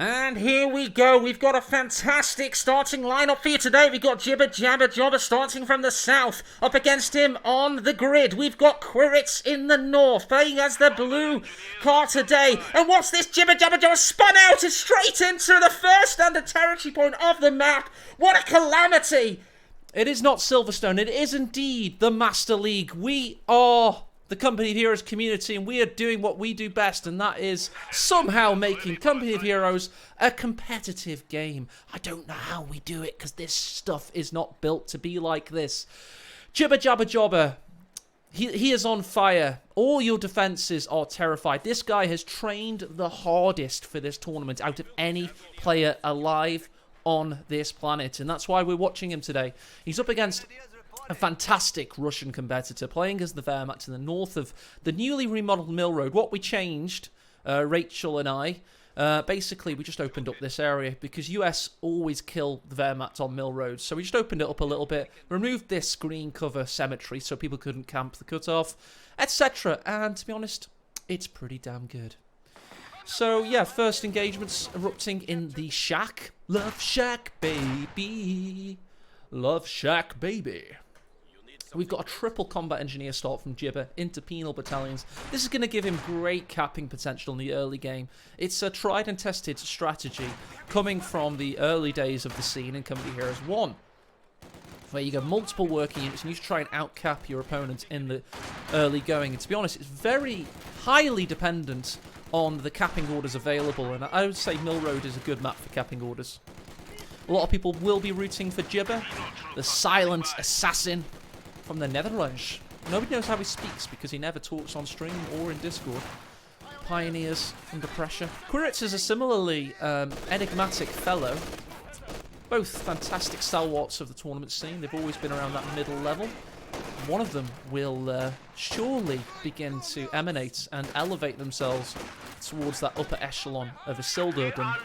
And here we go. We've got a fantastic starting lineup for you today. We've got Jibber, Jabber, Jobber starting from the south. Up against him on the grid, we've got Quiritz in the north, playing as the blue car today. And what's this? Jibber, Jabber, Jobber spun out and straight into the first under territory point of the map. What a calamity! It is not Silverstone. It is indeed the Master League. We are the Company of Heroes community, and we are doing what we do best, and that is somehow making Company of Heroes a competitive game. I don't know how we do it, because this stuff is not built to be like this. Jibber Jabber Jobber, he is on fire. All your defenses are terrified. This guy has trained the hardest for this tournament out of any player alive on this planet, and that's why we're watching him today. He's up against a fantastic Russian competitor, playing as the Wehrmacht to the north of the newly remodeled Mill Road. What we changed, Rachel and I, basically we just opened up this area because US always kill the Wehrmacht on Mill Road. So we just opened it up a little bit, removed this green cover cemetery so people couldn't camp the cutoff, etc. And to be honest, it's pretty damn good. So yeah, first engagements erupting in the shack. Love Shack, baby. Love Shack, baby. We've got a triple combat engineer start from Jibber into penal battalions. This is going to give him great capping potential in the early game. It's a tried and tested strategy coming from the early days of the scene in Company Heroes 1, where you get multiple working units and you try and outcap your opponent in the early going. And to be honest, it's very highly dependent on the capping orders available, and I would say Mill Road is a good map for capping orders. A lot of people will be rooting for Jibber, the silent assassin from the Netherlands. Nobody knows how he speaks because he never talks on stream or in Discord. Pioneers under pressure. Quiritz is a similarly enigmatic fellow. Both fantastic stalwarts of the tournament scene. They've always been around that middle level. One of them will surely begin to emanate and elevate themselves towards that upper echelon of Isildurdom.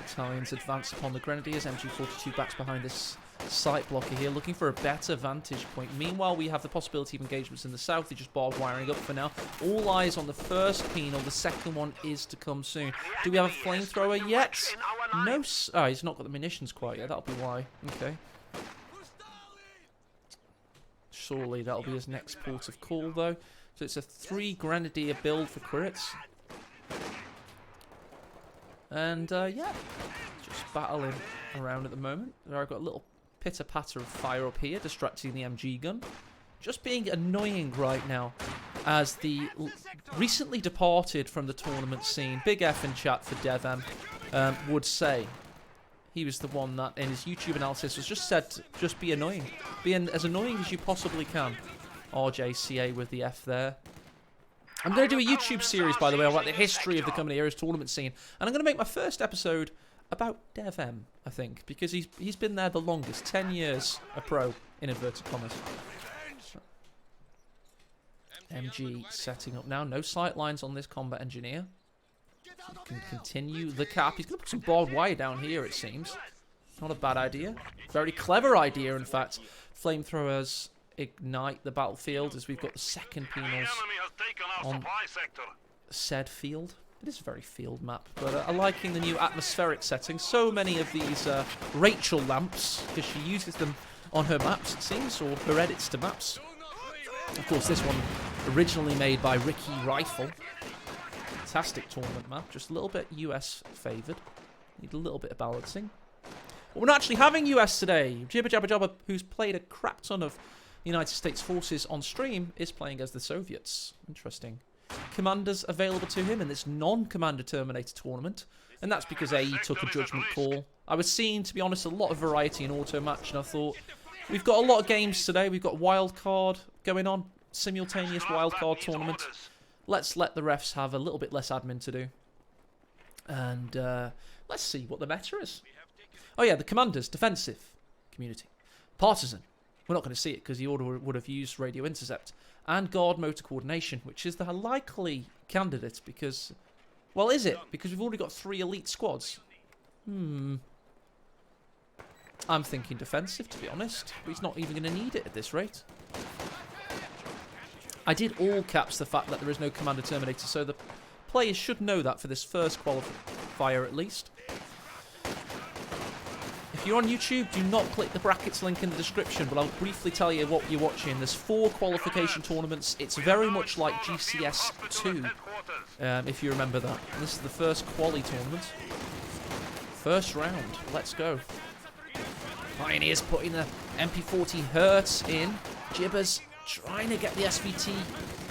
Battalions advance upon the Grenadiers. MG42 backs behind this sight blocker here, looking for a better vantage point. Meanwhile, we have the possibility of engagements in the south. They're just barbed wiring up for now. All eyes on the first penal. The second one is to come soon. Do we have a flamethrower yet? No. Oh, he's not got the munitions quite yet. That'll be why. Okay. Surely that'll be his next port of call, though. So it's a 3 Grenadier build for Quiritz. And, yeah, just battling around at the moment. I've got a little pitter-patter of fire up here, distracting the MG gun. Just being annoying right now, as the recently departed from the tournament scene, Big F in chat for DevM, would say. He was the one that, in his YouTube analysis, was just said, just be annoying. Be as annoying as you possibly can. RJCA with the F there. I'm going to do a YouTube series, by the way, about the history of the Company Heroes tournament scene. And I'm going to make my first episode about DevM, I think, because he's been there the longest. 10 years a pro, in inverted commas. MG setting up now. No sight lines on this combat engineer. So can continue the cap. He's going to put some barbed wire down here, it seems. Not a bad idea. Very clever idea, in fact. Flamethrowers ignite the battlefield as we've got the second penals on said field. It is a very field map, but I'm liking the new atmospheric setting. So many of these Rachel lamps, because she uses them on her maps, it seems, or her edits to maps. Of course, this one originally made by Ricky Rifle. Fantastic tournament map, just a little bit US favoured. Need a little bit of balancing. But we're not actually having US today. Jibber Jabber Jobber, who's played a crap ton of United States forces on stream, is playing as the Soviets. Interesting. Commanders available to him in this non-Commander Terminator tournament, and that's because AE took a judgment call. I was seeing, to be honest, a lot of variety in auto match, and I thought, we've got a lot of games today. We've got wildcard going on, simultaneous wildcard tournament. Let's let the refs have a little bit less admin to do. And let's see what the meta is. Oh yeah, the commanders, defensive community. Partisan. We're not going to see it because the order would have used radio intercept. And guard motor coordination, which is the likely candidate because... Well, is it? Because we've already got 3 elite squads. I'm thinking defensive, to be honest. But he's not even going to need it at this rate. I did all caps the fact that there is no Commander Terminator, so the players should know that for this first qualifier at least. If you're on YouTube, do not click the brackets link in the description, but I'll briefly tell you what you're watching. There's 4 qualification tournaments. It's very much like GCS 2, if you remember that. And this is the first quali tournament. First round. Let's go. Pioneers putting the MP40 Hertz in. Jibber's trying to get the SVT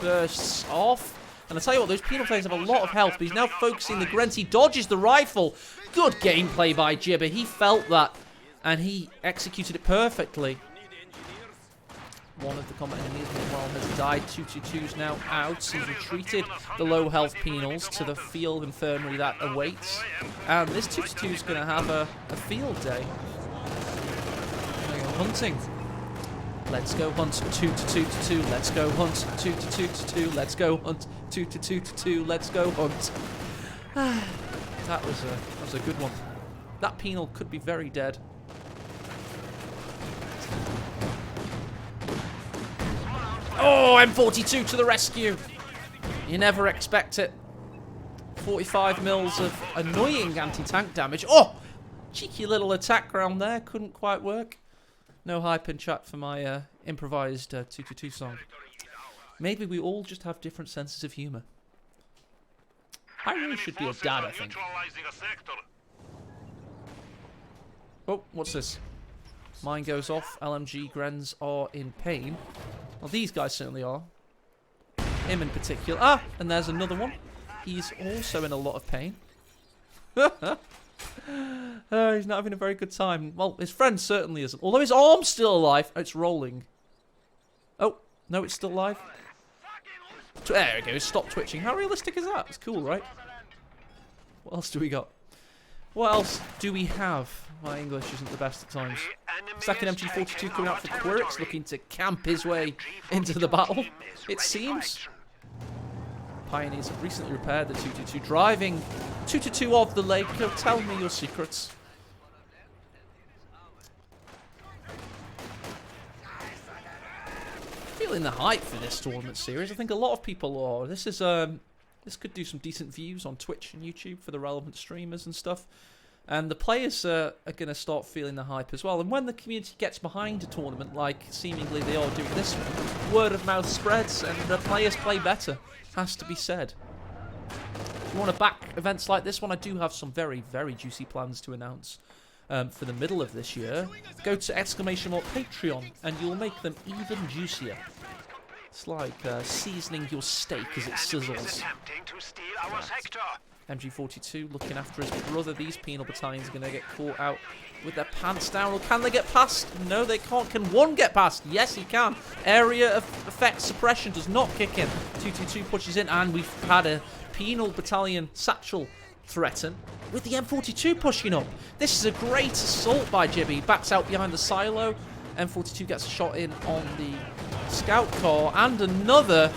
bursts off. And I tell you what, those penal players have a lot of health, but he's now focusing the grunt. He dodges the rifle. Good gameplay by Jibber. He felt that, and he executed it perfectly. One of the combat enemies, meanwhile, has died. 222's now out. He's retreated the low health penals to the field infirmary that awaits. And this 222's going to have a field day. They're hunting. Let's go hunt 2-2-2. Let's go hunt 2-2-2. Let's go hunt 2-2-2. Let's go hunt. That was a good one. That penal could be very dead. Oh, M42 to the rescue. You never expect it. 45 mils of annoying anti-tank damage. Oh, cheeky little attack round there. Couldn't quite work. No hype in chat for my improvised 2-2-2 song. Maybe we all just have different senses of humour. I really should be a dad, I think. Oh, what's this? Mine goes off. LMG Grens are in pain. Well, these guys certainly are. Him in particular. Ah, and there's another one. He's also in a lot of pain. He's not having a very good time. Well, his friend certainly isn't. Although his arm's still alive. It's rolling. Oh, no, it's still alive. There it goes. Stop twitching. How realistic is that? It's cool, right? What else do we got? What else do we have? My English isn't the best at times. Second MG42 coming out for Quiritz, looking to camp his way into the battle, it seems. Pioneers have recently repaired the 222, driving 222 off the lake. Go tell me your secrets. Feeling the hype for this tournament series. I think a lot of people are. This is this could do some decent views on Twitch and YouTube for the relevant streamers and stuff. And the players are going to start feeling the hype as well. And when the community gets behind a tournament, like seemingly they are doing this one, word of mouth spreads and the players play better. Has to be said. If you want to back events like this one, I do have some very, very juicy plans to announce for the middle of this year. Go to !Patreon and you'll make them even juicier. It's like seasoning your steak as it sizzles. MG42 looking after his brother. These penal battalions are going to get caught out with their pants down. Or can they get past? No, they can't. Can one get past? Yes, he can. Area of effect suppression does not kick in. 222 pushes in, and we've had a penal battalion satchel threaten with the M42 pushing up. This is a great assault by Jibby. He backs out behind the silo. M42 gets a shot in on the scout car, and another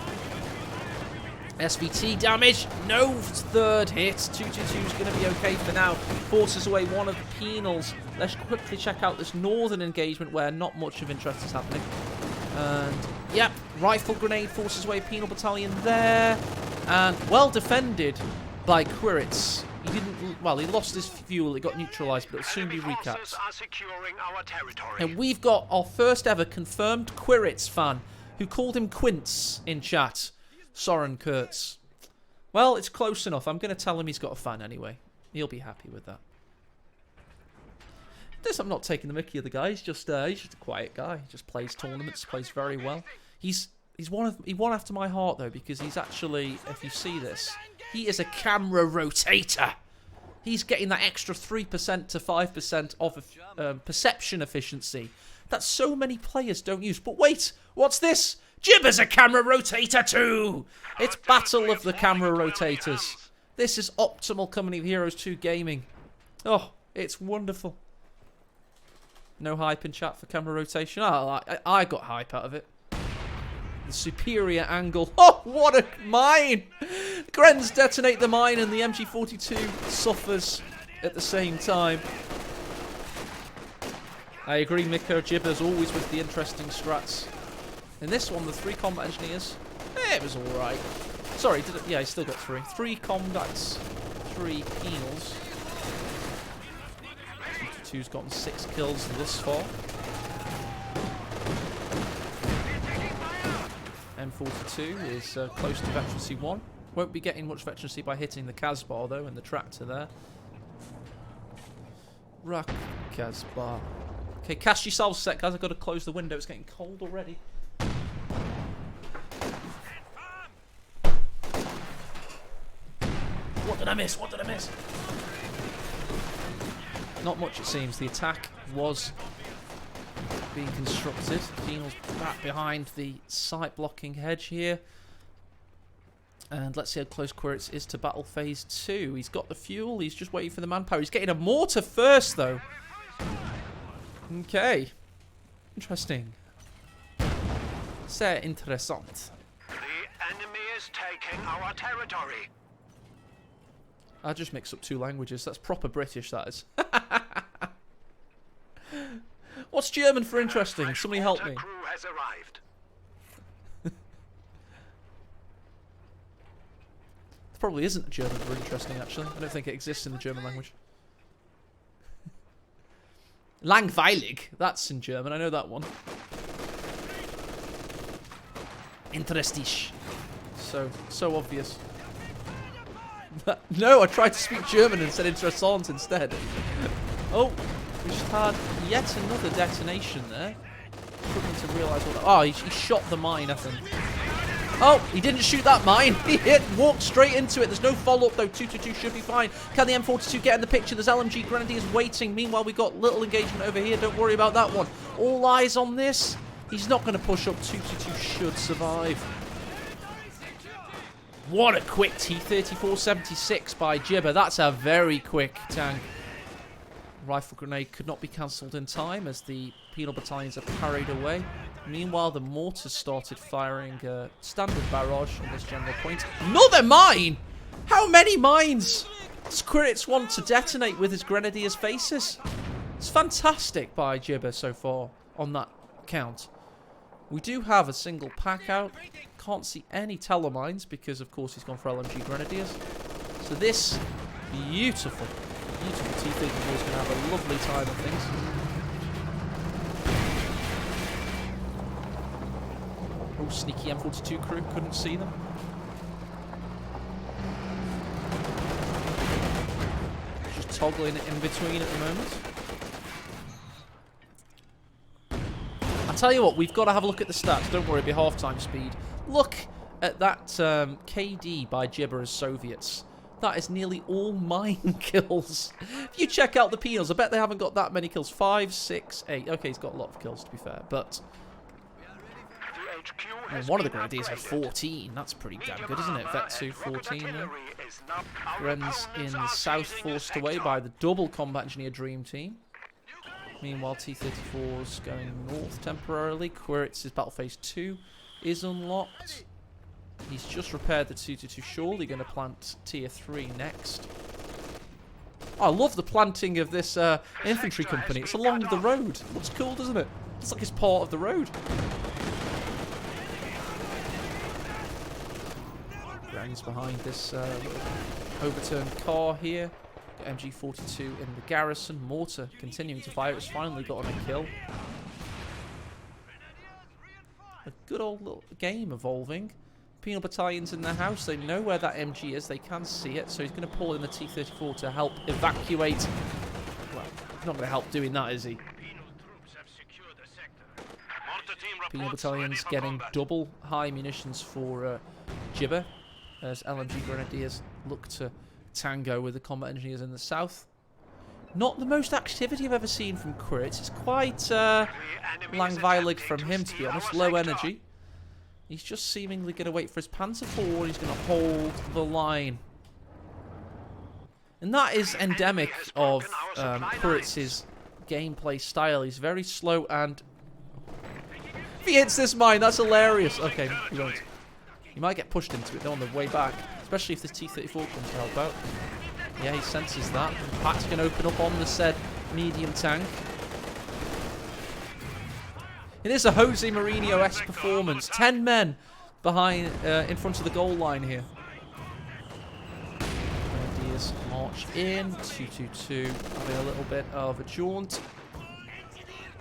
SVT damage. No third hit. 222 is going to be okay for now. Forces away one of the penals. Let's quickly check out this northern engagement where not much of interest is happening. And, yep, rifle grenade forces away penal battalion there. And well defended by Quiritz. He didn't, well, he lost his fuel. It got neutralized, but it'll soon be recapped. And we've got our first ever confirmed Quiritz fan who called him Quince in chat. Soren Kurtz. Well, it's close enough. I'm going to tell him he's got a fan anyway. He'll be happy with that. I'm not taking the mickey of the guy. He's just a quiet guy. He just plays tournaments, plays very well. He won after my heart though, because he's actually, if you see this, he is a camera rotator. He's getting that extra 3% to 5% of perception efficiency that so many players don't use. But wait, what's this? Jibber's a camera rotator too! It's Battle of the Camera Rotators. This is optimal Company of Heroes 2 gaming. Oh, it's wonderful. No hype in chat for camera rotation. Oh, I got hype out of it. The superior angle. Oh, what a mine! Grens detonate the mine and the MG42 suffers at the same time. I agree, Miko. Jibber's always with the interesting strats. In this one, the 3 combat engineers, it was alright. Sorry, yeah, he's still got 3. 3 combats, 3 penals. 2's gotten 6 kills thus far. M42 is close to veterancy 1. Won't be getting much veterancy by hitting the Casbah though, and the tractor there. Rock Casbah. Okay, cast yourselves a sec, guys. I've got to close the window. It's getting cold already. What did I miss? What did I miss? Not much, it seems. The attack was being constructed. Penal's back behind the sight-blocking hedge here. And let's see how close Quiritz is to battle phase 2. He's got the fuel. He's just waiting for the manpower. He's getting a mortar first, though. Okay. Interesting. Sehr interessant. The enemy is taking our territory. I just mixed up 2 languages. That's proper British, that is. What's German for interesting? Somebody help me. Crew has arrived. Probably isn't German for interesting, actually. I don't think it exists in the German language. Langweilig. That's in German. I know that one. Interestig. So obvious. No, I tried to speak German and said interessant instead. Oh, we just had yet another detonation there. Struggling to realise what... Oh, he shot the mine, I think. Oh, he didn't shoot that mine. He walked straight into it. There's no follow-up, though. 222 should be fine. Can the M42 get in the picture? There's LMG Grenadiers waiting. Meanwhile, we've got little engagement over here. Don't worry about that one. All eyes on this. He's not going to push up. 222 should survive. What a quick T-34-76 by Jibber. That's a very quick tank. Rifle grenade could not be cancelled in time as the penal battalions are parried away. Meanwhile, the mortars started firing a standard barrage on this general point. Another mine! How many mines does Quiritz want to detonate with his grenadiers' faces? It's fantastic by Jibber so far on that count. We do have a single pack out. Can't see any telemines because, of course, he's gone for LMG Grenadiers. So this beautiful T-34 is going to have a lovely time of things. Oh, sneaky M42 crew. Couldn't see them. Just toggling it in between at the moment. I tell you what, we've got to have a look at the stats. Don't worry, it'll be half-time speed. Look at that KD by Jibber as Soviets. That is nearly all mine kills. If you check out the penals, I bet they haven't got that many kills. 5, 6, 8. Okay, he's got a lot of kills, to be fair. But one of the Grenadiers had 14. That's pretty damn good, isn't it? Vet 2, 14 there. Gren's in the south, forced away by the double combat engineer dream team. Meanwhile, T-34's going north temporarily. Quiritz's battle phase 2 is unlocked. He's just repaired the 222. Surely going to plant tier 3 next. Oh, I love the planting of this infantry company. It's along the road. Looks cool, doesn't it? Looks like it's part of the road. Gran's behind this overturned car here. Got MG42 in the garrison. Mortar continuing to fire. It's finally gotten a kill. A good old little game evolving. Penal battalions in their house. They know where that MG is. They can see it. So he's going to pull in the T-34 to help evacuate. Well, he's not going to help doing that, is he? Penal battalions getting double high munitions for Jibber as LMG Grenadiers look to tango with the combat engineers in the south. Not the most activity I've ever seen from Quiritz. It's quite langweilig from him, to be honest. Low energy. He's just seemingly going to wait for his Panzer IV. He's going to hold the line. And that is endemic of Quiritz's gameplay style. He's very slow and... If he hits this mine, that's hilarious. Okay, he won't. He might get pushed into it, though, on the way back. Especially if this T-34 comes to help out. Yeah, he senses that. Impact's going to open up on the said medium tank. It is a Jose Mourinho-esque performance. 10 men behind, in front of the goal line here. Ideas march in. 2-2-2. Having a little bit of a jaunt.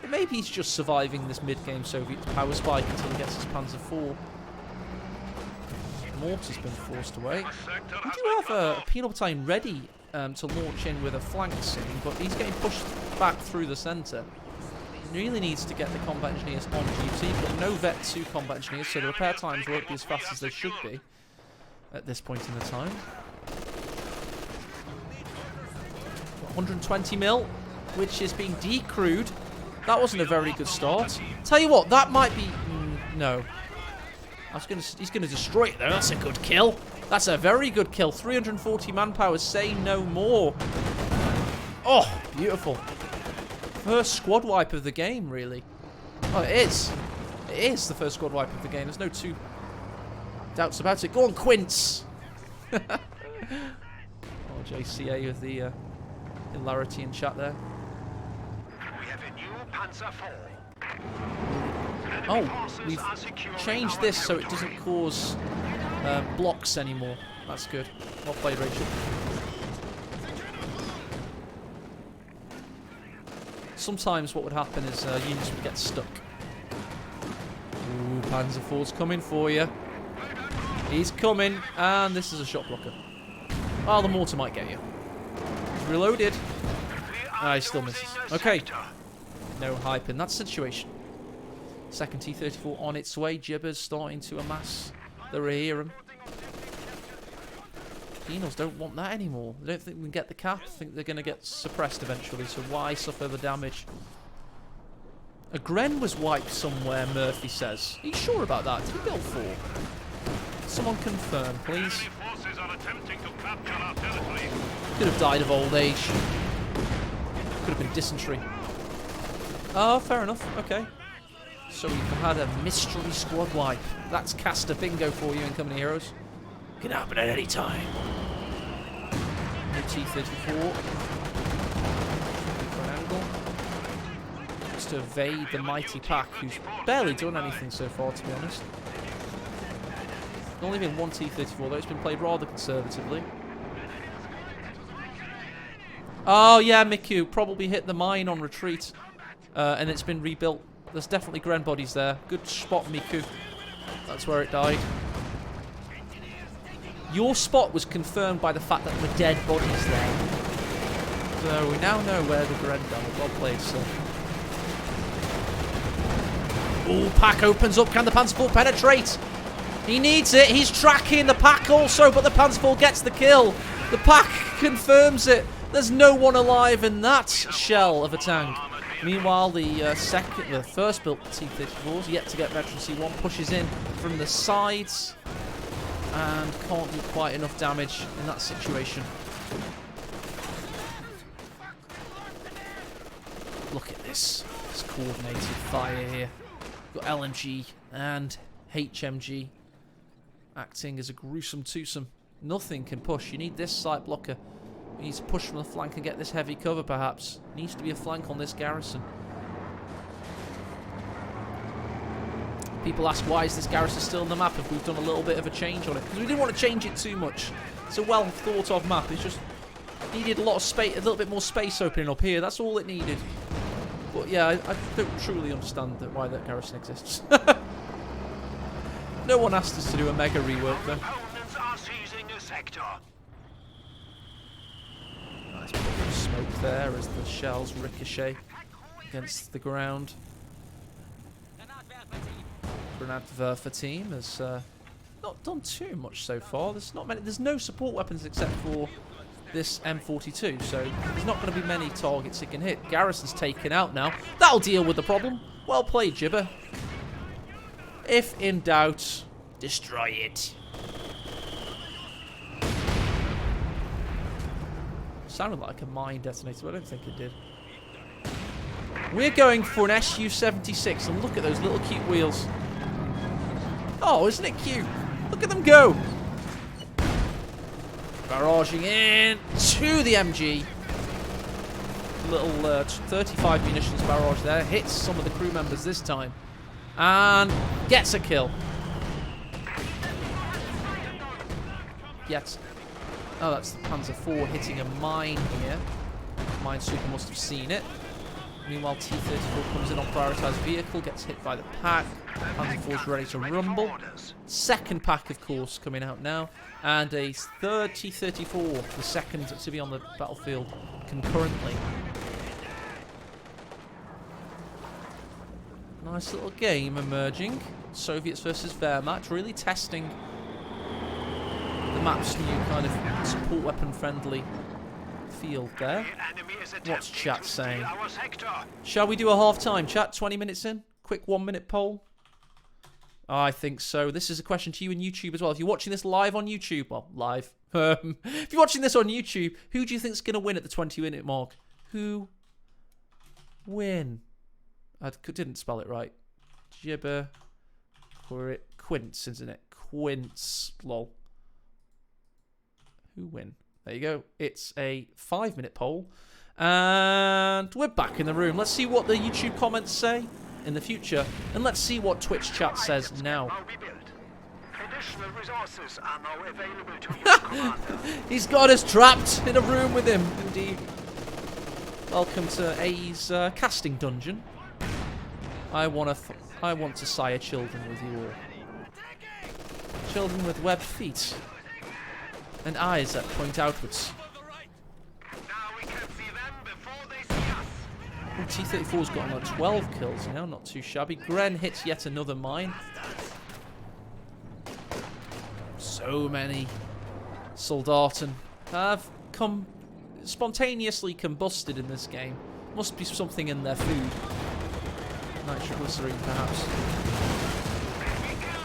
But maybe he's just surviving this mid-game Soviet power spike until he gets his Panzer IV. Mortar's been forced away. We do have a penal battalion ready to launch in with a flank soon, but he's getting pushed back through the centre. He really needs to get the combat engineers on duty, but no Vet 2 combat engineers, so the repair times won't be as fast as they should be at this point in the time. 120 mil, which is being decrewed. That wasn't a very good start. Tell you what, that might be... no. He's going to destroy it, though. That's a good kill. That's a very good kill. 340 manpower, say no more. Oh, beautiful. First squad wipe of the game, really. Oh, it is. It is the first squad wipe of the game. There's no two doubts about it. Go on, Quince. Oh, JCA with the hilarity in chat there. We have a new Panzer IV. Oh, we've changed this so it doesn't cause blocks anymore. That's good. Well played, Rachel. Sometimes what would happen is units would get stuck. Ooh, Panzer IV's coming for you. He's coming, and this is a shot blocker. Oh, the mortar might get you. He's reloaded. Ah, he still misses. Okay. No hype in that situation. Second T-34 on its way. Jibber's starting to amass the rear. Penals don't want that anymore. They don't think we can get the cap. I think they're going to get suppressed eventually, so why suffer the damage? A Gren was wiped somewhere, Murphy says. Are you sure about that? Did he build 4? Someone confirm, please. Could have died of old age. Could have been dysentery. Oh, fair enough. Okay. So we've had a mystery squad wipe. That's cast a bingo for you, incoming heroes. Can happen at any time. New T-34. For an angle. Just to evade the mighty pack, who's barely done anything so far, to be honest. There's only been one T-34, though it's been played rather conservatively. Oh, yeah, Miku probably hit the mine on retreat. And it's been rebuilt. There's definitely Gren bodies there. Good spot, Miku. That's where it died. Your spot was confirmed by the fact that there were dead bodies there. So we now know where the Gren died. Well played, sir. Oh, pack opens up. Can the Panzer IV penetrate? He needs it. He's tracking the pack also, but the Panzer IV gets the kill. The pack confirms it. There's no one alive in that shell of a tank. Meanwhile, the first built T-34's yet to get veteran C1, pushes in from the sides and can't do quite enough damage in that situation. Look at this. It's coordinated fire here. Got LMG and HMG acting as a gruesome twosome. Nothing can push. You need this site blocker. You need to push from the flank and get this heavy cover, perhaps. Needs to be a flank on this garrison. People ask, why is this garrison still on the map if we've done a little bit of a change on it? Because we didn't want to change it too much. It's a well thought of map. It's just needed a lot of space, a little bit more space opening up here. That's all it needed. But yeah, I don't truly understand why that garrison exists. No one asked us to do a mega rework, though. Opponents are seizing a sector. Nice bit of smoke there as the shells ricochet against the ground. Grenadwerfer team has not done too much so far. There's no support weapons except for this M42, so there's not going to be many targets it can hit. Garrison's taken out now. That'll deal with the problem. Well played, Jibber. If in doubt, destroy it. Sounded like a mine detonator, but I don't think it did. We're going for an Su-76, and look at those little cute wheels. Oh, isn't it cute? Look at them go. Barraging in to the MG. Little 35 munitions barrage there. Hits some of the crew members this time. And gets a kill. yet. Oh, that's the Panzer IV hitting a mine here. Minesweeper must have seen it. Meanwhile, T-34 comes in on prioritised vehicle, gets hit by the pack. Panzer IV's ready to rumble. Second pack, of course, coming out now. And a third T-34, the second to be on the battlefield concurrently. Nice little game emerging. Soviets versus Wehrmacht, really testing the map's new kind of support weapon friendly field there. What's chat saying? Shall we do a half-time chat? 20 minutes in? Quick 1-minute poll? I think so. This is a question to you in YouTube as well. If you're watching this live on YouTube, well, live. If you're watching this on YouTube, who do you think's going to win at the 20-minute mark? Who win? I didn't spell it right. Jibber. Quince, isn't it? Quince. Lol. Who win? There you go. It's a 5-minute poll. And we're back in the room. Let's see what the YouTube comments say in the future. And let's see what Twitch chat says now. Additional resources are now available to you, Commander. He's got us trapped in a room with him, indeed. Welcome to A's casting dungeon. I want to sire children with you all. Children with webbed feet. And eyes that point outwards. T-34's got another 12 kills now, not too shabby. Gren hits yet another mine. So many Soldaten have spontaneously combusted in this game. Must be something in their food. Nitroglycerine, perhaps.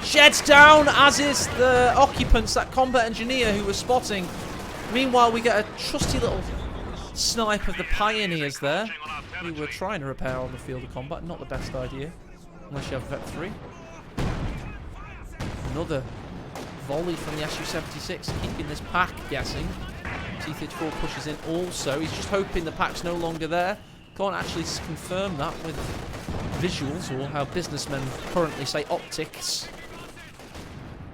Sheds down, as is the occupants, that combat engineer who was spotting. Meanwhile, we get a trusty little snipe of the pioneers there, who were trying to repair on the field of combat. Not the best idea, unless you have Vet 3. Another volley from the Su-76, keeping this pack guessing. T-34 pushes in also. He's just hoping the pack's no longer there. Can't actually confirm that with visuals, or how businessmen currently say optics.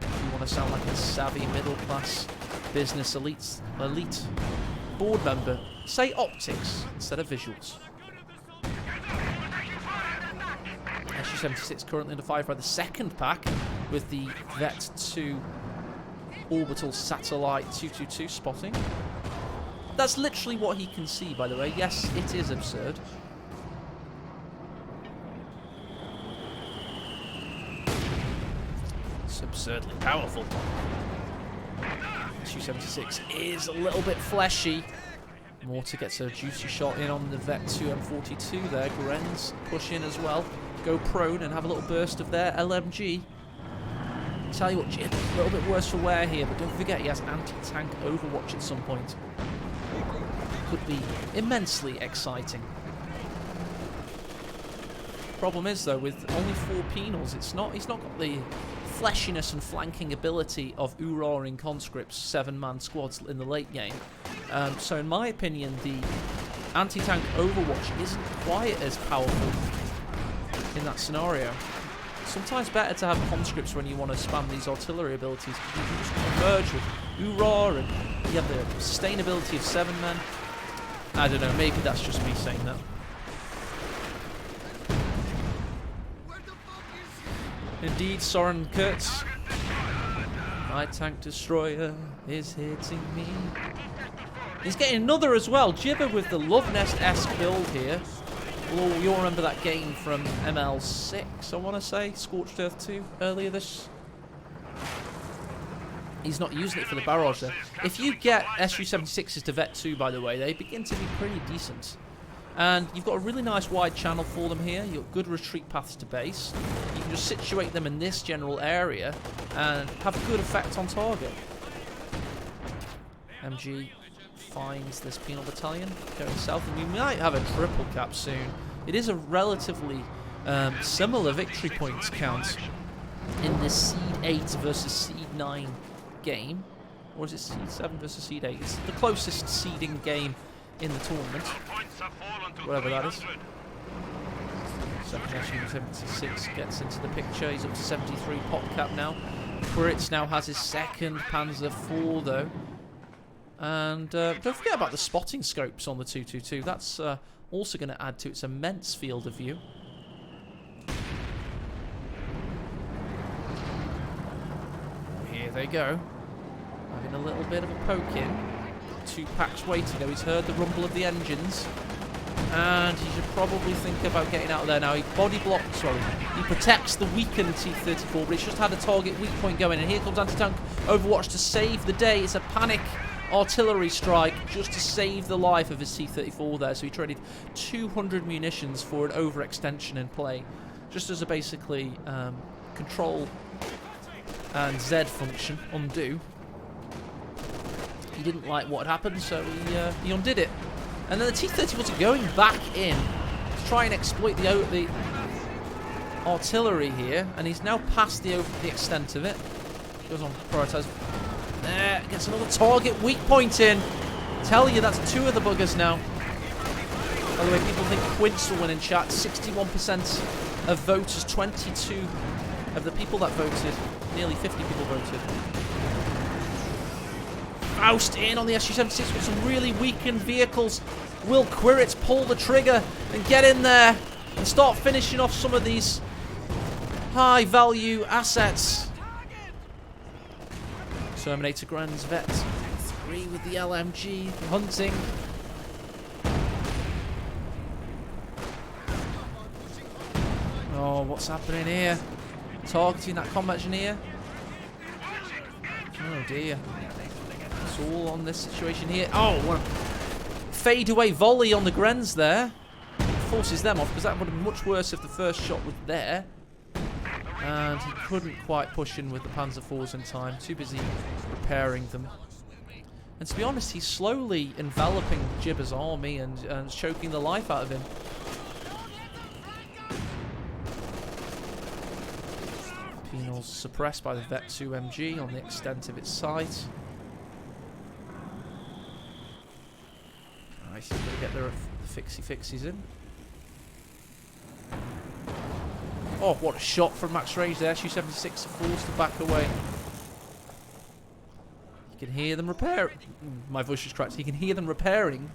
If you want to sound like a savvy middle-class business elite board member, say optics instead of visuals. Su-76 currently under fire by the second pack with the Vet 2 orbital satellite 222 spotting. That's literally what he can see, by the way. Yes, it is absurd. It's absurdly powerful. Su-76 is a little bit fleshy. Mortar gets a juicy shot in on the Vet 2 M42 there. Grenz push in as well. Go prone and have a little burst of their LMG. Tell you what, Jib, a little bit worse for wear here, but don't forget he has anti-tank overwatch at some point. Could be immensely exciting. Problem is though, with only 4 penals, he's not got the fleshiness and flanking ability of Uraring conscripts 7-man squads in the late game. So in my opinion, the anti-tank overwatch isn't quite as powerful in that scenario. Sometimes better to have conscripts when you want to spam these artillery abilities, because you can just converge with Ura and you have the sustainability of 7 men. I don't know, maybe that's just me saying that. Indeed, Soren Kurtz. My tank destroyer is hitting me. He's getting another as well. Jibber with the Love Nest-esque build here. Well, you'll remember that game from ML6, I want to say. Scorched Earth 2 earlier this. He's not using it for the barrage there. If you get Su-76s to Vet 2, by the way, they begin to be pretty decent. And you've got a really nice wide channel for them here. You've got good retreat paths to base. You can just situate them in this general area and have a good effect on target. MG finds this penal battalion going south, and we might have a triple cap soon. It is a relatively similar victory points count in this Seed 8 versus Seed 9 game. Or is it Seed 7 versus Seed 8? It's the closest seeding game in the tournament. Whatever that is. Second Su-76 gets into the picture. He's up to 73 pop cap now. Quiritz now has his second Panzer IV, though. And don't forget about the spotting scopes on the 222. That's also going to add to its immense field of view. Here they go. Having a little bit of a poke in. 2 packs waiting, though. He's heard the rumble of the engines. And he should probably think about getting out of there now. He body blocks, sorry. He protects the weakened T-34, but he's just had a target weak point going. And here comes anti-tank Overwatch to save the day. It's a panic artillery strike just to save the life of his T-34 there. So he traded 200 munitions for an overextension in play. Just as a basically control and Z function, undo. He didn't like what had happened, so he undid it. And then the T-34s are going back in to try and exploit the artillery here, and he's now past the extent of it. Goes on, prioritise. There, gets another target weak point in. Tell you, that's 2 of the buggers now. By the way, people think Quiritz will win in chat. 61% of voters, 22 of the people that voted, nearly 50 people voted. Faust in on the SU-76 with some really weakened vehicles. Will Quiritz pull the trigger and get in there and start finishing off some of these high-value assets? Terminator Grand's Vet 3 with the LMG, hunting. Oh, what's happening here? Targeting that combat engineer. Oh dear. It's all on this situation here. Oh, what a fade away volley on the Grens there. Forces them off, because that would have been much worse if the first shot was there. And he couldn't quite push in with the Panzer IVs in time. Too busy repairing them. And to be honest, he's slowly enveloping Jibber's army and choking the life out of him. Penals suppressed by the Vet 2 MG on the extent of its sight. Nice, he's got to get the fixie-fixies in. Oh, what a shot from max range there. SU-76 are forced to back away. You can hear them repair. My voice is cracked. You can hear them repairing.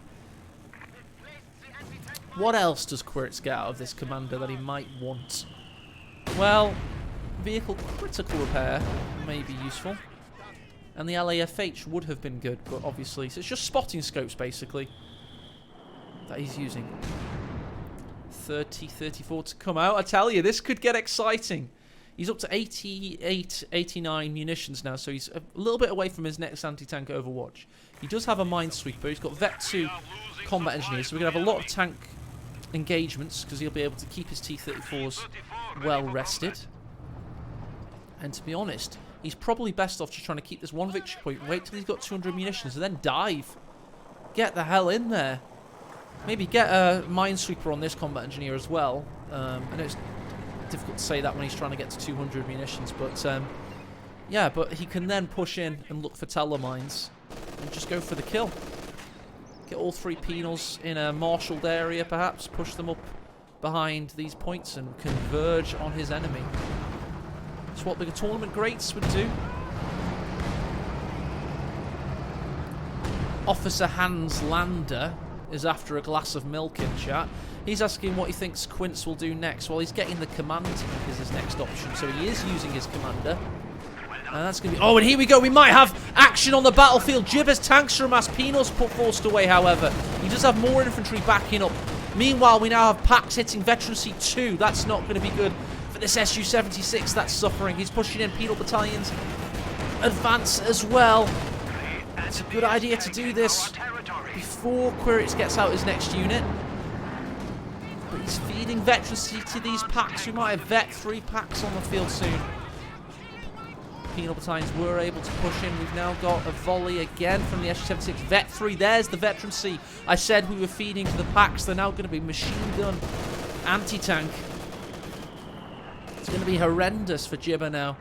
What else does Quiritz get out of this commander that he might want? Well, vehicle critical repair may be useful. And the LAFH would have been good, but obviously... So it's just spotting scopes, basically, that he's using. 30, 34 to come out. I tell you, this could get exciting. He's up to 88, 89 munitions now, so he's a little bit away from his next anti-tank Overwatch. He does have a minesweeper. He's got Vet 2 combat engineers, so we're going to have a lot of tank engagements, because he'll be able to keep his T-34s well rested. And to be honest, he's probably best off just trying to keep this one victory point, wait till he's got 200 munitions, and then dive. Get the hell in there. Maybe get a minesweeper on this combat engineer as well. I know it's difficult to say that when he's trying to get to 200 munitions, but yeah, but he can then push in and look for telemines and just go for the kill. Get all 3 penals in a marshalled area, perhaps, push them up behind these points and converge on his enemy. That's what the tournament greats would do. Officer Hans Lander is after a glass of milk in chat. He's asking what he thinks Quiritz will do next. Well, he's getting the command tank as his next option, so he is using his commander. And that's going to be... Oh, and here we go. We might have action on the battlefield. Jibber's tanks are amassed. Penal's forced away, however. He does have more infantry backing up. Meanwhile, we now have packs hitting Veterancy 2. That's not going to be good for this SU-76 that's suffering. He's pushing in penal battalions. Advance as well. It's a good idea to do this before Quiritz gets out his next unit. But he's feeding Veterancy to these packs. We might have Vet 3 packs on the field soon. Penal battalions were able to push in. We've now got a volley again from the SU-76. Vet 3, there's the Veterancy. I said we were feeding to the packs. They're now going to be machine gun anti-tank. It's going to be horrendous for Jibber now.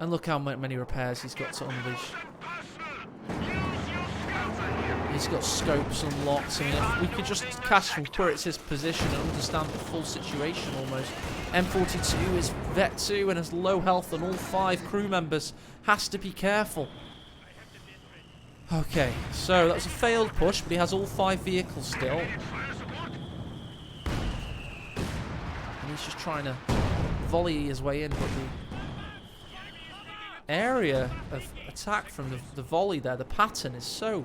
And look how many repairs he's got to unleash. He's got scopes unlocked. I mean, if we could just cast from Quiritz's position and understand the full situation almost. M42 is Vet 2 and has low health on all 5 crew members. Has to be careful. Okay, so that was a failed push, but he has all 5 vehicles still. And he's just trying to volley his way in, but the area of attack from the volley there, the pattern is so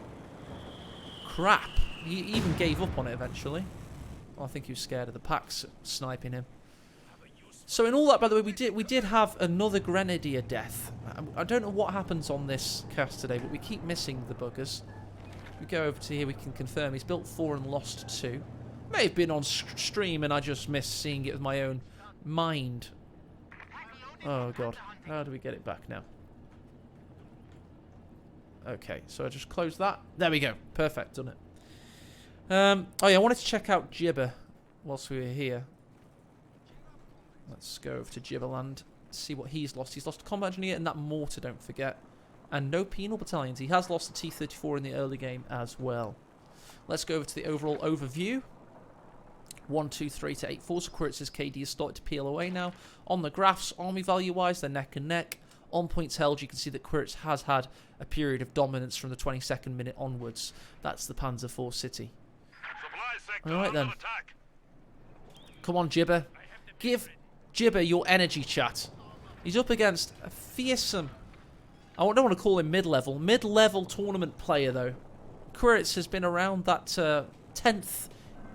crap. He even gave up on it eventually. Well, I think he was scared of the packs sniping him. So in all that, by the way, we did have another Grenadier death. I don't know what happens on this cast today, but we keep missing the buggers. We go over to here, we can confirm he's built 4 and lost 2. May have been on stream and I just missed seeing it with my own mind. Oh god, how do we get it back now? Okay, so I just closed that. There we go, perfect, done it. Oh yeah, I wanted to check out Jibber whilst we were here. Let's go over to Jibberland, see what he's lost. He's lost a combat engineer and that mortar, don't forget. And no penal battalions. He has lost the T-34 in the early game as well. Let's go over to the overall overview. 1, 2, 3 to 8, 4. So Quiritz's KD has started to peel away now. On the graphs, army value-wise, they're neck and neck. On points held, you can see that Quiritz has had a period of dominance from the 22nd minute onwards. That's the Panzer IV City. Alright then. Come on, Jibber. Give Jibber your energy, chat. He's up against a fearsome... I don't want to call him mid-level tournament player, though. Quiritz has been around that 10th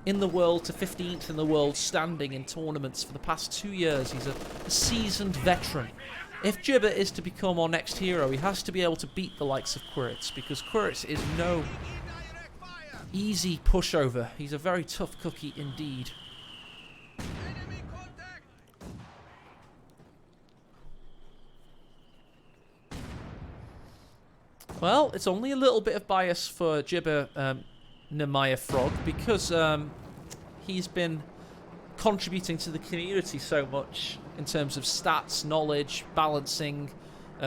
in the world to 15th in the world standing in tournaments for the past 2 years. He's a seasoned veteran. If Jibber is to become our next hero, he has to be able to beat the likes of Quiritz, because Quiritz is no easy pushover. He's a very tough cookie indeed. Well, it's only a little bit of bias for Jibber Nehemiah Frog, because he's been contributing to the community so much in terms of stats, knowledge, balancing,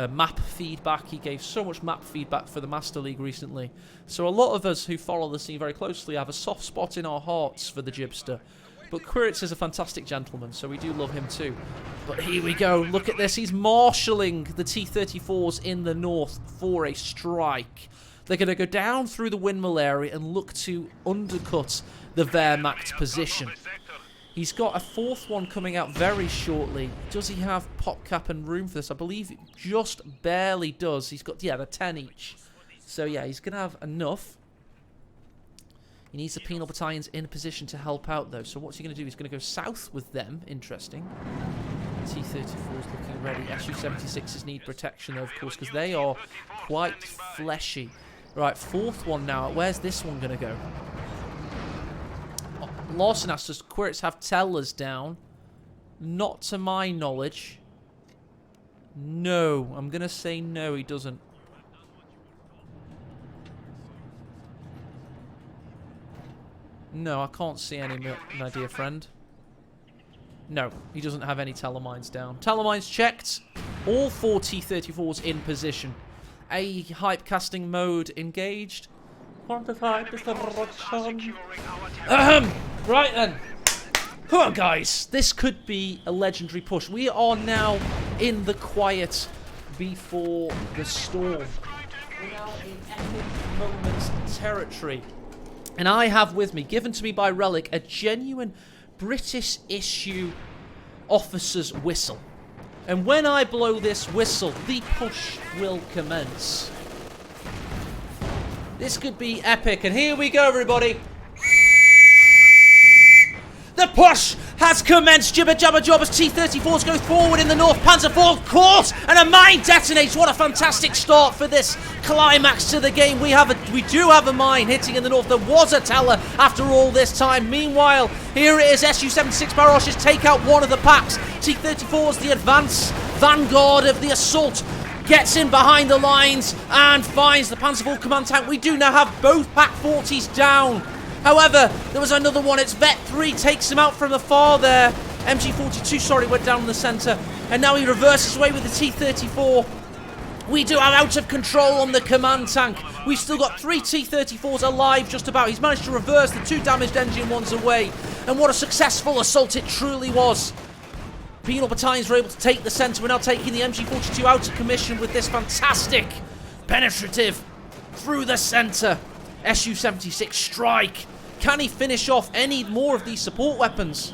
map feedback. He gave so much map feedback for the Master League recently. So a lot of us who follow the scene very closely have a soft spot in our hearts for the Jibster. But Quiritz is a fantastic gentleman, so we do love him too. But here we go. Look at this. He's marshalling the T-34s in the north for a strike. They're going to go down through the windmill area and look to undercut the Wehrmacht position. He's got a 4th one coming out very shortly. Does he have pop cap and room for this? I believe it just barely does. He's got, yeah, the 10 each. So, yeah, he's going to have enough. He needs the penal battalions in a position to help out, though. So what's he going to do? He's going to go south with them. Interesting. T-34 is looking ready. Su-76s need protection, though, of course, because they are quite fleshy. Right, 4th one now. Where's this one going to go? Lawson asks, does Quiritz have tellers down? Not to my knowledge. No. I'm going to say no, he doesn't. No, I can't see any, my dear friend. No, he doesn't have any teller down. Teller checked. All 4 T-34s in position. A hype casting mode engaged. Quantified, Mr. Right then. Come on, guys. This could be a legendary push. We are now in the quiet before the storm. We're now in epic moments territory. And I have with me, given to me by Relic, a genuine British issue officer's whistle. And when I blow this whistle, the push will commence. This could be epic. And here we go, everybody. The push has commenced. Jibber Jabber Jobbers T-34s go forward in the north. Panzer IV caught and a mine detonates. What a fantastic start for this climax to the game. We do have a mine hitting in the north. There was a teller after all this time. Meanwhile, here it is. Su-76 barrages take out one of the packs. T-34s, the advance vanguard of the assault, gets in behind the lines and finds the Panzer IV command tank. We do now have both Pack 40s down. However, there was another one. It's Vet 3 takes him out from afar there. MG42, sorry, went down in the centre. And now he reverses away with the T-34. We do have out of control on the command tank. We've still got 3 T-34s alive just about. He's managed to reverse the 2 damaged engine ones away. And what a successful assault it truly was. Penal battalions were able to take the centre. We're now taking the MG42 out of commission with this fantastic penetrative through the centre. Su-76 strike. Can he finish off any more of these support weapons?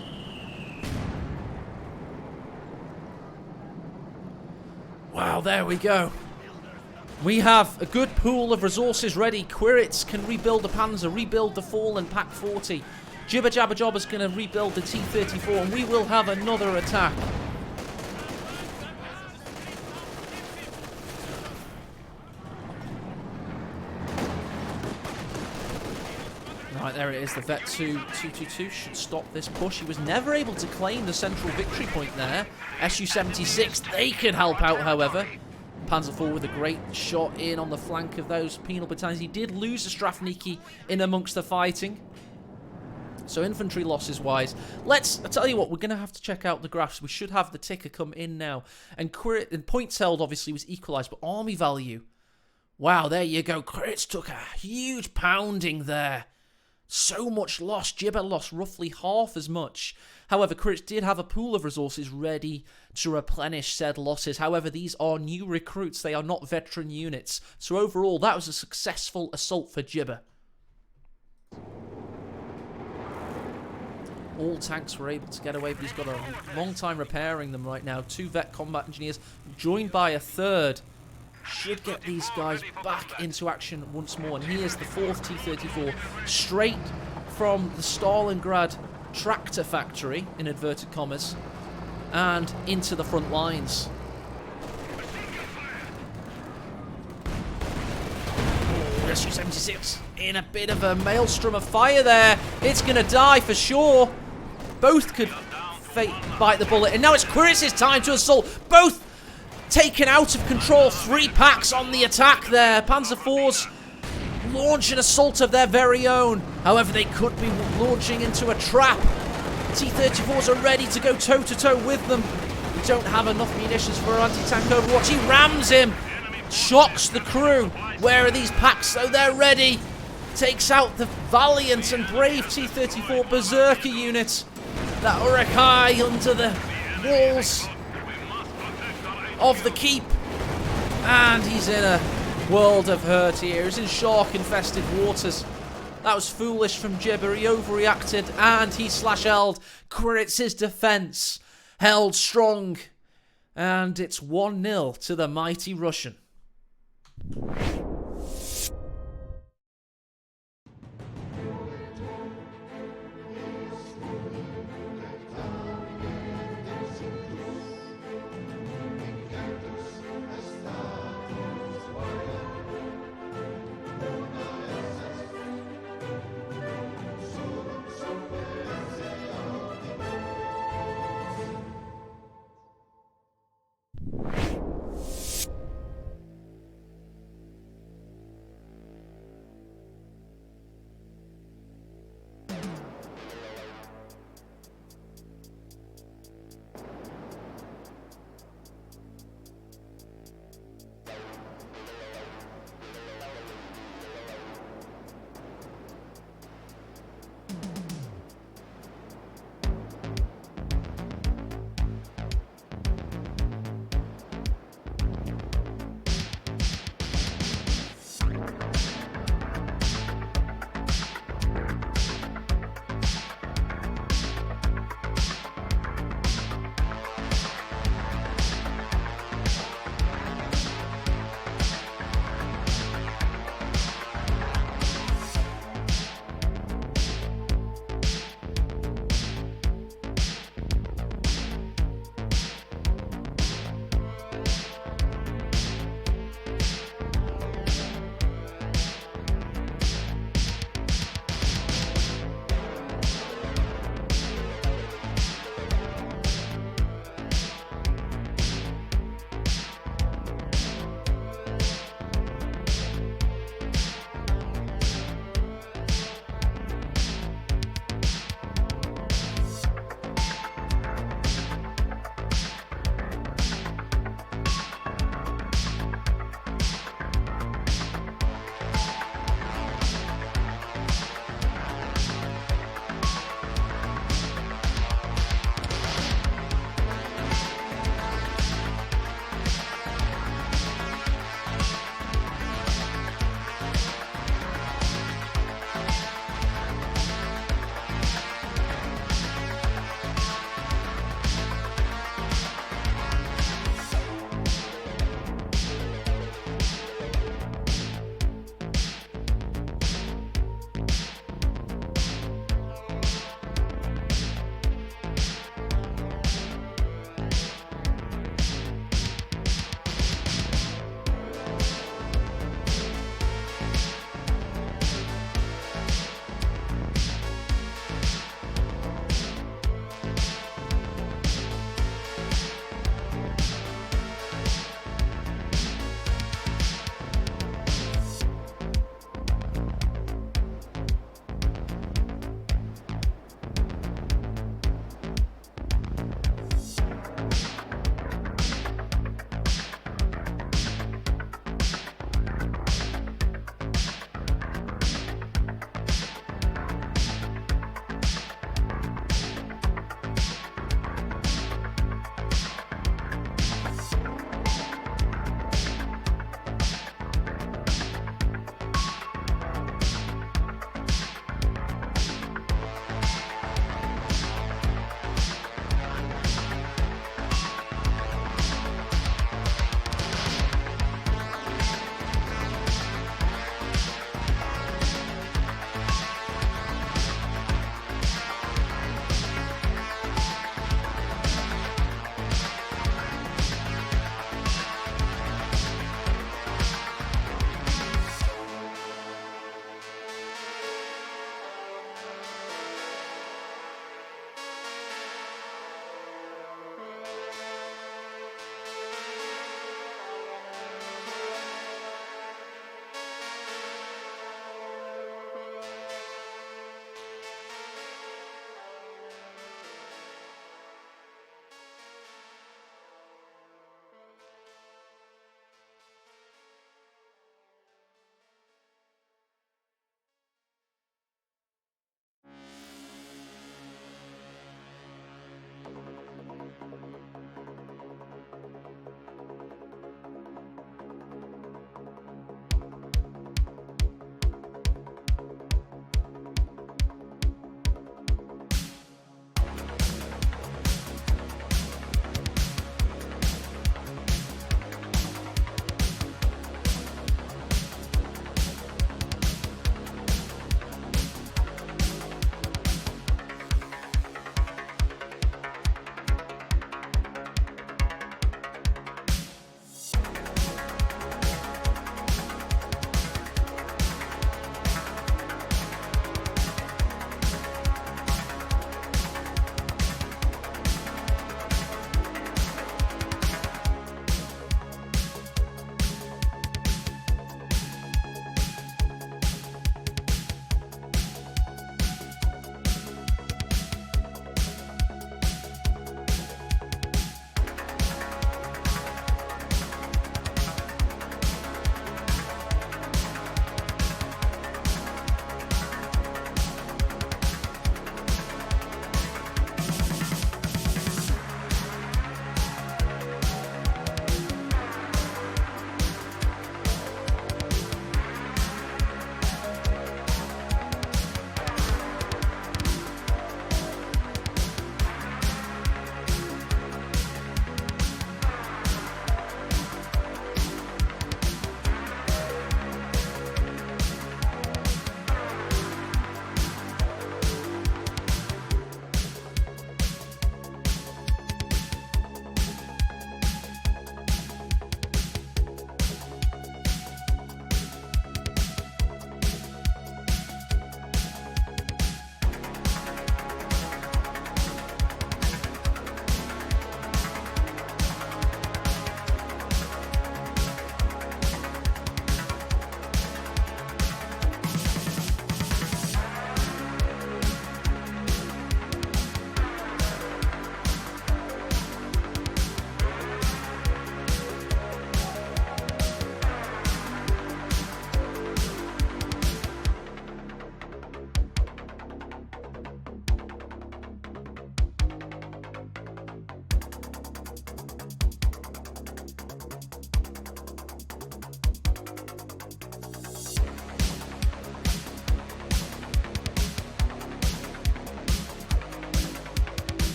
Wow, there we go. We have a good pool of resources ready. Quiritz can rebuild the Panzer, rebuild the fallen Pack 40. Jibber Jabber Jobber's going to rebuild the T-34, and we will have another attack. Right, there it is. The Vet 222 should stop this push. He was never able to claim the central victory point there. Su-76, they can help out, however. Panzer IV with a great shot in on the flank of those penal battalions. He did lose a Strafniki in amongst the fighting. So infantry losses wise, I tell you what, we're going to have to check out the graphs. We should have the ticker come in now. And points held obviously was equalised, but army value. Wow, there you go. Quiritz took a huge pounding there. So much loss. Jibber lost roughly half as much. However, Quiritz did have a pool of resources ready to replenish said losses. However, these are new recruits. They are not veteran units. So overall, that was a successful assault for Jibber. All tanks were able to get away, but he's got a long time repairing them right now. 2 vet combat engineers, joined by a 3rd. Should get these guys back into action once more. And here's the 4th T-34, straight from the Stalingrad tractor factory, in inverted commas, and into the front lines. Su-76 in a bit of a maelstrom of fire there. It's going to die for sure. Both could bite the bullet. And now it's Quiritz's time to assault. Both taken out of control. 3 packs on the attack there. Panzer IVs launch an assault of their very own. However, they could be launching into a trap. T-34s are ready to go toe-to-toe with them. We don't have enough munitions for our anti-tank overwatch. He rams him. Shocks the crew. Where are these packs? So they're ready. Takes out the valiant and brave T-34 Berserker unit that Urukai under the walls of the keep. And he's in a world of hurt here. He's in shark-infested waters. That was foolish from Jibber. He overreacted and he slash-held Quiritz's defense. Held strong. And it's 1-0 to the mighty Russian.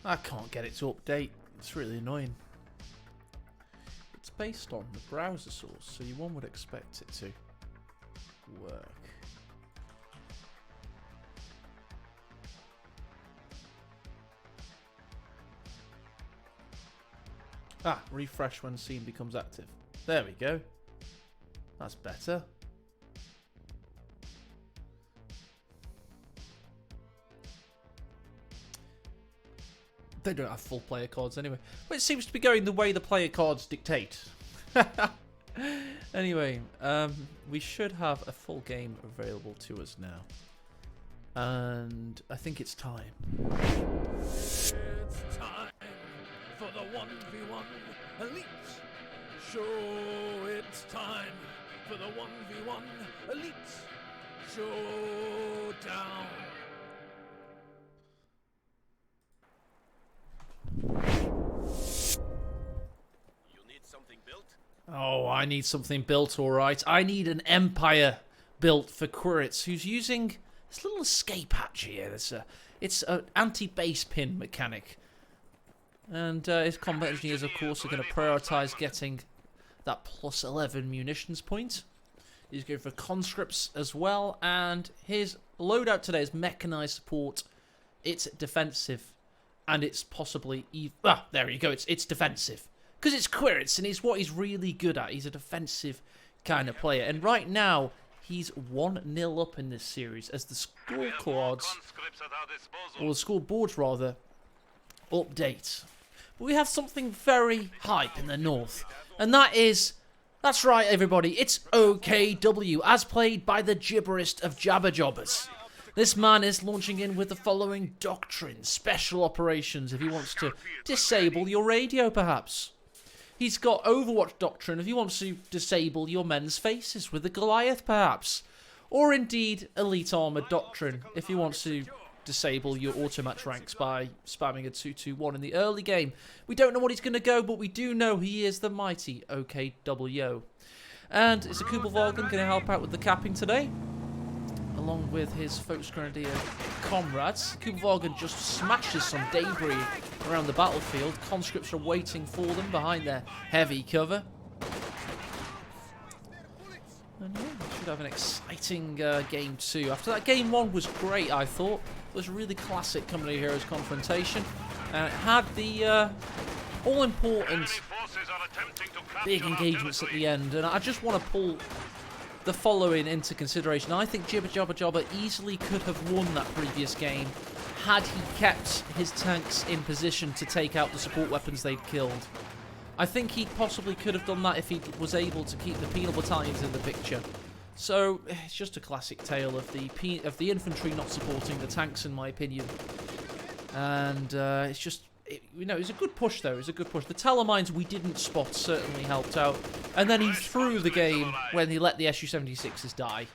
I can't get it to update. It's really annoying. It's based on the browser source, so one would expect it to work. Ah, refresh when scene becomes active. There we go. That's better. They don't have full player cards anyway. But it seems to be going the way the player cards dictate. Anyway, we should have a full game available to us now. And I think it's time. It's time for the 1v1 Elite. So it's time for the 1v1 Elite Showdown. You need something built? Oh, I need something built, alright. I need an empire built for Quiritz, who's using this little escape hatch here. It's an anti-base pin mechanic. And his combat engineers, of course, are going to prioritise getting that plus 11 munitions point. He's going for conscripts as well. And his loadout today is mechanised support. It's defensive. And it's possibly... there you go. It's defensive. Because it's Quiritz, and it's what he's really good at. He's a defensive kind of player. And right now, he's 1-0 up in this series as the scorecards, or the scoreboards rather, update. But we have something very hype in the north. And that is... That's right, everybody. It's OKW, as played by the gibberest of jabberjobbers. This man is launching in with the following doctrine: special operations if he wants to disable your radio, perhaps. He's got Overwatch doctrine if he wants to disable your men's faces with the Goliath, perhaps. Or indeed, Elite Armor doctrine if he wants to disable your automatch ranks by spamming a 2-2-1 in the early game. We don't know what he's going to go, but we do know he is the mighty OKW. And is a Kubelwagen going to help out with the capping today? Along with his Volksgrenadier comrades. Kubelwagen just smashes some debris around the battlefield. Conscripts are waiting for them behind their heavy cover. And yeah, we should have an exciting game 2. After that, game 1 was great, I thought. It was a really classic Company of Heroes confrontation. And it had the all-important big engagements at the end. And I just want to pull the following into consideration. I think Jibber easily could have won that previous game had he kept his tanks in position to take out the support weapons they'd killed. I think he possibly could have done that if he was able to keep the penal battalions in the picture. So it's just a classic tale of the infantry not supporting the tanks, in my opinion. And it's just, it was a good push though. It was a good push. The Telemines we didn't spot certainly helped out, and then he threw the game when he let the Su-76s die.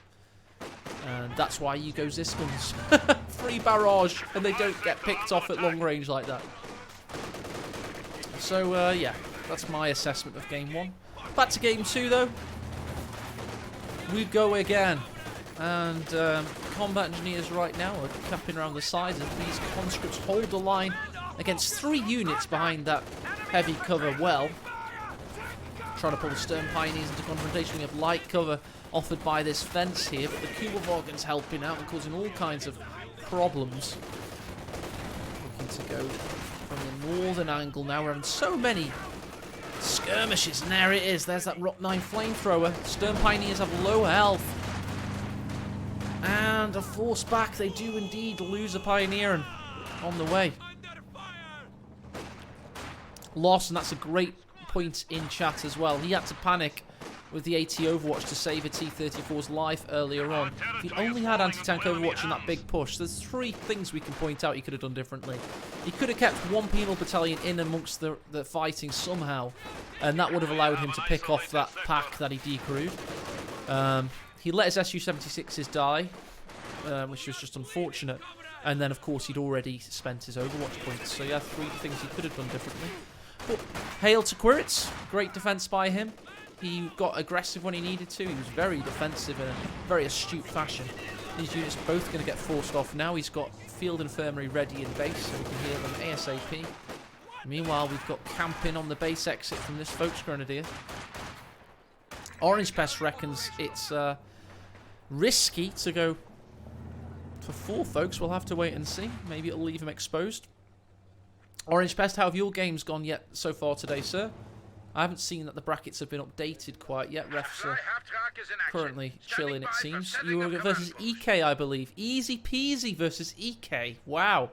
And that's why you go Zismans. Free barrage, and they don't get picked off at long range like that. So yeah, that's my assessment of game 1. Back to game 2 though. We go again, and combat engineers right now are capping around the sides as these conscripts hold the line against 3 units behind that heavy cover well. Trying to pull the Stern Pioneers into confrontation. We have light cover offered by this fence here, but the Kubelwagen's helping out and causing all kinds of problems. Looking to go from the northern angle now. We're having so many skirmishes, and there it is. There's that Rock 9 flamethrower. Stern Pioneers have low health. And a force back. They do indeed lose a Pioneer and on the way. Lost, and that's a great point in chat as well. He had to panic with the AT Overwatch to save a T-34's life earlier on. If he'd only had anti-tank Overwatch in that big push, there's 3 things we can point out he could have done differently. He could have kept 1 penal battalion in amongst the fighting somehow, and that would have allowed him to pick off that pack that he decrewed. He let his Su-76s die, which was just unfortunate. And then, of course, he'd already spent his Overwatch points. So, yeah, 3 things he could have done differently. But hail to Quiritz. Great defense by him. He got aggressive when he needed to. He was very defensive in a very astute fashion. These units are both going to get forced off. Now he's got field infirmary ready in base, so we can heal them ASAP. Meanwhile, we've got camping on the base exit from this Folks Grenadier. Orange Pest reckons it's risky to go for 4 folks. We'll have to wait and see. Maybe it'll leave him exposed. Orange Pest, how have your games gone yet so far today, sir? I haven't seen that the brackets have been updated quite yet. Refs are currently chilling, it seems. You were versus EK, I believe. Easy peasy versus EK. Wow.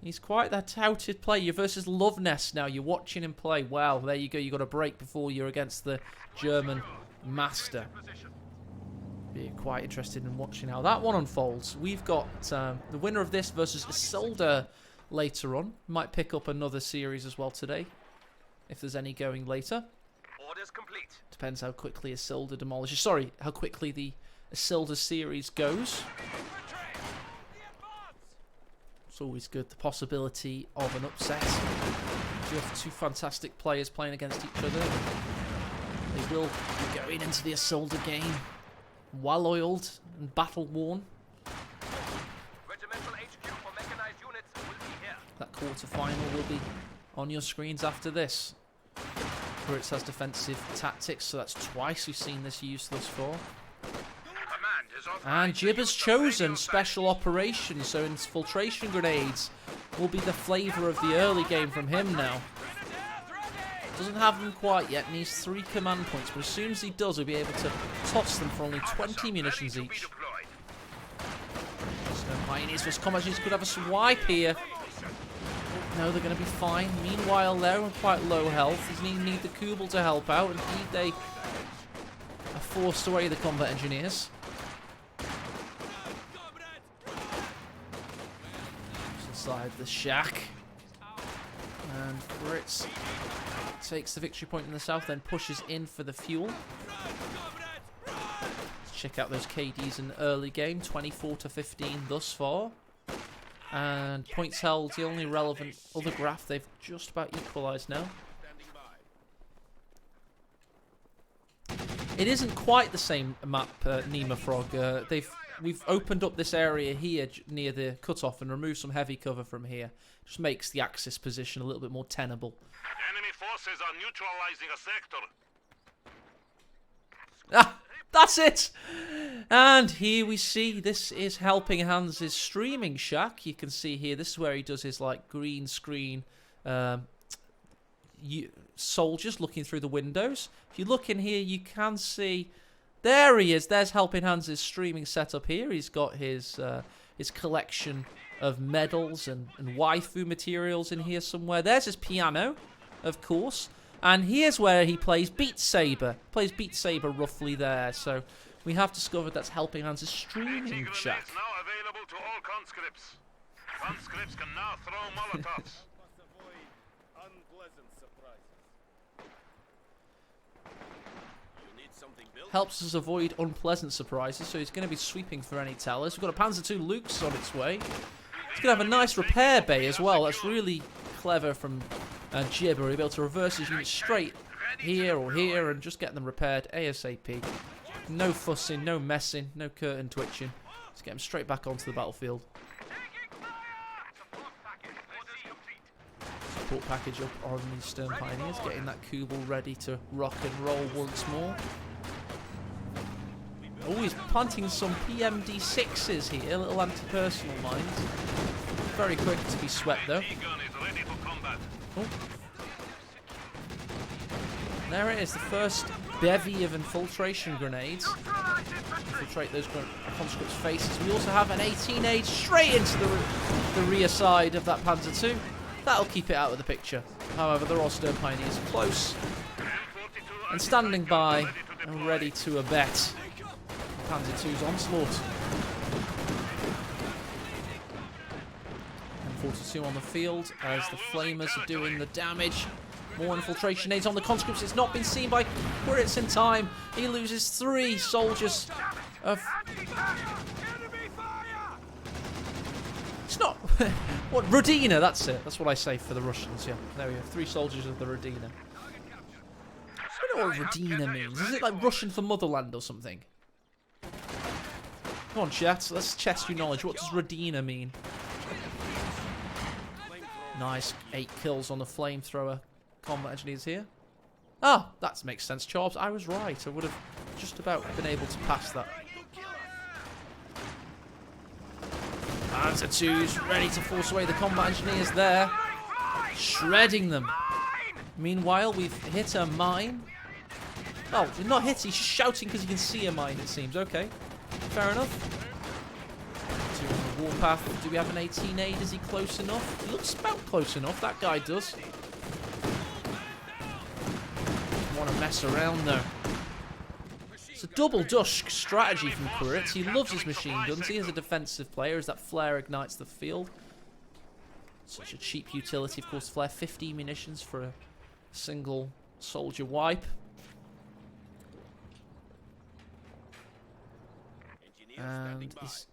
He's quite that touted player. You're versus Loveness now. You're watching him play. Wow, there you go. You got a break before you're against the German master. Be quite interested in watching how that one unfolds. We've got the winner of this versus Isolde later on. Might pick up another series as well today, if there's any going later. Orders complete. Depends how quickly Isolde demolishes. Sorry, how quickly the Isolde series goes. It's always good, the possibility of an upset. You have 2 fantastic players playing against each other. They will be going into the Isolde game well-oiled and battle-worn. Regimental HQ for mechanized units will be here. That quarter-final will be on your screens after this. Quiritz has defensive tactics, so that's twice we've seen this used thus far. And Jibber's chosen special operations, so infiltration grenades will be the flavour of the early game from him now. Doesn't have them quite yet, needs 3 command points, but as soon as he does, he'll be able to toss them for only 20 munitions each. So Pioneers vs Combat could have a swipe here. No, they're going to be fine. Meanwhile, they're on quite low health. They need the Kubel to help out. Indeed, they are forced away the combat engineers. Inside the shack. And Quiritz takes the victory point in the south, then pushes in for the fuel. Let's check out those KDs in the early game. 24-15 thus far. And points held, the only relevant other graph. They've just about equalised now. It isn't quite the same map, Nima Frog. We've opened up this area here near the cutoff and removed some heavy cover from here. Just makes the Axis position a little bit more tenable. Enemy forces are neutralizing a sector. Ah, that's it! And here we see, this is Helping Hands' streaming shack. You can see here, this is where he does his like green screen soldiers looking through the windows. If you look in here, you can see, there he is. There's Helping Hands' streaming setup here. He's got his collection of medals and waifu materials in here somewhere. There's his piano, of course. And here's where he plays Beat Saber. Plays Beat Saber roughly there. So we have discovered that's Helping Hands' streaming shack. Now available to all conscripts. Conscripts can now throw molotovs. Helps us avoid unpleasant surprises, so he's going to be sweeping for any tellers. We've got a Panzer II Luke's on its way. He's going to have a nice repair bay as well. That's really clever from Jibber. He'll be able to reverse his units straight here or here and just get them repaired ASAP. No fussing, no messing, no curtain twitching. Just get him straight back onto the battlefield. Support package up on the Stern Pioneers, getting that Kubel ready to rock and roll once more. Oh, he's planting some PMD6s here, little anti-personal mines. Very quick to be swept though. Oh. There it is, the first bevy of infiltration grenades. Infiltrate those conscripts' faces. We also have an 18A straight into the rear side of that Panzer II. That'll keep it out of the picture. However, there are Stern Pioneers close and standing by and ready to abet Panzer II's onslaught. And 42 on the field as the Flamers are doing the damage. More infiltration aids on the conscripts. It's not been seen by Quiritz in time. He loses 3 soldiers of... It's not... What? Rodina, that's it. That's what I say for the Russians, yeah. There we go. 3 soldiers of the Rodina. I don't know what Rodina means. Is it like Russian for motherland or something? Come on, chat. Let's test your knowledge. What does Rodina mean? Nice 8 kills on the flamethrower combat engineers here. Ah, that makes sense, Chorbs. I was right. I would have just about been able to pass that. Panzer II's ready to force away the combat engineers there. Shredding them. Meanwhile, we've hit a mine. Oh, not hit, he's shouting because he can see a mine, it seems. Okay, fair enough. 2 on the warpath. Do we have an 18A? Is he close enough? He looks about close enough, that guy does. Want to mess around though. It's a double dusk strategy from Quiritz. He loves his machine guns. He is a defensive player as that flare ignites the field. Such a cheap utility, of course. Flare 50 munitions for a single soldier wipe. And he's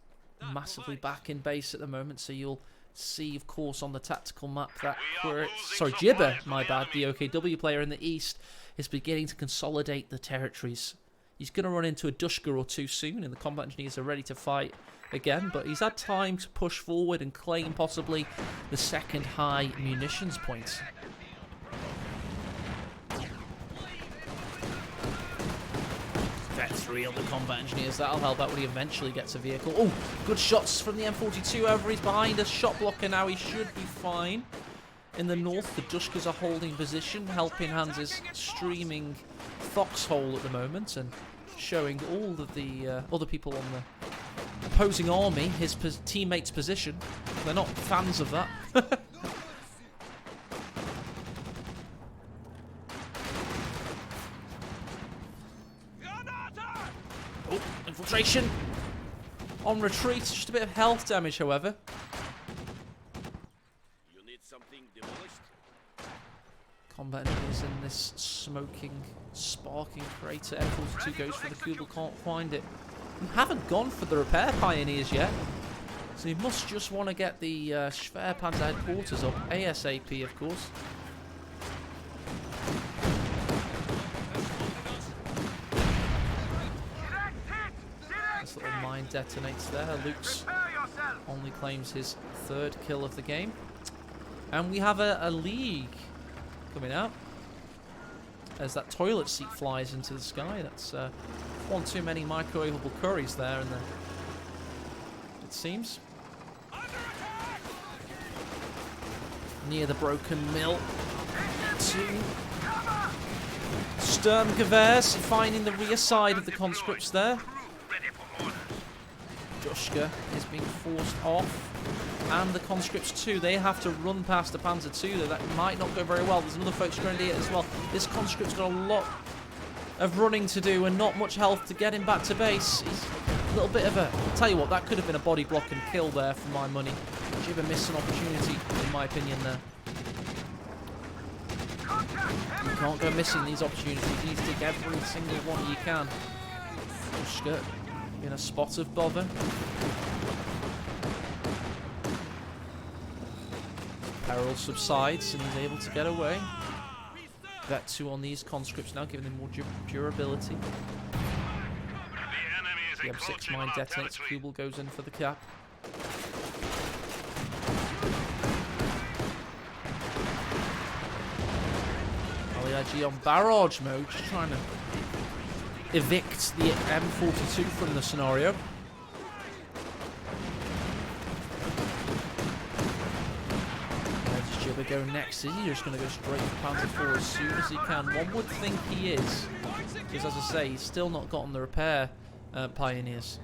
massively back in base at the moment, so you'll see, of course, on the tactical map that Jibber, my bad, the OKW player in the east, is beginning to consolidate the territories. He's going to run into a Dushka or two soon, and the combat engineers are ready to fight again, but he's had time to push forward and claim possibly the second high munitions point. Vet 3 on the combat engineers, that'll help out when he eventually gets a vehicle. Oh, good shots from the M42 over. He's behind a shot blocker now. He should be fine. In the north, the Dushkas are holding position. Helping Hands is streaming Foxhole at the moment and showing all of the other people on the opposing army his teammates' position. They're not fans of that. Oh, infiltration on retreat. Just a bit of health damage, however. You need something demolished? Combat engineers in this smoking, sparking crater. M42 goes for the Kubel, can't find it. We haven't gone for the repair pioneers yet, so he must just want to get the Schwerpanzer headquarters up ASAP, of course. This little mine detonates there. Luke's only claims his 3rd kill of the game. And we have a league coming out as that toilet seat flies into the sky. That's one too many microwavable curries there, and it seems. Near the broken mill. 2 Sturmgewehrs finding the rear side of the conscripts there. Dushka is being forced off, and the conscripts too. They have to run past the Panzer II. That might not go very well. There's another Folks Grenadier as well. This conscript's got a lot of running to do and not much health to get him back to base. He's a little bit of a... I'll tell you what, that could have been a body block and kill there for my money. Jibber missed an opportunity, in my opinion, there. You can't go missing these opportunities. You need to take every single one you can. Dushka in a spot of bother. Peril subsides and he's able to get away. Vet 2 on these conscripts now, giving them more durability. The M6 mine detonates. Kubel goes in for the cap. LEIG on barrage mode, just trying to evict the M42 from the scenario. Where does Jibber go next? Is he just going to go straight for Panzer IV as soon as he can? One would think he is, because as I say, he's still not gotten the repair pioneers.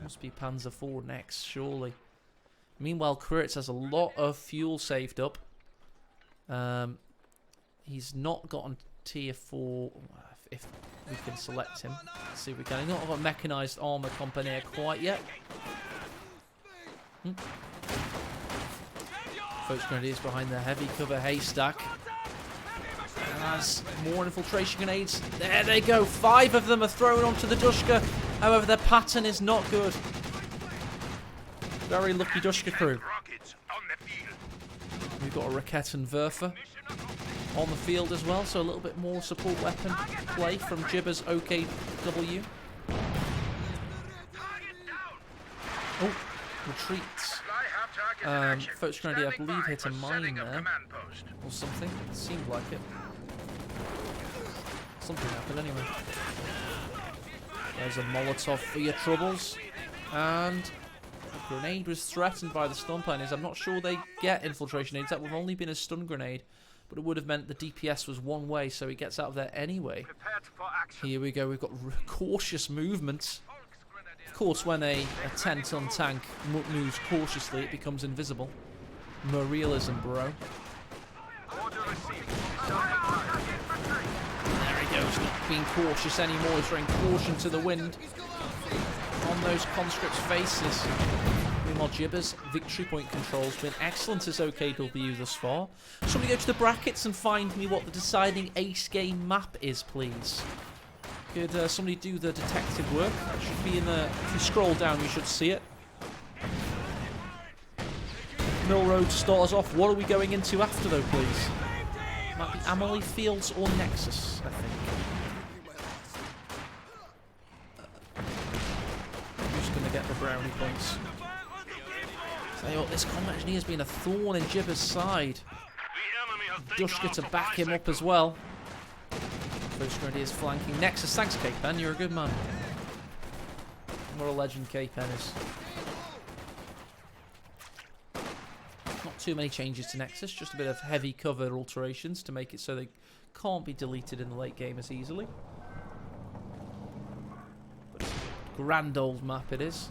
Must be Panzer IV next, surely. Meanwhile, Quiritz has a lot of fuel saved up. He's not gotten tier 4, if we can select him. Let's see if we can. He's not got a mechanised armour companier quite yet. Folks Grenadiers behind the heavy cover haystack. And as more infiltration grenades, there they go. 5 of them are thrown onto the Dushka. However, their pattern is not good. Very lucky Dushka crew. We've got a Raketenwerfer on the field as well, so a little bit more support weapon play from Jibber's OKW. Oh, retreats. Folks Grenadier, I believe, hit a mine there. Or something. It seemed like it. Something happened anyway. There's a Molotov for your troubles. And a grenade was threatened by the stun pioneers. I'm not sure they get infiltration aids. That would have only been a stun grenade. But it would have meant the DPS was one way, so he gets out of there anyway. Here we go. We've got cautious movement. Of course, when a 10-ton tank moves cautiously, it becomes invisible. More realism, bro. There he goes, not being cautious anymore. He's throwing caution to the wind on those conscripts' faces. Meanwhile, Jibber's victory point control's been excellent as OKW thus far. Somebody go to the brackets and find me what the deciding ace game map is, please. Could somebody do the detective work? It should be in the... If you scroll down, you should see it. Mill Road to start us off. What are we going into after, though, please? Might be Amelie Fields or Nexus, I think. Who's going to get the brownie points? Tell you what, this combat engineer has been a thorn in Jibber's side. Dushka to back him up as well. First Grenadier is flanking. Nexus, thanks, K-Pen. You're a good man. What a legend K-Pen is. Not too many changes to Nexus, just a bit of heavy cover alterations to make it so they can't be deleted in the late game as easily. But it's a grand old map it is.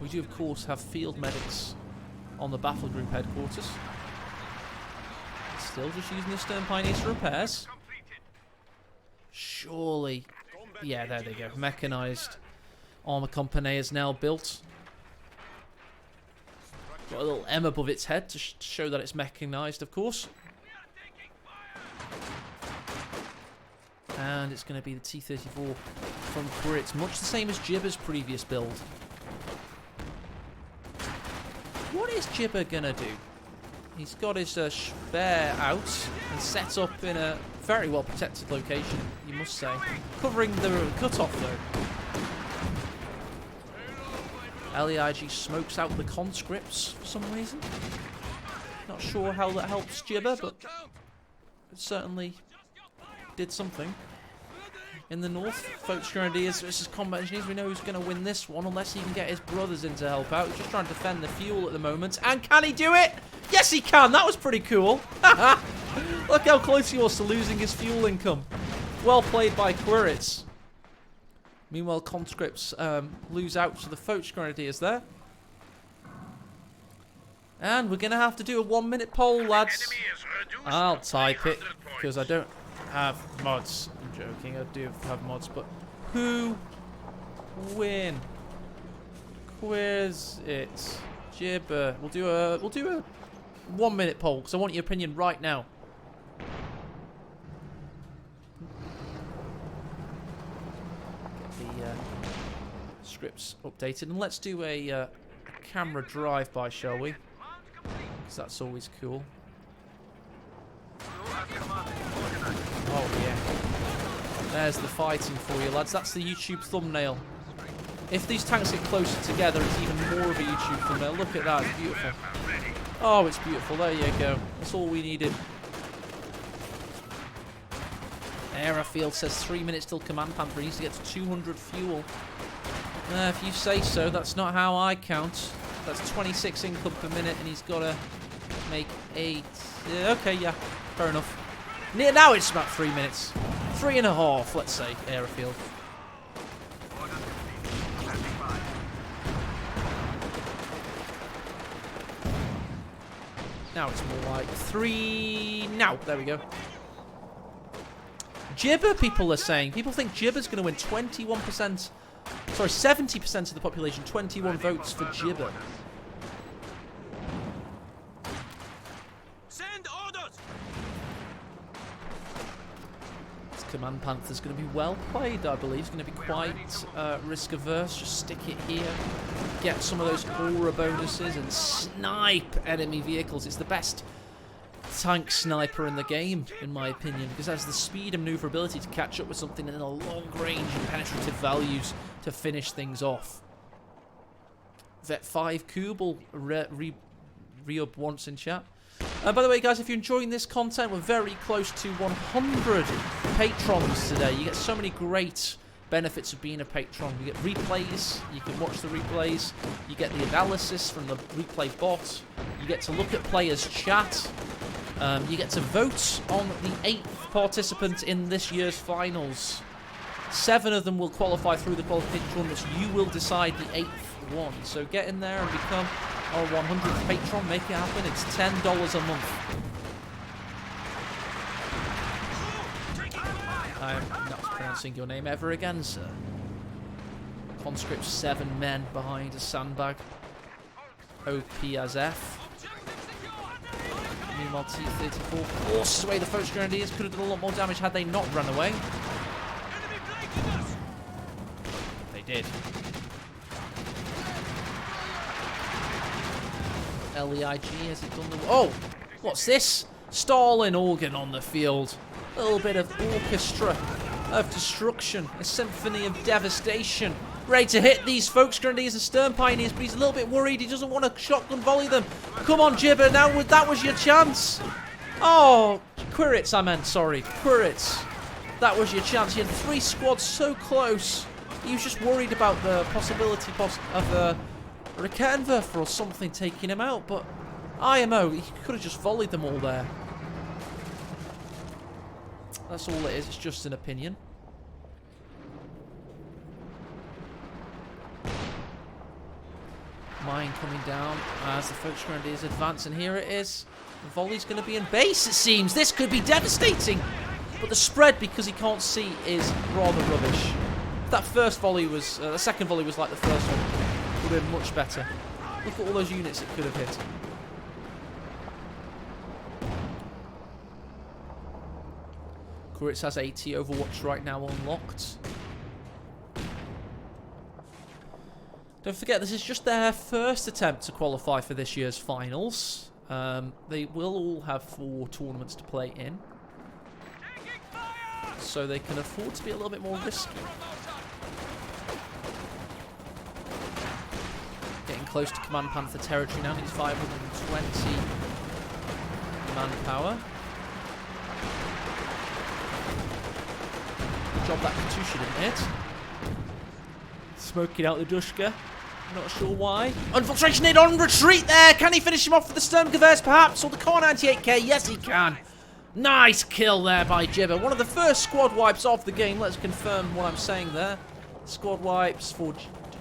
We do, of course, have field medics on the battle group headquarters. Still just using the Stern Pioneers for repairs. Surely. Yeah, there they go. Mechanized armor company is now built. Got a little M above its head to show that it's mechanized, of course. And it's going to be the T-34 from Quiritz, much the same as Jibber's previous build. What is Jibber going to do? He's got his spare out and set up in a very well protected location, you must say. Covering the cutoff though. LEIG smokes out the conscripts for some reason. Not sure how that helps Jibber, but it certainly did something. In the north, Folks Grenadiers versus Combat Engineers. We know who's going to win this one unless he can get his brothers in to help out. He's just trying to defend the fuel at the moment. And can he do it? Yes, he can. That was pretty cool. Look how close he was to losing his fuel income. Well played by Quiritz. Meanwhile, conscripts lose out to the Folks Grenadiers there. And we're going to have to do a 1-minute poll, lads. I'll type it because I don't have mods. I'm joking, I do have mods, but who win? Quiz it. Jibber. We'll do a 1-minute poll because I want your opinion right now. Get the scripts updated and let's do a camera drive-by, shall we? Because that's always cool. Oh yeah. There's the fighting for you, lads. That's the YouTube thumbnail. If these tanks get closer together, it's even more of a YouTube thumbnail. Look at that, it's beautiful. Oh, it's beautiful. There you go. That's all we needed. Airfield says 3 minutes till Command Panther needs to get to 200 fuel. If you say so, that's not how I count. That's 26 income per minute, and he's got to make 8. Okay, yeah, fair enough. Now it's about 3 minutes. 3.5, let's say, Airfield. Now it's more like 3. Now, there we go. Jibber, people are saying. People think Jibber's going to win 21%. Sorry, 70% of the population. 21 votes for Jibber. Send orders. This Command Panther's going to be well played, I believe. It's going to be quite risk averse. Just stick it here. Get some of those aura bonuses and snipe enemy vehicles. It's the best tank sniper in the game, in my opinion, because it has the speed and maneuverability to catch up with something in a long range and penetrative values to finish things off. Vet 5 Kubel re-up once in chat. By the way, guys, if you're enjoying this content, we're very close to 100 patrons today. You get so many great benefits of being a patron. You get replays, you can watch the replays, you get the analysis from the replay bot, you get to look at players' chat, you get to vote on the 8th participant in this year's finals. 7 of them will qualify through the qualification tournaments. You will decide the 8th one. So get in there and become our 100th patron. Make it happen. It's $10 a month. I am not pronouncing your name ever again, sir. Conscript 7 men behind a sandbag. OP as F. Meanwhile, T-34 forces away the Foch Grenadiers. Could have done a lot more damage had they not run away. They did. LEIG, has it done the... Oh! What's this? Stalin organ on the field. A little bit of orchestra of destruction. A symphony of devastation. Ready to hit these Foch Grenadiers and Stern Pioneers, but he's a little bit worried. He doesn't want to shotgun volley them. Come on, Jibber. Now that was your chance. Oh, Quiritz, I meant. Sorry. Quiritz. That was your chance. You had 3 squads so close. He was just worried about the possibility of a Rakenwerfer or something taking him out, but IMO, he could have just volleyed them all there. That's all it is. It's just an opinion. Mine coming down as the Foch Grenadiers advance, and here it is. The volley's going to be in base, it seems. This could be devastating. But the spread, because he can't see, is rather rubbish. If that first volley was... the second volley was like the first one. It would have been much better. Look at all those units it could have hit. Quiritz has AT Overwatch right now unlocked. Don't forget, this is just their first attempt to qualify for this year's finals. They will all have 4 tournaments to play in. So they can afford to be a little bit more risky. Getting close to Command Panther territory now. Needs 520 manpower. Good job that Katusha didn't hit. Smoking out the Dushka. Not sure why. Infiltration aid on retreat there. Can he finish him off with the Sturmgewehrs perhaps? Or the Car 98K? Yes, he can. Nice kill there by Jibber. One of the first squad wipes of the game. Let's confirm what I'm saying there. Squad wipes for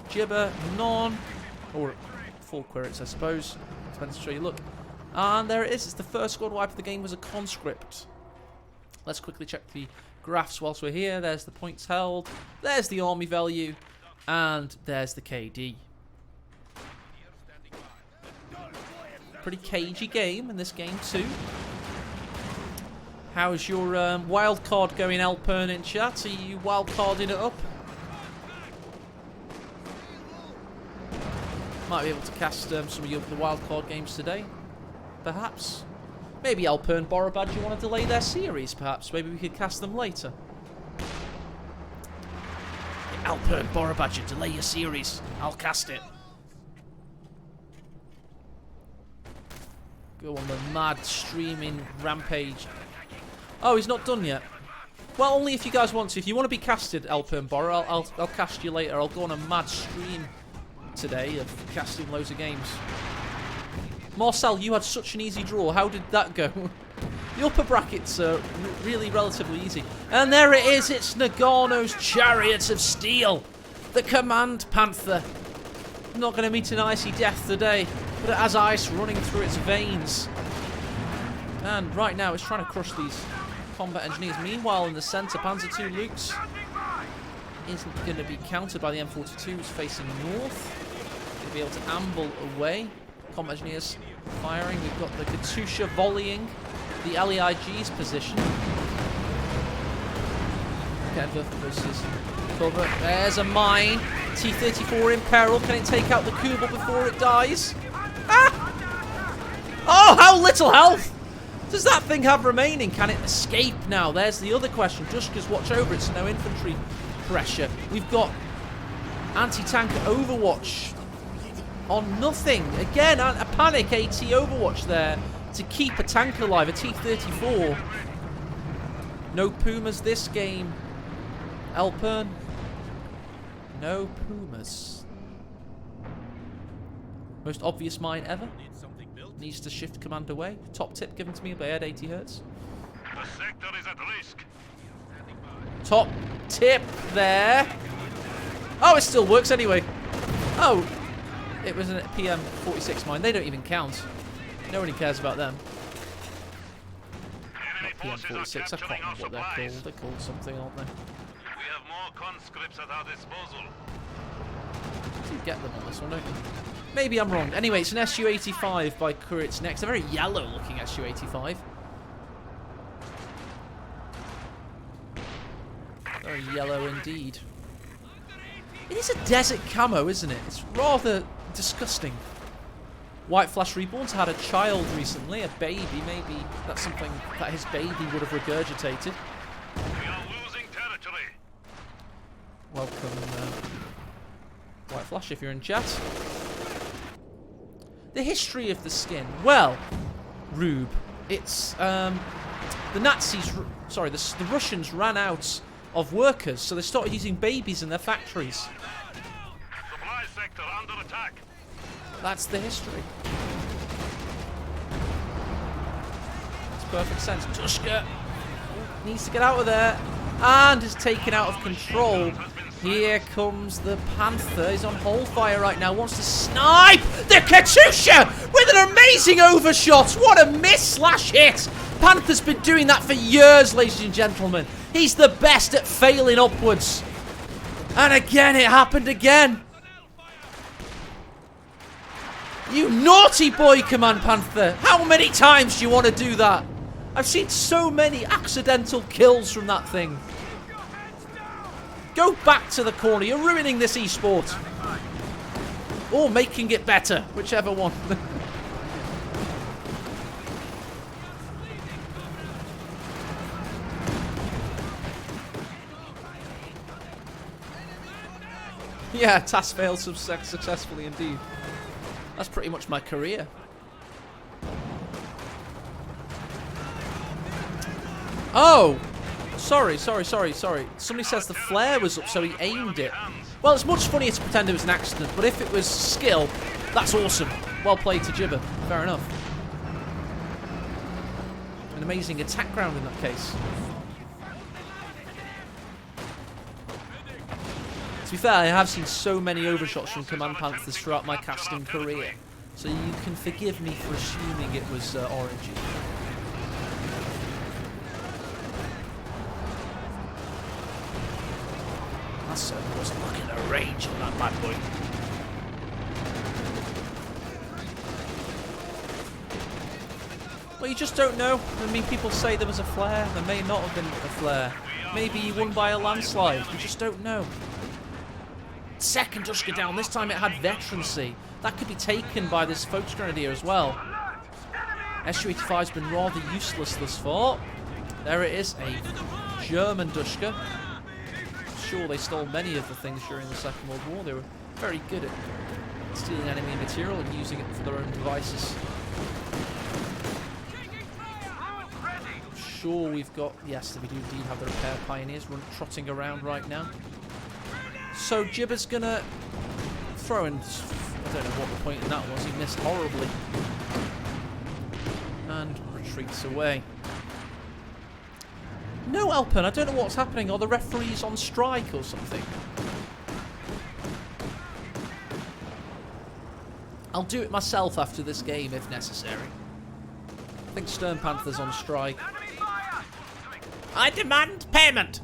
Jibber. None. Or for Quiritz, I suppose. Depends how you look. And there it is. It's the first squad wipe of the game was a conscript. Let's quickly check the graphs whilst we're here. There's the points held. There's the army value. And there's the KD. Pretty cagey game in this game too. How's your wild card going, Alpern, in chat? Are you wild carding it up? Might be able to cast some of the wild card games today, perhaps. Maybe Alpern, Borobad, you want to delay their series, perhaps? Maybe we could cast them later. Alpern, Borobad, delay your series. I'll cast it. Go on the mad streaming rampage. Oh, he's not done yet. Well, only if you guys want to. If you want to be casted, Alpern Borrow, I'll cast you later. I'll go on a mad stream today of casting loads of games. Marcel, you had such an easy draw. How did that go? The upper brackets are really relatively easy. And there it is. It's Nagano's Chariots of Steel. The Command Panther. Not going to meet an icy death today, but it has ice running through its veins. And right now it's trying to crush these combat engineers. Meanwhile, in the centre, Panzer II Lukes isn't going to be countered by the M42s facing north. Going to be able to amble away. Combat engineers firing. We've got the Katusha volleying the LEIG's position. Versus cover. There's a mine. T-34 in peril. Can it take out the Kubel before it dies? Ah! Oh, how little health does that thing have remaining? Can it escape now? There's the other question. Dushkas, watch over it so no infantry pressure. We've got anti-tank Overwatch on nothing. Again, a panic AT Overwatch there to keep a tank alive, a T-34. No Pumas this game. Alpern. No Pumas. Most obvious mine ever. Needs to shift command away. Top tip given to me by Ed 80 Hertz. The sector is at risk. Top tip there. Oh, it still works anyway. Oh, it was a PM46 mine. They don't even count. Nobody cares about them. Not PM46. I can't remember what they're called. They're called something, aren't they? We have more conscripts at our disposal. You get them on this one, don't you? Maybe I'm wrong. Anyway, it's an Su-85 by Quiritz next. A very yellow-looking Su-85. Very yellow indeed. It is a desert camo, isn't it? It's rather disgusting. White Flash Reborn's had a child recently, a baby. Maybe that's something that his baby would have regurgitated. We are losing territory. Welcome, White Flash, if you're in chat. The history of the skin. Well, Rube, it's the Nazis. Sorry, the Russians ran out of workers, so they started using babies in their factories. Supply sector under attack. That's the history. Makes perfect sense. Tushka needs to get out of there and is taken out of control. Here comes the Panther. He's on hold fire right now. Wants to snipe the Katusha with an amazing overshot. What a miss/hit. Panther's been doing that for years, ladies and gentlemen. He's the best at failing upwards. And again, it happened again. You naughty boy, Command Panther. How many times do you want to do that? I've seen so many accidental kills from that thing. Go back to the corner. You're ruining this esport. Or making it better. Whichever one. Yeah, task failed successfully indeed. That's pretty much my career. Oh! Sorry. Somebody says the flare was up, so he aimed it. Well, it's much funnier to pretend it was an accident, but if it was skill, that's awesome. Well played to Jibber. Fair enough. An amazing attack round in that case. To be fair, I have seen so many overshots from Command Panthers throughout my casting career, so you can forgive me for assuming it was orangey. That certainly wasn't looking at range on that bad boy. Well, you just don't know. I mean, people say there was a flare. There may not have been a flare. Maybe he won by a landslide. You just don't know. Second Dushka down. This time it had veterancy. That could be taken by this Folks Grenadier as well. Su-85's been rather useless thus far. There it is, a German Dushka. Sure, they stole many of the things during the Second World War. They were very good at stealing enemy material and using it for their own devices. Sure, we've got... Yes, we do indeed have the repair pioneers trotting around right now. So Jibber's gonna throw in... I don't know what the point in that was. He missed horribly. And retreats away. No, Alpen, I don't know what's happening. Are the referees on strike or something? I'll do it myself after this game if necessary. I think Stern Panther's on strike. I demand payment!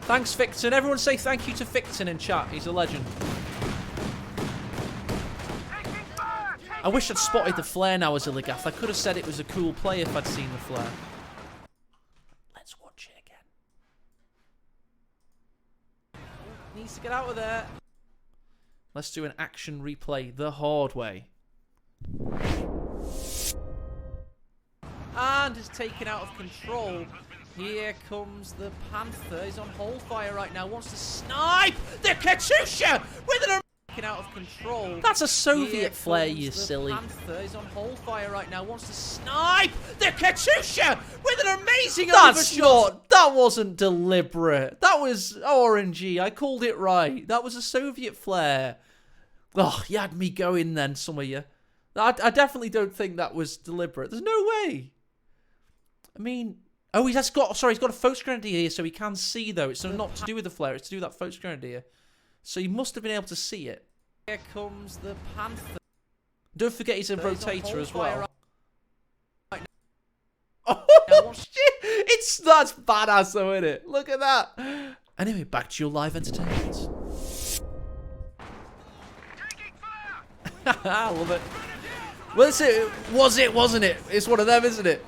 Thanks, Ficton. Everyone say thank you to Ficton in chat. He's a legend. I wish I'd spotted the flare now as Illigath. I could have said it was a cool play if I'd seen the flare. Let's watch it again. Needs to get out of there. Let's do an action replay the hard way. and is taken out of control. Here comes the Panther. He's on hold fire right now. Wants to snipe the Katusha with an taken out of control. That's a Soviet flare, you silly. Panther is on hold fire right now. Wants to snipe the Katusha with an amazing overshot. That wasn't deliberate. That was RNG. I called it right. That was a Soviet flare. Oh, you had me going then, some of you. I definitely don't think that was deliberate. There's no way. I mean, oh, he's got a focus grenadier here, so he can see, though. It's not to do with the flare, it's to do with that focus grenadier. So he must have been able to see it. Here comes the Panther. Don't forget he's a rotator as well. Oh, shit! That's badass, though, isn't it? Look at that. Anyway, back to your live entertainment. I love it. Well, wasn't it? It's one of them, isn't it?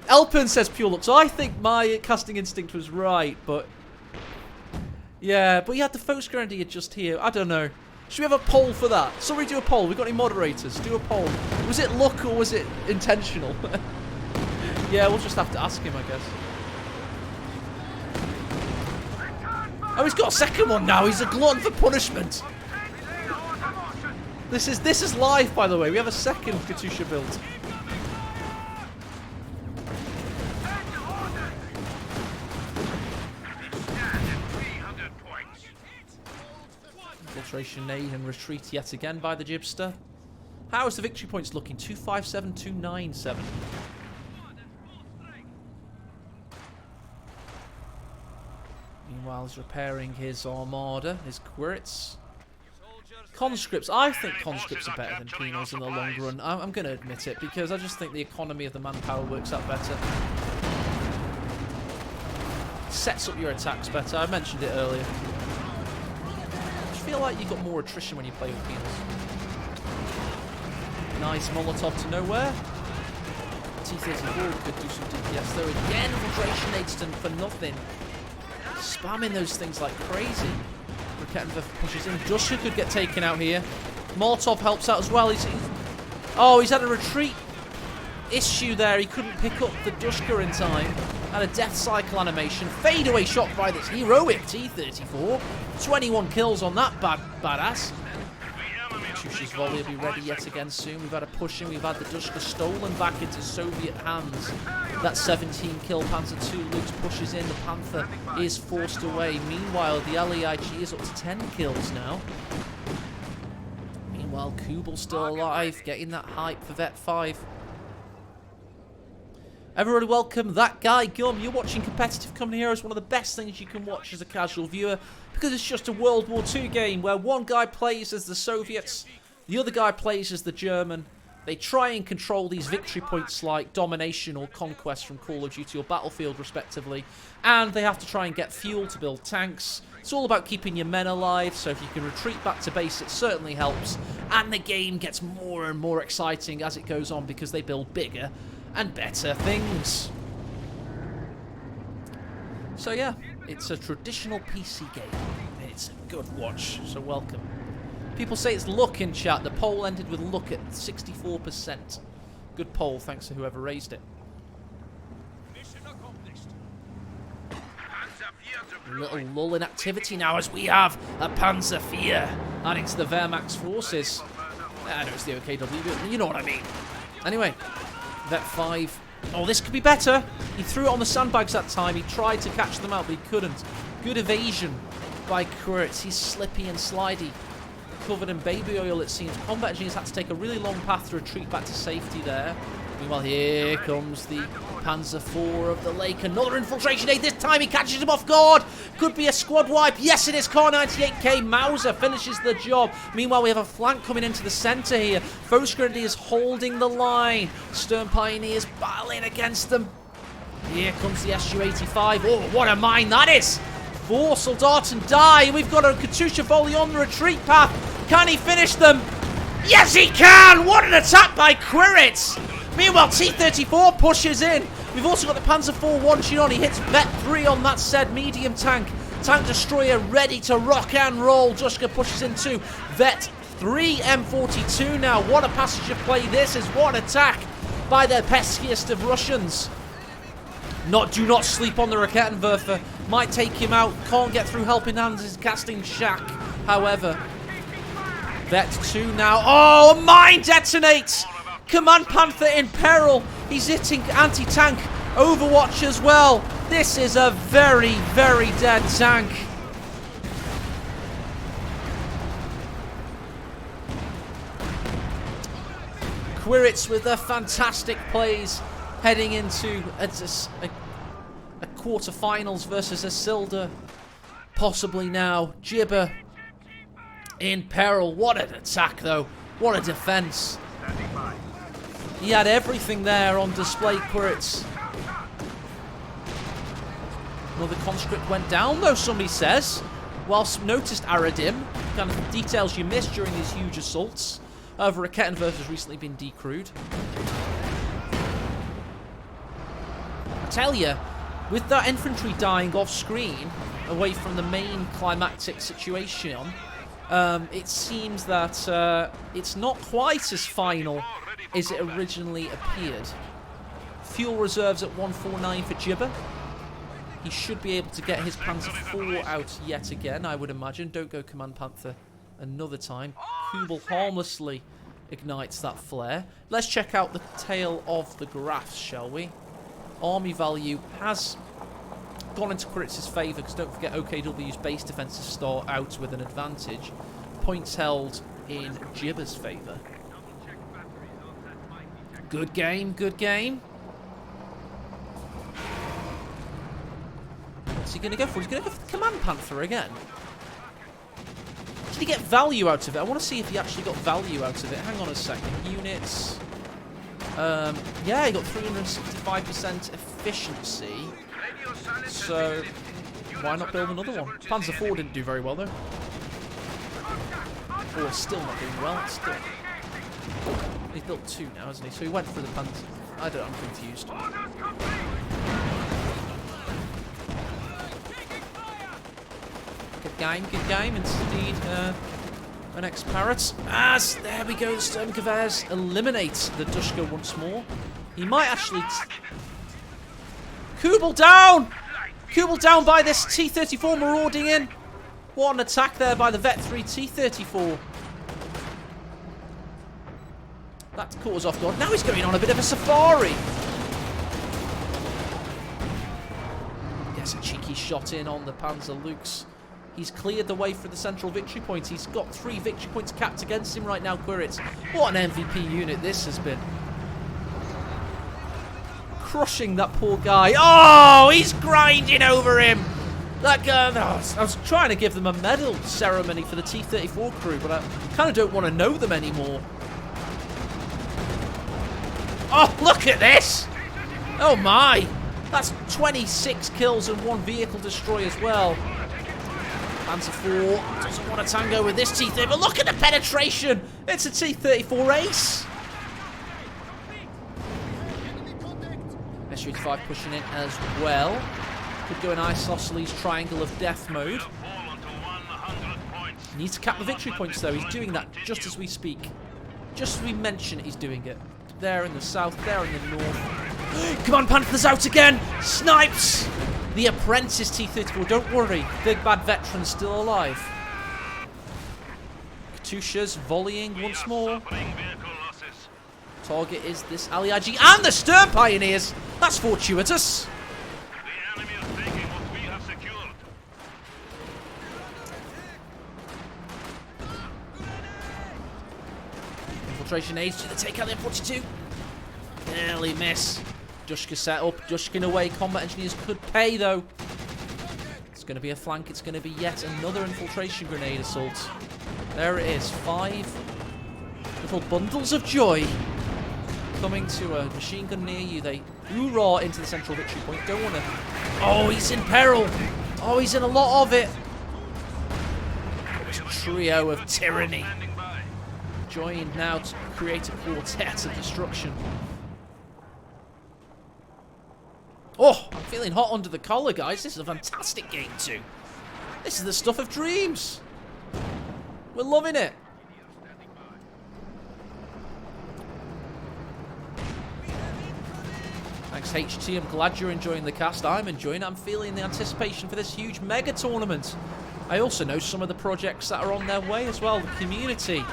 Elpin says pure luck. So I think my casting instinct was right, but... Yeah, but he had the focus grenadier just here. I don't know. Should we have a poll for that? Somebody do a poll. We've got any moderators? Do a poll. Was it luck or was it intentional? Yeah, we'll just have to ask him, I guess. Oh, he's got a second one now. He's a glutton for punishment. This is live, by the way. We have a second Katusha build. Infiltration aid and retreat yet again by the Jibster. How is the victory points looking? 257, 297. Meanwhile, he's repairing his armada, his Quiritz. Conscripts. I think conscripts are better than penals in the long run. I'm going to admit it, because I just think the economy of the manpower works out better. Sets up your attacks better. I mentioned it earlier. I just feel like you got more attrition when you play with penals. Nice Molotov to nowhere. T-34 could do some DPS though. Again, infiltration aids for nothing. Spamming those things like crazy. Pushes in. Dushka could get taken out here. Molotov helps out as well. He's had a retreat issue there. He couldn't pick up the Dushka in time. Had a death cycle animation. Fadeaway shot by this heroic T-34. 21 kills on that badass. Katusha's volley will be ready yet again soon. We've had a push in. We've had the Dushka stolen back into Soviet hands. That 17 kill Panzer II. Luke's pushes in. The Panther is forced away. Meanwhile, the LEIG is up to 10 kills now. Meanwhile, Kubal's still alive, getting that hype for Vet 5. Everybody welcome that guy Gum. You're watching Competitive Company Heroes, one of the best things you can watch as a casual viewer, because it's just a World War II game where one guy plays as the Soviets, the other guy plays as the German. They try and control these victory points like domination or conquest from Call of Duty or Battlefield respectively, and they have to try and get fuel to build tanks. It's all about keeping your men alive, so if you can retreat back to base it certainly helps, and the game gets more and more exciting as it goes on because they build bigger and better things. So yeah, it's a traditional PC game. It's a good watch, so welcome. People say it's luck in chat. The poll ended with luck at 64%. Good poll, thanks to whoever raised it. A little lull in activity now as we have a Panzer IV adding to the Wehrmacht's forces. I know it's the OKW, but you know what I mean. Anyway, Vet 5. Oh, this could be better. He threw it on the sandbags that time. He tried to catch them out, but he couldn't. Good evasion by Quiritz. He's slippy and slidey. Covered in baby oil, it seems. Combat engineers had to take a really long path to retreat back to safety there. Meanwhile, here comes the Panzer IV of the Lake. Another infiltration aid. This time he catches him off guard. Could be a squad wipe. Yes, it is. Car 98K Mauser finishes the job. Meanwhile, we have a flank coming into the centre here. Focus Grenadiers holding the line. Stern Pioneers battling against them. Here comes the Su-85. Oh, what a mine that is. 4 Soldaten die. We've got a Katusha volley on the retreat path. Can he finish them? Yes, he can. What an attack by Quiritz. Meanwhile, T-34 pushes in. We've also got the Panzer IV launching on. He hits Vet 3 on that said medium tank. Tank destroyer ready to rock and roll. Dushka pushes in too. Vet 3 M42 now. What a passage of play this is. What attack. by the peskiest of Russians. Do not sleep on the Raketenwerfer. Might take him out. Can't get through helping hands. Is casting Shack. However, Vet 2 now. Oh, a mine detonates! Command Panther in peril. He's hitting anti-tank. Overwatch as well. This is a very, very dead tank. Quiritz with the fantastic plays heading into a quarterfinals versus Isilda. Possibly now. Jibber in peril. What an attack, though. What a defense. He had everything there on display, Quiritz. Another conscript went down, though, somebody says. Whilst noticed Aradim, kind of details you missed during these huge assaults. However, Raketenwerfer has recently been decrewed. I tell you, with that infantry dying off screen, away from the main climactic situation, it seems that it's not quite as final as it originally appeared. Fuel reserves at 149 for Jibber. He should be able to get his Panzer IV out yet again, I would imagine. Don't go Command Panther another time. Kubel harmlessly ignites that flare. Let's check out the tail of the graphs, shall we? Army value has gone into Quiritz's favour, because don't forget OKW's base defences start out with an advantage. Points held in Jibber's favour. Good game, good game. What's he going to go for? He's going to go for the Command Panther again. Did he get value out of it? I want to see if he actually got value out of it. Hang on a second. Units. Yeah, he got 365% efficiency. So, why not build another one? Panzer IV didn't do very well, though. Or still not doing well. Still. He's built 2 now, hasn't he? So he went for the Panzer. I'm confused. Good game, indeed. An ex-Parrot. As there we go, Sturmgewehrs eliminates the Dushka once more. He might actually... Kubel down! Kubel down by this T-34 marauding in. What an attack there by the Vet 3 T-34. That caught us off guard. Now he's going on a bit of a safari. Gets a cheeky shot in on the Panzer Lukes. He's cleared the way for the central victory point. He's got 3 victory points capped against him right now, Quiritz. What an MVP unit this has been. Crushing that poor guy. Oh, he's grinding over him. That guy, I was trying to give them a medal ceremony for the T-34 crew, but I kind of don't want to know them anymore. Oh, look at this. Oh, my. That's 26 kills and 1 vehicle destroy as well. Panzer IV doesn't want to tango with this T-34, but look at the penetration! It's a T-34 ace! S-35 pushing in as well. Could go in Isosceles triangle of death mode. He needs to cap the victory points though, he's doing that just as we speak. Just as we mention it, he's doing it. There in the south, there in the north. Command Panther's out again! Snipes! The apprentice T-34, don't worry, big bad veteran's still alive. Katyusha's volleying once more. Target is this Ali-IG and the Sturm Pioneers. That's fortuitous. Infiltration aids to the take out the M42. Nearly miss. Dushka set up, Dushkin away, combat engineers could pay though. It's going to be a flank, it's going to be yet another infiltration grenade assault. There it is, 5 little bundles of joy coming to a machine gun near you. They hoorah into the central victory point, don't want to... Oh, he's in peril! Oh, he's in a lot of it! This trio of tyranny joined now to create a quartet of destruction. Oh, I'm feeling hot under the collar, guys. This is a fantastic game too. This is the stuff of dreams. We're loving it. Thanks, HT. I'm glad you're enjoying the cast. I'm enjoying it. I'm feeling the anticipation for this huge mega tournament. I also know some of the projects that are on their way as well. The community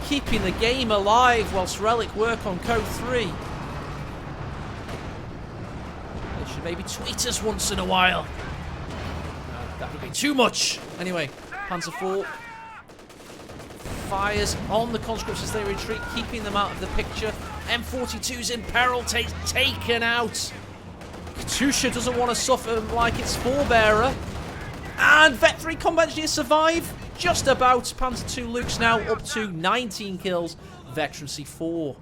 keeping the game alive whilst Relic work on CoH2. They should maybe tweet us once in a while. No, that would be too much. Anyway, Panzer IV fires on the conscripts as they retreat, keeping them out of the picture. M42's in peril, taken out. Katusha doesn't want to suffer like its forebearer. And Vet 3 combat engineers survive. Just about. Panzer 2 Luke's now up to 19 kills. Veterancy 4.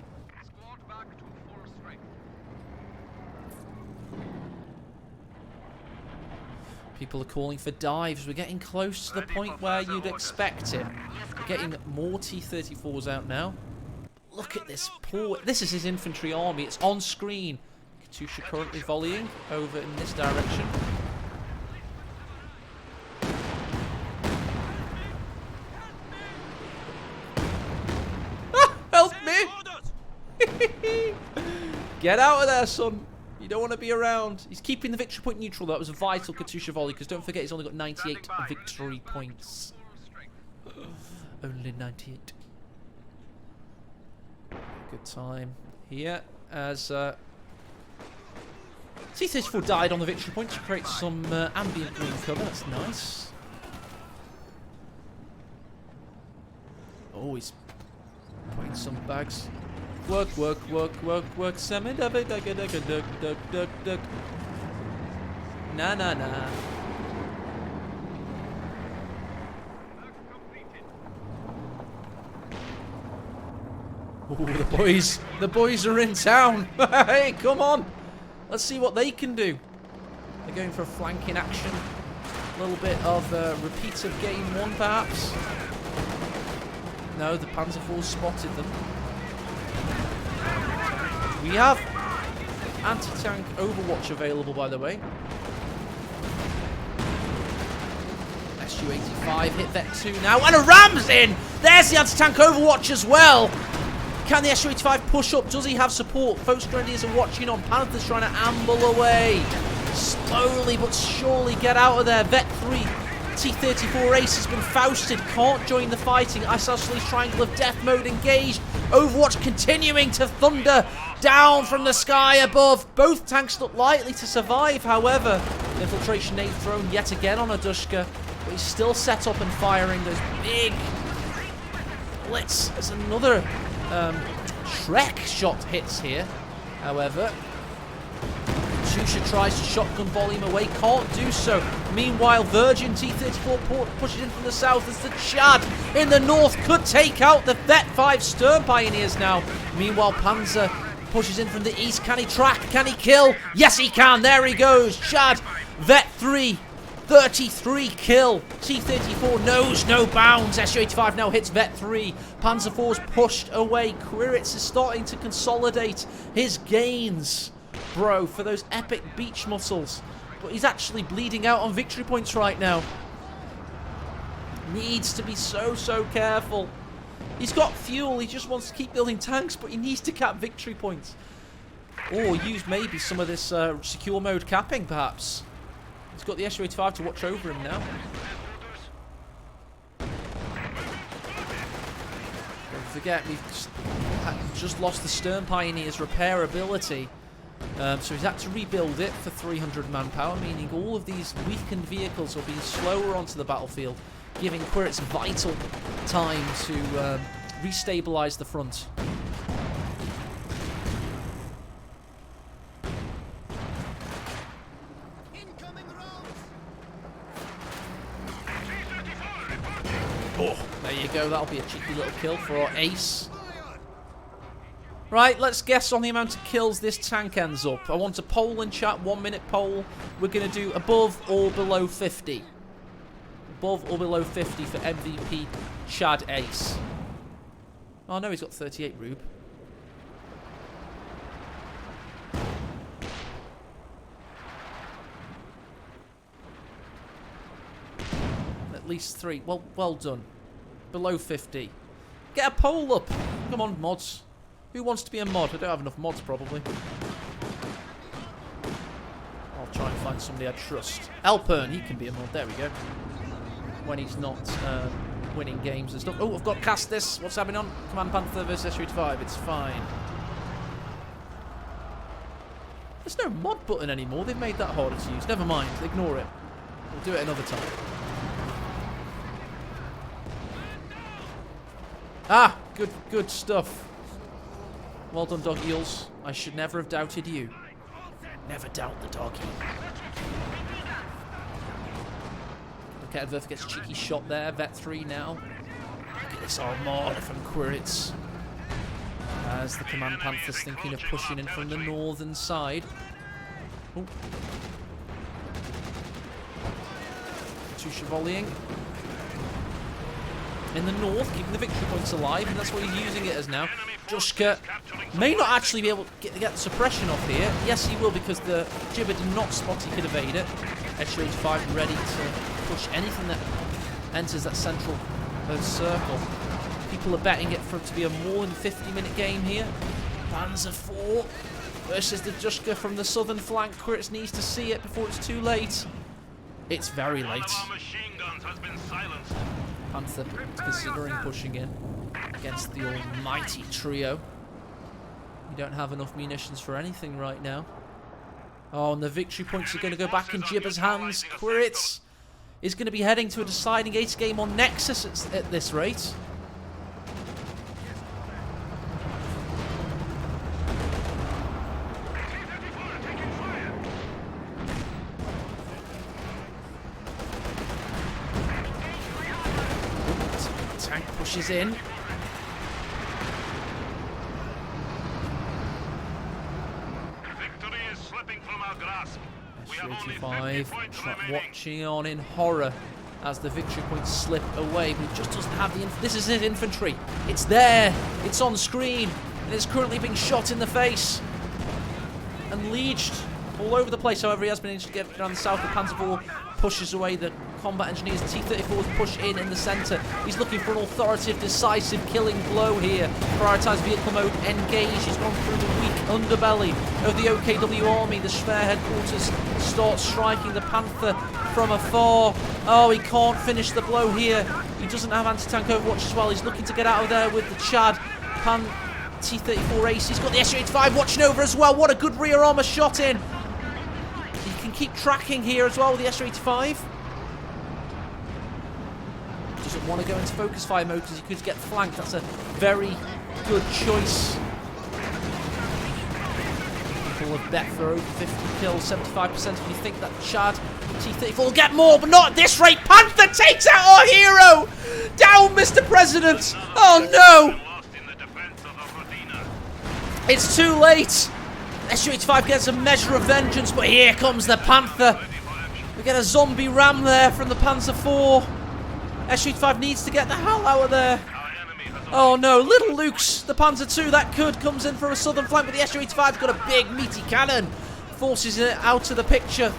People are calling for dives. We're getting close to the point where you'd expect it. We're getting more T-34s out now. Look at this poor... This is his infantry army. It's on screen. Katusha currently volleying over in this direction. Ah! Help me! Get out of there, son. You don't want to be around. He's keeping the victory point neutral. That was a vital Katusha volley, because don't forget he's only got 98 victory points. Only 98. Good time here as T-34 died on the victory point to create some ambient green cover. That's nice. Oh, he's putting some bags. Work. Nah. Ooh, the boys are in town. Hey, come on. Let's see what they can do. They're going for a flanking action. A little bit of repeat of game 1, perhaps. No, the Panzer IV spotted them. We have anti-tank Overwatch available, by the way. Su-85 hit Vet 2 now, and a ram's in! There's the anti-tank Overwatch as well! Can the Su-85 push up? Does he have support? Folks Grenadiers are watching on. Panthers trying to amble away. Slowly but surely get out of there. Vet 3 T-34 Ace has been fousted. Can't join the fighting. Isosceles Triangle of Death mode engaged. Overwatch continuing to thunder down from the sky above. Both tanks look likely to survive, however. Infiltration nade thrown yet again on Adushka. But he's still set up and firing those big blitz. There's another Shrek shot hits here, however. Shusha tries to shotgun volley him away, can't do so. Meanwhile, Virgin T-34 pushes in from the south as the Chad in the north could take out the Vet 5 Stern Pioneers now. Meanwhile, Panzer pushes in from the east. Can he track? Can he kill? Yes, he can. There he goes. Chad, Vet 3. 33 kill. T-34 knows no bounds. Su-85 now hits Vet 3. Panzer IV's pushed away. Quiritz is starting to consolidate his gains, bro, for those epic beach muscles. But he's actually bleeding out on victory points right now. Needs to be so careful. He's got fuel. He just wants to keep building tanks, but he needs to cap victory points. Or use maybe some of this secure mode capping, perhaps. He's got the Su-85 to watch over him now. Don't forget, we've just lost the Stern Pioneer's repair ability. So he's had to rebuild it for 300 manpower, meaning all of these weakened vehicles will be slower onto the battlefield, giving Quiritz vital time to restabilize the front. Oh, there you go. That'll be a cheeky little kill for our ace. Right, let's guess on the amount of kills this tank ends up. I want a poll in chat, 1 minute poll. We're going to do above or below 50. Above or below 50 for MVP Chad Ace. Oh no, he's got 38 Rube. At least 3. Well done. Below 50. Get a poll up. Come on, mods. Who wants to be a mod? I don't have enough mods, probably. find somebody I trust. Alpern, he can be a mod. There we go. When he's not winning games and stuff. Oh, I've got cast this. What's happening on Command Panther versus S35? It's fine. There's no mod button anymore. They've made that harder to use. Never mind. Ignore it. We'll do it another time. Ah, good stuff. Well done, Dog Eels. I should never have doubted you. Never doubt the doggy. Okay, Adverth gets a cheeky shot there. Vet 3 now. Look at this armada from Quiritz. As the Command Panthers thinking of pushing in from the northern side. Ooh. Katusha volleying. In the north, keeping the victory points alive, and that's what he's using it as now. Jushka may not actually be able to get the suppression off here. Yes, he will, because the Jibber did not spot he could evade it. S5 ready to push anything that enters that central circle. People are betting it for it to be a more than 50-minute game here. Panzer 4 versus the Jushka from the southern flank. Quiritz needs to see it before it's too late. It's very late. Panther considering pushing in against the almighty trio. You don't have enough munitions for anything right now. Oh, and the victory points are going to go back in Jibber's hands. Quiritz is going to be heading to a deciding 8 game on Nexus at this rate. Tank pushes in. Victory is slipping from our grasp. We have only 35 50 points remaining. watching on in horror as the victory points slip away, but it just doesn't have the this is it, infantry. It's there, it's on screen, and it's currently being shot in the face and leeched all over the place. However, he has been able to get around the south. The Panzer IV pushes away the combat engineers. T-34s push in the centre. He's looking for an authoritative, decisive killing blow here. Prioritise vehicle mode, engage. He's gone through the weak underbelly of the OKW army. The Schwer headquarters start striking the Panther from afar. Oh, he can't finish the blow here. He doesn't have anti-tank overwatch as well. He's looking to get out of there with the Chad. T-34 ace. He's got the S-85 watching over as well. What a good rear armour shot in. He can keep tracking here as well with the S-85. Doesn't want to go into focus fire mode because he could get flanked. That's a very good choice. People have bet for over 50 kills, 75% if you think that Chad T-34 will get more, but not at this rate. Panther takes out our hero! Down, Mr. President! Oh no! It's too late! SU-85 gets a measure of vengeance, but here comes the Panther. We get a zombie ram there from the Panzer IV. SU-85 needs to get the hell out of there. Oh no, little Luke's, the Panzer II, that comes in from a southern flank, but the SU-85's got a big meaty cannon. Forces it out of the picture.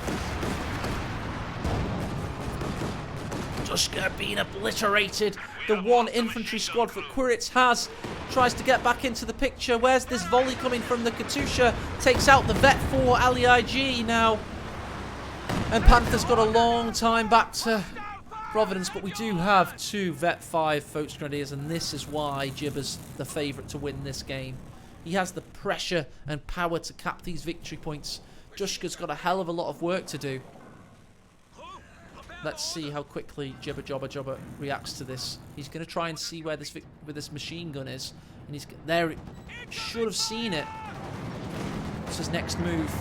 Jushka being obliterated. The one infantry squad that Quiritz has tries to get back into the picture. Where's this volley coming from? The Katusha takes out the Vet 4 Ali-IG now. And Panther's got a long time back to Providence, but we do have 2 Vet 5 Folks Grenadiers, and this is why Jibber's the favourite to win this game. He has the pressure and power to cap these victory points. Jushka's got a hell of a lot of work to do. Let's see how quickly Jibber reacts to this. He's going to try and see where this machine gun is, and he's there. Should have seen it. What's his next move?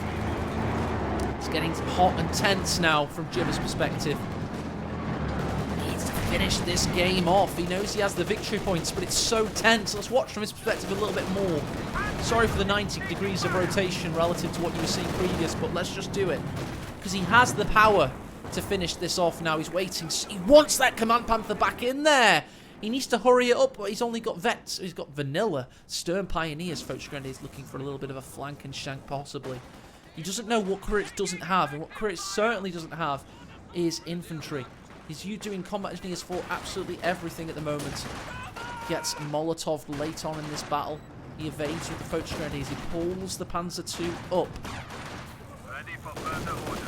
It's getting hot and tense now from Jibber's perspective. He needs to finish this game off. He knows he has the victory points, but it's so tense. Let's watch from his perspective a little bit more. Sorry for the 90 degrees of rotation relative to what you were seeing previous, but let's just do it. Because he has the power to finish this off now. He's waiting. He wants that Command Panther back in there. He needs to hurry it up, but he's only got vets. He's got vanilla Stern Pioneers. Folks, Grenadiers looking for a little bit of a flank and shank, possibly. He doesn't know what Quiritz doesn't have, and what Quiritz certainly doesn't have is infantry. He's doing combat engineers for absolutely everything at the moment. Gets Molotov late on in this battle. He evades with the Folks, Grenadiers. He pulls the Panzer II up. Ready for further orders.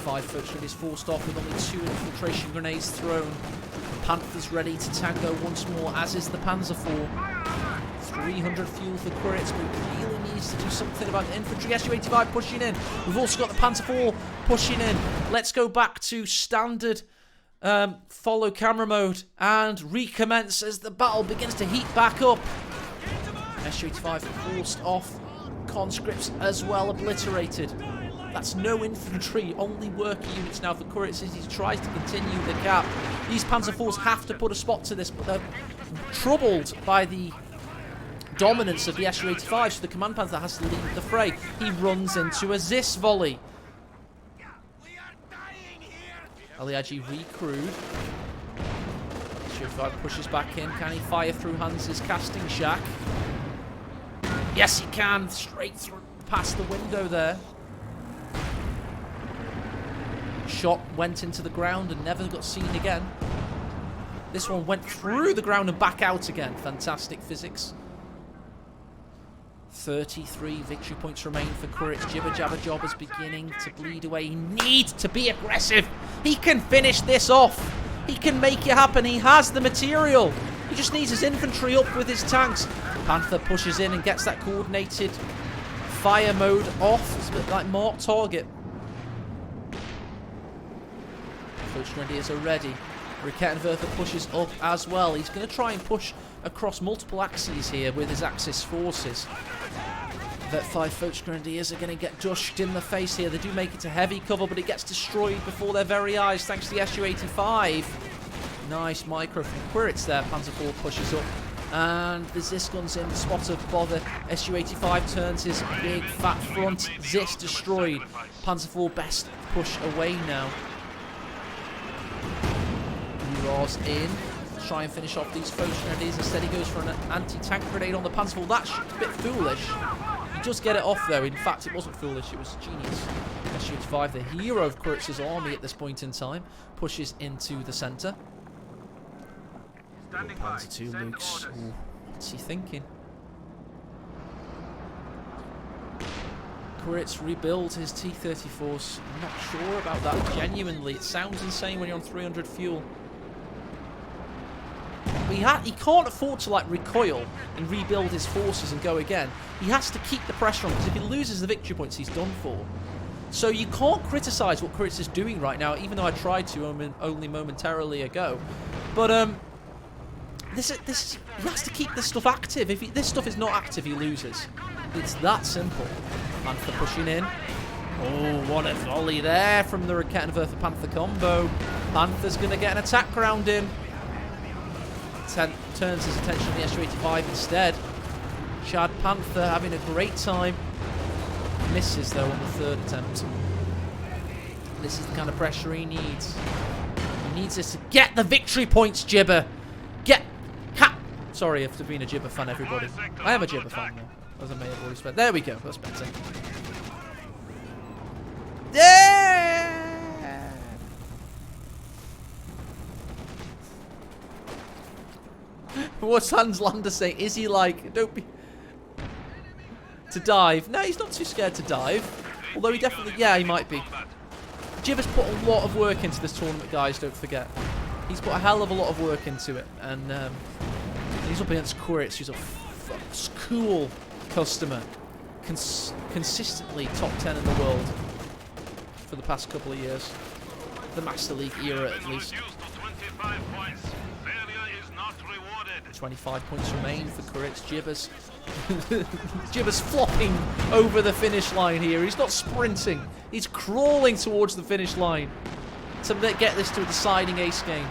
5 Folks Grenadiers forced off with only 2 infiltration grenades thrown. Panthers ready to tango once more, as is the Panzer IV. 300 fuel for Quiritz, but he really needs to do something about the infantry. Su-85 pushing in. We've also got the Panzer IV pushing in. Let's go back to standard follow camera mode and recommence as the battle begins to heat back up. Su-85 forced off. Conscripts as well obliterated. That's no infantry, only worker units now for Quiritz as he tries to continue the gap. These Panzer IVs have to put a spot to this, but they're troubled by the dominance of the Su-85, so the Command Panther has to leave the fray. He runs into a Zis volley. Aliagi recrewed. Su-85 pushes back in. Can he fire through Hans's casting shack? Yes, he can. Straight through past the window there. Shot went into the ground and never got seen again. This one went through the ground and back out again. Fantastic physics. 33 victory points remain for Quiritz. Jibber Jabber Job is beginning to bleed away. He needs to be aggressive. He can finish this off. He can make it happen. He has the material. He just needs his infantry up with his tanks. Panther pushes in and gets that coordinated fire mode off. It's a bit like mark target. Coach Grenadiers are ready. Rakettenwerfer pushes up as well. He's going to try and push across multiple axes here with his Axis forces. That 5 Foch Grenadiers are going to get dushed in the face here. They do make it to heavy cover, but it gets destroyed before their very eyes thanks to the Su-85. Nice micro from Quiritz there. Panzer IV pushes up. And the Zis guns in the spot of bother. Su-85 turns his big fat front. Zis destroyed. Panzer IV best push away now. Ross in. Try and finish off these Foch Grenadiers. Instead he goes for an anti-tank grenade on the Panzer IV. That's a bit foolish. He does get it off though. In fact, it wasn't foolish. It was genius. Su-85, the hero of Kuritz's army at this point in time, pushes into the centre. Panzer II Luke's. Ooh, what's he thinking? Quiritz rebuilds his T-34s. I'm not sure about that, genuinely. It sounds insane when you're on 300 fuel. But he can't afford to like recoil and rebuild his forces and go again. He has to keep the pressure on, because if he loses the victory points, he's done for. So you can't criticise what Quiritz is doing right now, even though I tried to only momentarily ago. But he has to keep this stuff active. If this stuff is not active, he loses. It's that simple. Panther pushing in. Oh, what a volley there from the Rakettenwerfer Panther combo. Panther's going to get an attack round in. Turns his attention to the Su-85 instead. Shad Panther having a great time. Misses though on the third attempt. This is the kind of pressure he needs. He needs this to get the victory points, Jibber. Sorry if I've been a Jibber fan, everybody. I am a Jibber fan now, as I may have already said. There we go, that's better. Yeah! What's Hans Lander saying? Is he like, don't be... to dive? No, he's not too scared to dive. Although he definitely, yeah, he might be. Jibber's put a lot of work into this tournament, guys, don't forget. He's put a hell of a lot of work into it. And he's up against Quiritz, who's a cool customer. Consistently top 10 in the world for the past couple of years. The Master League era, at least. 25 points remain for Quiritz. Jibber's flopping over the finish line here. He's not sprinting. He's crawling towards the finish line to get this to a deciding ace game.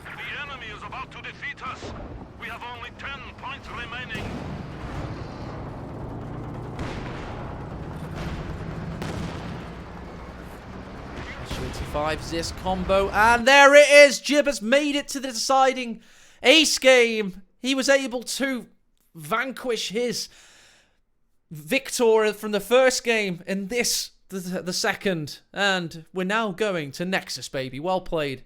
The enemy is about to defeat us. We have only 10 points remaining. Su-85 Zis combo, and there it is. Jibber's made it to the deciding ace game. He was able to vanquish his victor from the first game in this, the second. And we're now going to Nexus, baby. Well played.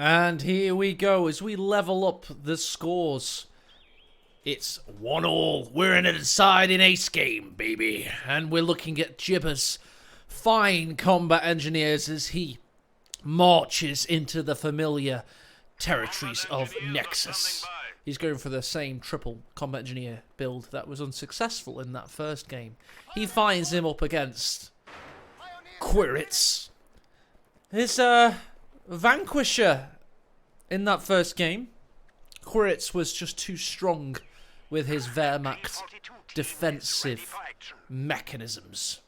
And here we go as we level up the scores. It's 1-1. We're in a deciding ace game, baby. And we're looking at Jibber's fine combat engineers as he marches into the familiar territories of Nexus. He's going for the same triple combat engineer build that was unsuccessful in that first game. He finds him up against Quiritz. His vanquisher in that first game. Quiritz was just too strong with his Wehrmacht defensive mechanisms.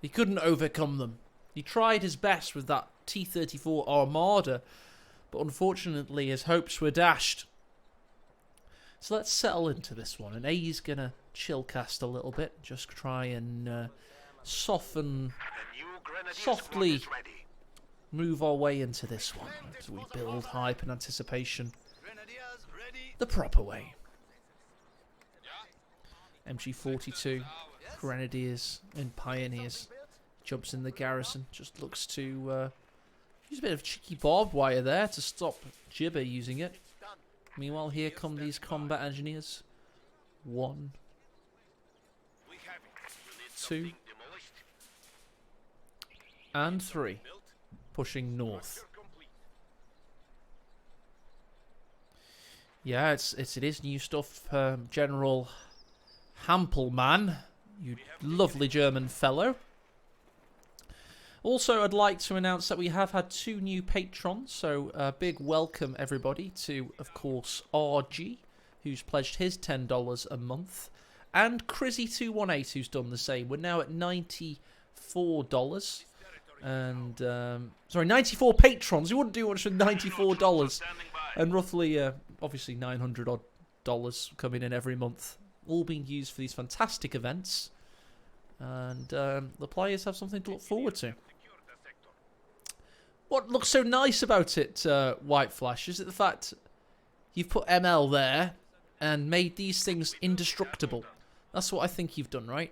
He couldn't overcome them. He tried his best with that T-34 Armada, but unfortunately his hopes were dashed. So let's settle into this one, and A's gonna chill cast a little bit, just try and softly move our way into this one as we build hype and anticipation the proper way. MG42, Grenadiers and Pioneers jumps in the garrison, just looks to use a bit of cheeky barbed wire there to stop Jibber using it. Meanwhile, here come these combat engineers. 1, 2, and 3, pushing north. Yeah, it is new stuff, General Hampelmann, you lovely German fellow. Also, I'd like to announce that we have had 2 new patrons, so a big welcome everybody to, of course, RG, who's pledged his $10 a month, and Crizzy218, who's done the same. We're now at $94, and, sorry, 94 patrons. You wouldn't do much with $94, and roughly, obviously, $900 odd dollars coming in every month, all being used for these fantastic events, and the players have something to look forward to. What looks so nice about it, White Flash, is it the fact you've put ML there and made these things indestructible. That's what I think you've done, right?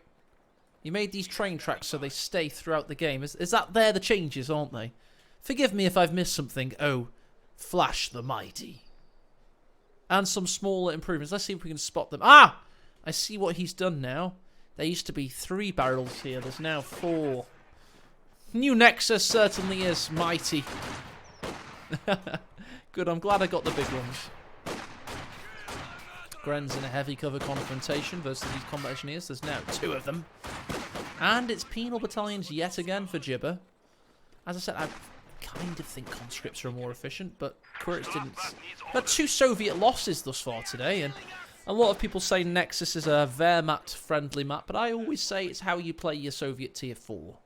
You made these train tracks so they stay throughout the game. Is that there the changes, aren't they? Forgive me if I've missed something. Oh, Flash the Mighty. And some smaller improvements. Let's see if we can spot them. Ah! I see what he's done now. There used to be 3 barrels here. There's now 4. New Nexus certainly is mighty. Good, I'm glad I got the big ones. Gren's in a heavy cover confrontation versus these combat engineers. There's now 2 of them. And it's penal battalions yet again for Jibber. As I said, I kind of think conscripts are more efficient, but Quiritz didn't. Had 2 Soviet losses thus far today, and a lot of people say Nexus is a Wehrmacht-friendly map, but I always say it's how you play your Soviet Tier 4.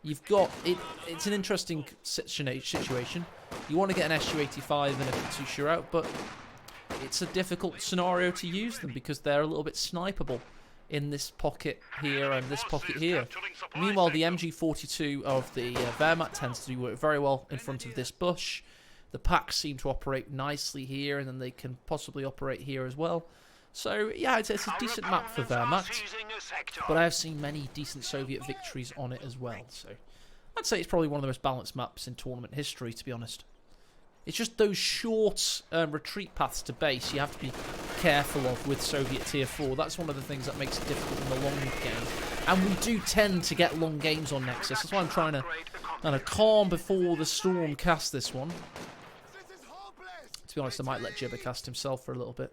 You've got it. It's an interesting situation. You want to get an SU-85 and a Katyusha out, but it's a difficult scenario to use them because they're a little bit snipeable in this pocket here and this pocket here. Meanwhile, the MG42 of the Wehrmacht tends to do work very well in front of this bush. The packs seem to operate nicely here, and then they can possibly operate here as well. So, yeah, it's a decent map for Wehrmacht, but I have seen many decent Soviet victories on it as well. So, I'd say it's probably one of the most balanced maps in tournament history, to be honest. It's just those short retreat paths to base you have to be careful of with Soviet Tier 4. That's one of the things that makes it difficult in the long game. And we do tend to get long games on Nexus. That's why I'm trying to kind of calm before the storm cast this one. To be honest, I might let Jibber cast himself for a little bit.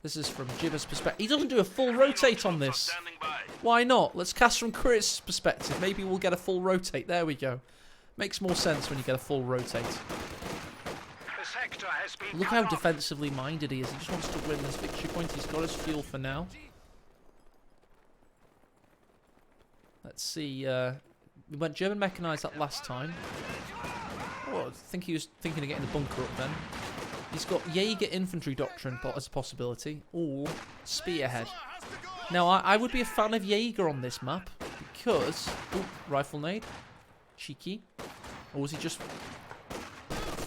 This is from Jibber's perspective. He doesn't do a full rotate on this. Why not? Let's cast from Quiritz's perspective. Maybe we'll get a full rotate. There we go. Makes more sense when you get a full rotate. Look how defensively minded he is. He just wants to win this victory point. He's got his fuel for now. Let's see. We went German mechanised that last time. Oh, I think he was thinking of getting the bunker up then. He's got Jaeger infantry doctrine as a possibility, or spearhead. Now, I would be a fan of Jaeger on this map because... Ooh, rifle nade. Cheeky. Or was he just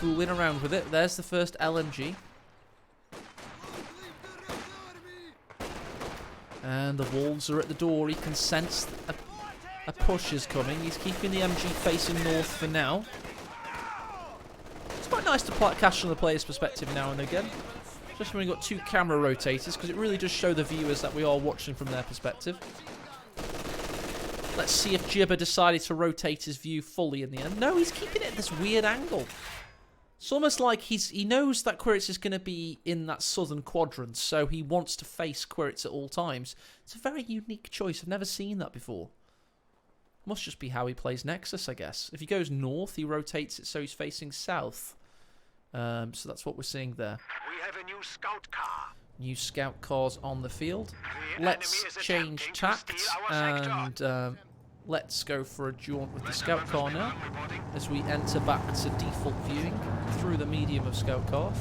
fooling around with it? There's the first LMG. And the wolves are at the door. He can sense a push is coming. He's keeping the MG facing north for now. It's quite nice to catch from the player's perspective now and again. Just when we've got 2 camera rotators, because it really does show the viewers that we are watching from their perspective. Let's see if Jibber decided to rotate his view fully in the end. No, he's keeping it at this weird angle. It's almost like he knows that Quiritz is going to be in that southern quadrant, so he wants to face Quiritz at all times. It's a very unique choice. I've never seen that before. Must just be how he plays Nexus, I guess. If he goes north, he rotates it so he's facing south. So that's what we're seeing there. We have a new scout car. New scout cars on the field. Let's change tact and let's go for a jaunt with the scout car now as we enter back to default viewing through the medium of scout car.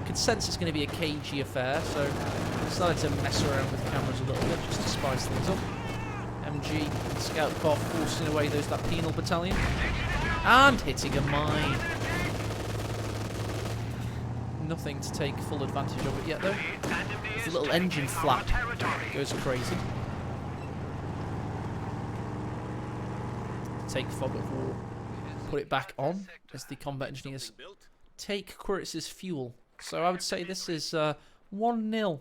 I can sense it's going to be a cagey affair, so I decided to mess around with cameras a little bit just to spice things up. MG and scout car forcing away that penal battalion and hitting a mine. Nothing to take full advantage of it yet though. The little engine flap goes crazy. Take fog of war, put it back on as the combat engineers take Quiritz's fuel. So I would say this is 1-0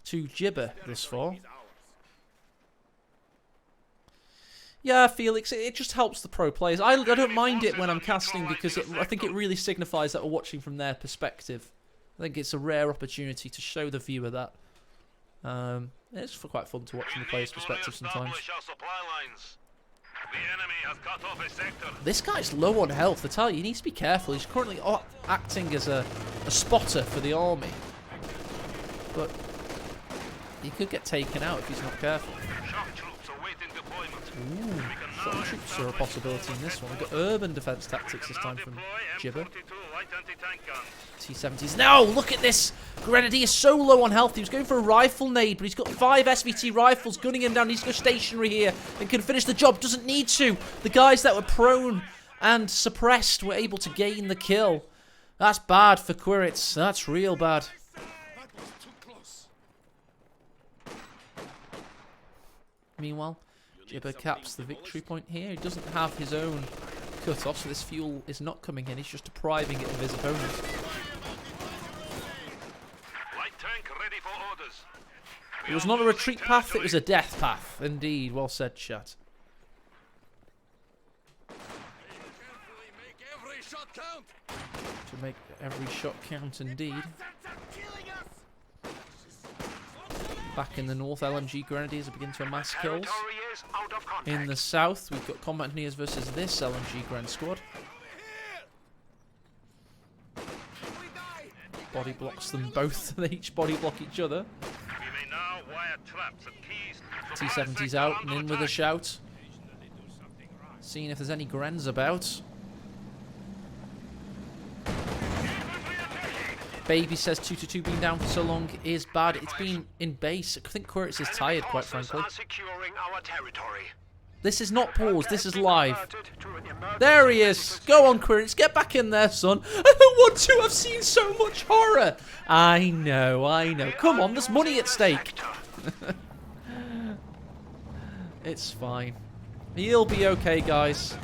to Jibber thus far. Yeah, Felix, it just helps the pro players. I don't mind it when I'm casting because I think it really signifies that we're watching from their perspective. I think it's a rare opportunity to show the viewer that. It's quite fun to watch from the player's perspective sometimes. This guy's low on health, I tell you. He needs to be careful. He's currently acting as a spotter for the army. But he could get taken out if he's not careful. Ooh, shock troops are a possibility in this one. We've got urban defense tactics this time from Jibber. T-70s. No, look at this! Grenadier is so low on health. He was going for a rifle nade, but he's got 5 SVT rifles gunning him down. He needs to go stationary here and can finish the job. Doesn't need to. The guys that were prone and suppressed were able to gain the kill. That's bad for Quiritz. That's real bad. Meanwhile, Jibber caps the victory point here. He doesn't have his own cut-off, so this fuel is not coming in. He's just depriving it of his opponent. Light tank ready for orders. It was not a retreat path, it was a death path. Indeed, well said, chat. To make every shot count, indeed. Back in the north, LMG Grenadiers are beginning to amass kills. In the south, we've got combat engineers versus this LMG Grand Squad. Body blocks them both. They each body block each other. T-70's out and in with a shout. Seeing if there's any Grens about. Baby says 2-2 being down for so long is bad. It's been in base. I think Quiritz is tired, quite frankly. This is not paused. This is live. There he is. Go on, Quiritz. Get back in there, son. I don't want to. I've seen so much horror. I know, I know. Come on, there's money at stake. It's fine. He'll be okay, guys.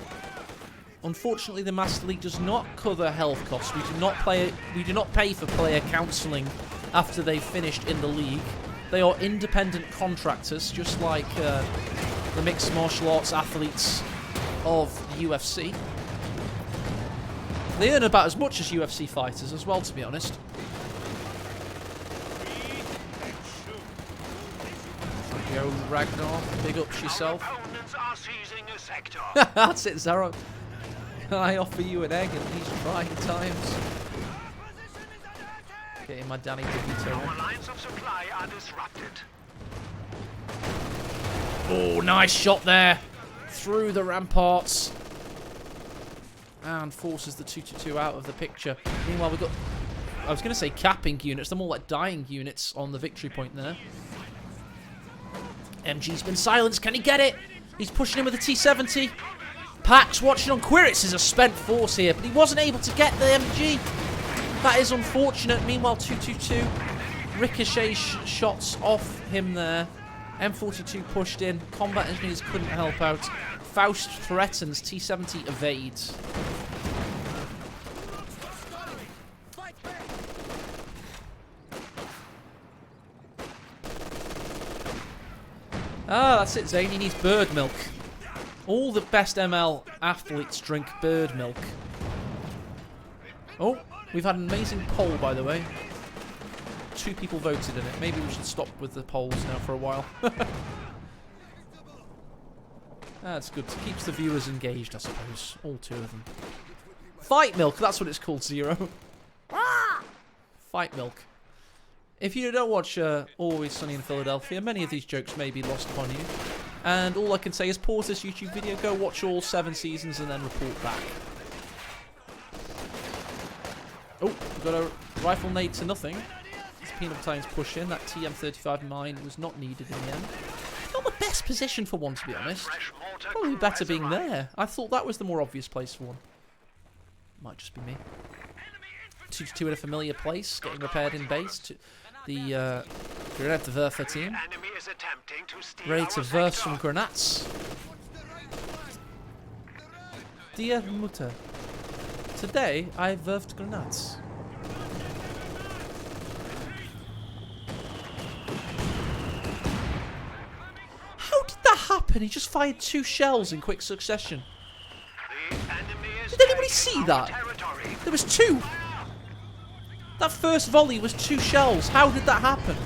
Unfortunately, the Master League does not cover health costs. We do not pay for player counselling after they've finished in the league. They are independent contractors, just like the mixed martial arts athletes of the UFC. They earn about as much as UFC fighters as well, to be honest. Yo, Ragnar, big ups yourself. That's it, Zaro. I offer you an egg in these trying times. Getting my Danny DeVito. Our lines of supply are disrupted. Oh, nice shot there. Through the ramparts. And forces the 2-2 out of the picture. Meanwhile, we've got, I was going to say capping units. They're more like dying units on the victory point there. MG's been silenced. Can he get it? He's pushing in with the T-70. Pax watching on Quiritz is a spent force here, but he wasn't able to get the MG. That is unfortunate. Meanwhile, 2-2-2. Ricochet shots off him there. M42 pushed in. Combat engineers couldn't help out. Faust threatens. T-70 evades. Ah, that's it, Zane. He needs bird milk. All the best ML athletes drink bird milk. Oh, we've had an amazing poll, by the way. 2 people voted in it. Maybe we should stop with the polls now for a while. That's good. It keeps the viewers engaged, I suppose. All 2 of them. Fight milk, that's what it's called, Zero. Fight milk. If you don't watch Always Sunny in Philadelphia, many of these jokes may be lost upon you. And all I can say is pause this YouTube video, go watch all 7 seasons, and then report back. Oh, we've got a rifle nade to nothing. This Penal Battalions push in. That TM35 mine was not needed in the end. Not the best position for one, to be honest. Probably better being there. I thought that was the more obvious place for one. Might just be me. 2-2 in a familiar place, getting repaired in base. The Grenadwerfer team. Ready to verse some grenades. Dear Mutter, today I werfed grenades. How did that happen? He just fired 2 shells in quick succession. Did anybody see that? There was 2. That first volley was 2 shells. How did that happen?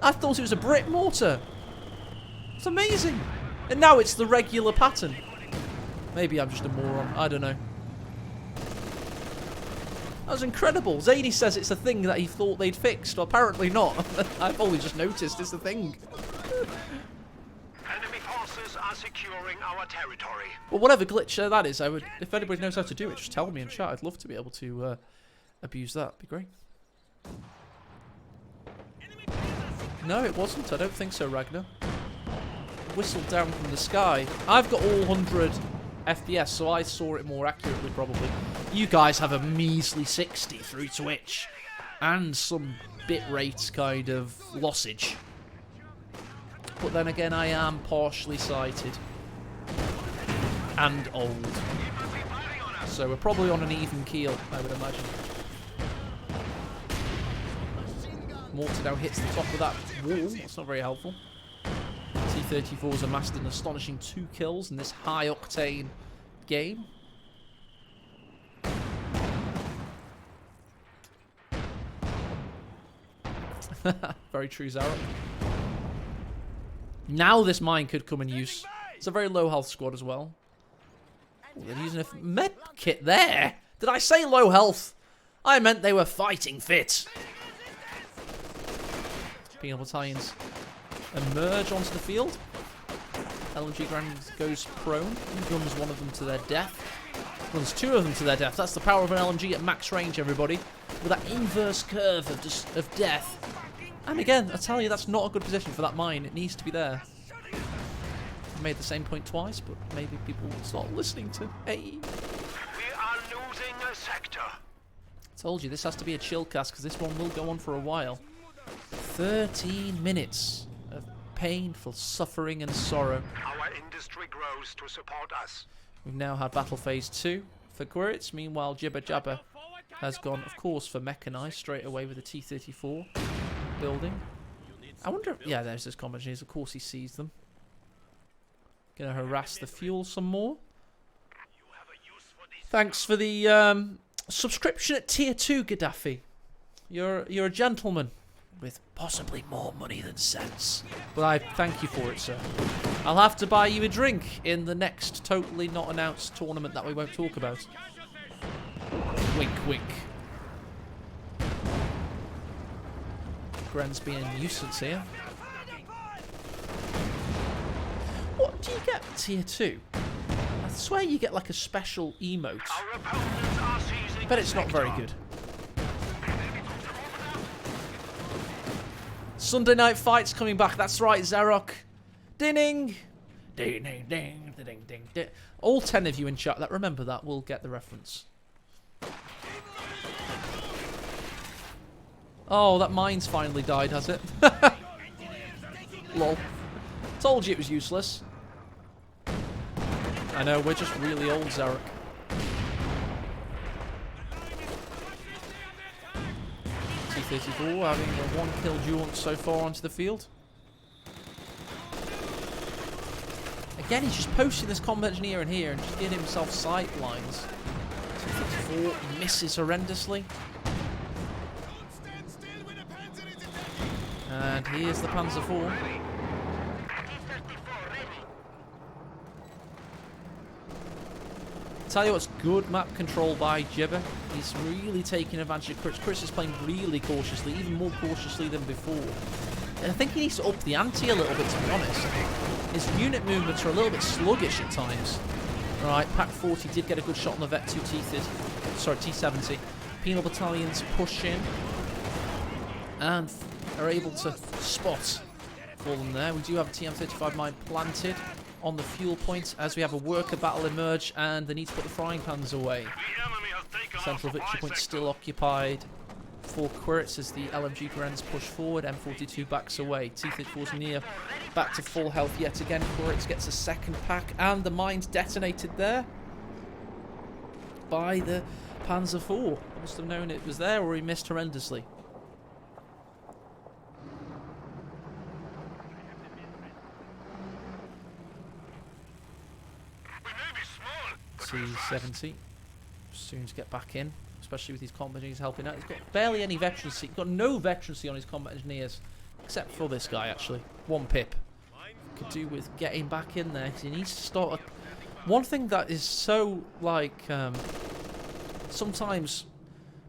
I thought it was a brick mortar. It's amazing. And now it's the regular pattern. Maybe I'm just a moron. I don't know. That was incredible. Zany says it's a thing that he thought they'd fixed. Well, apparently not. I've only just noticed it's a thing. Enemy forces are securing our territory. Well, whatever glitch that is, I would. If anybody knows how to do it, just tell me in chat. I'd love to be able to abuse that. It'd be great. No, it wasn't. I don't think so, Ragnar. Whistled down from the sky. I've got all 100 FPS, so I saw it more accurately, probably. You guys have a measly 60 through Twitch. And some bitrate kind of lossage. But then again, I am partially sighted. And old. So we're probably on an even keel, I would imagine. Mortar now hits the top of that wall. That's not very helpful. T-34 has amassed an astonishing 2 kills in this high-octane game. Very true, Zarok. Now this mine could come in use. It's a very low health squad as well. Ooh, they're using a med kit there. Did I say low health? I meant they were fighting fit. Penal Battalions emerge onto the field. LMG Grand goes prone. Guns one of them to their death. Runs 2 of them to their death. That's the power of an LMG at max range, everybody. With that inverse curve of death. And again, I tell you, that's not a good position for that mine. It needs to be there. I made the same point twice, but maybe people will start listening to. Hey. We are losing a sector. I told you, this has to be a chill cast, because this one will go on for a while. 13 minutes of painful suffering and sorrow. Our industry grows to support us. We've now had battle phase 2 for Quiritz. Meanwhile, Jibber has gone, of course, for mechanized straight away with the T-34 building. I wonder if, yeah, there's those combat engineers. Of course he sees them. Gonna harass the fuel some more. Thanks for the subscription at tier 2, Gaddafi. You're a gentleman. With possibly more money than sense. But I thank you for it, sir. I'll have to buy you a drink in the next totally not announced tournament that we won't talk about. Wink, wink. Gren's being a nuisance here. What do you get tier 2? I swear you get like a special emote. But it's not very good. Sunday Night Fights coming back. That's right, Zarok. Ding, ding, ding, ding, ding, ding, ding. All 10 of you in chat that remember that will get the reference. Oh, that mine's finally died, has it? Lol. Told you it was useless. I know, we're just really old, Zarek. T-34 having a 1-kill jaunt so far onto the field. Again, he's just posting this combat engineer in here and just getting himself sight lines. T-34 misses horrendously. And here's the Panzer IV. Tell you what's good map control by Jibber. He's really taking advantage of Quiritz. Quiritz is playing really cautiously, even more cautiously than before. And I think he needs to up the ante a little bit, to be honest. His unit movements are a little bit sluggish at times. Right, Pack 40 did get a good shot on the Vet 2 T70. Penal battalions push in and are able to spot for them there. We do have a TM35 mine planted on the fuel point as we have a worker battle emerge, and they need to put the frying pans away. Central victory point still occupied for Quiritz as the LMG Grens push forward. M42 backs away. T-34's near back to full health yet again. Quiritz gets a second pack, and the mine's detonated there by the Panzer IV. Must have known it was there, or he missed horrendously. T-70 soon to get back in, especially with his combat engineers helping out. He's got barely any veterancy. He's got no veterancy on his combat engineers, except for this guy actually. 1 pip. Could do with getting back in there, because he needs to start. One thing that is so like sometimes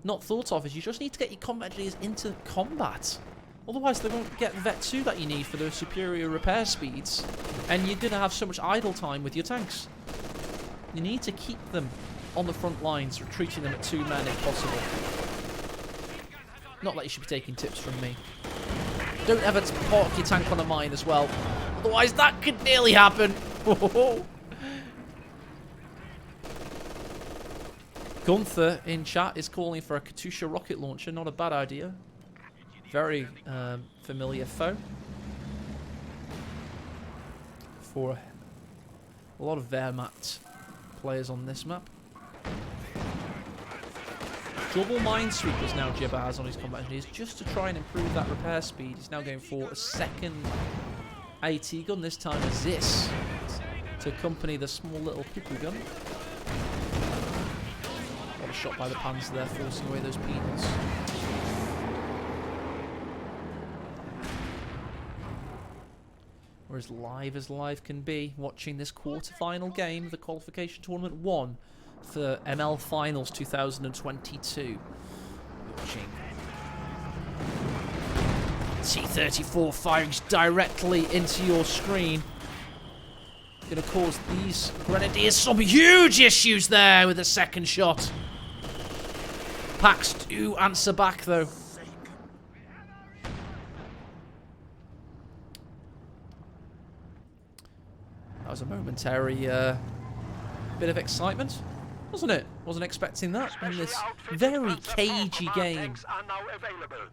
not thought of is you just need to get your combat engineers into combat. Otherwise, they won't get the Vet 2 that you need for their superior repair speeds, and you're going to have so much idle time with your tanks. You need to keep them on the front lines, retreating them at 2 men if possible. Not that you should be taking tips from me. Don't ever park your tank on a mine as well. Otherwise, that could nearly happen. Gunther in chat is calling for a Katusha rocket launcher. Not a bad idea. Very familiar foe. For a lot of Wehrmacht players on this map. Double minesweepers now Jibber has on his combat engineers just to try and improve that repair speed. He's now going for a second AT gun, this time a ZIS, to accompany the small little pickle gun. Got a shot by the Panzer there, forcing away those penals. We're as live can be, watching this quarter-final game of the qualification tournament 1 for ML Finals 2022. Watching T-34 firing directly into your screen. Going to cause these Grenadiers some huge issues there with the second shot. Packs do answer back though. That was a momentary bit of excitement, wasn't it? Wasn't expecting that in this very cagey game.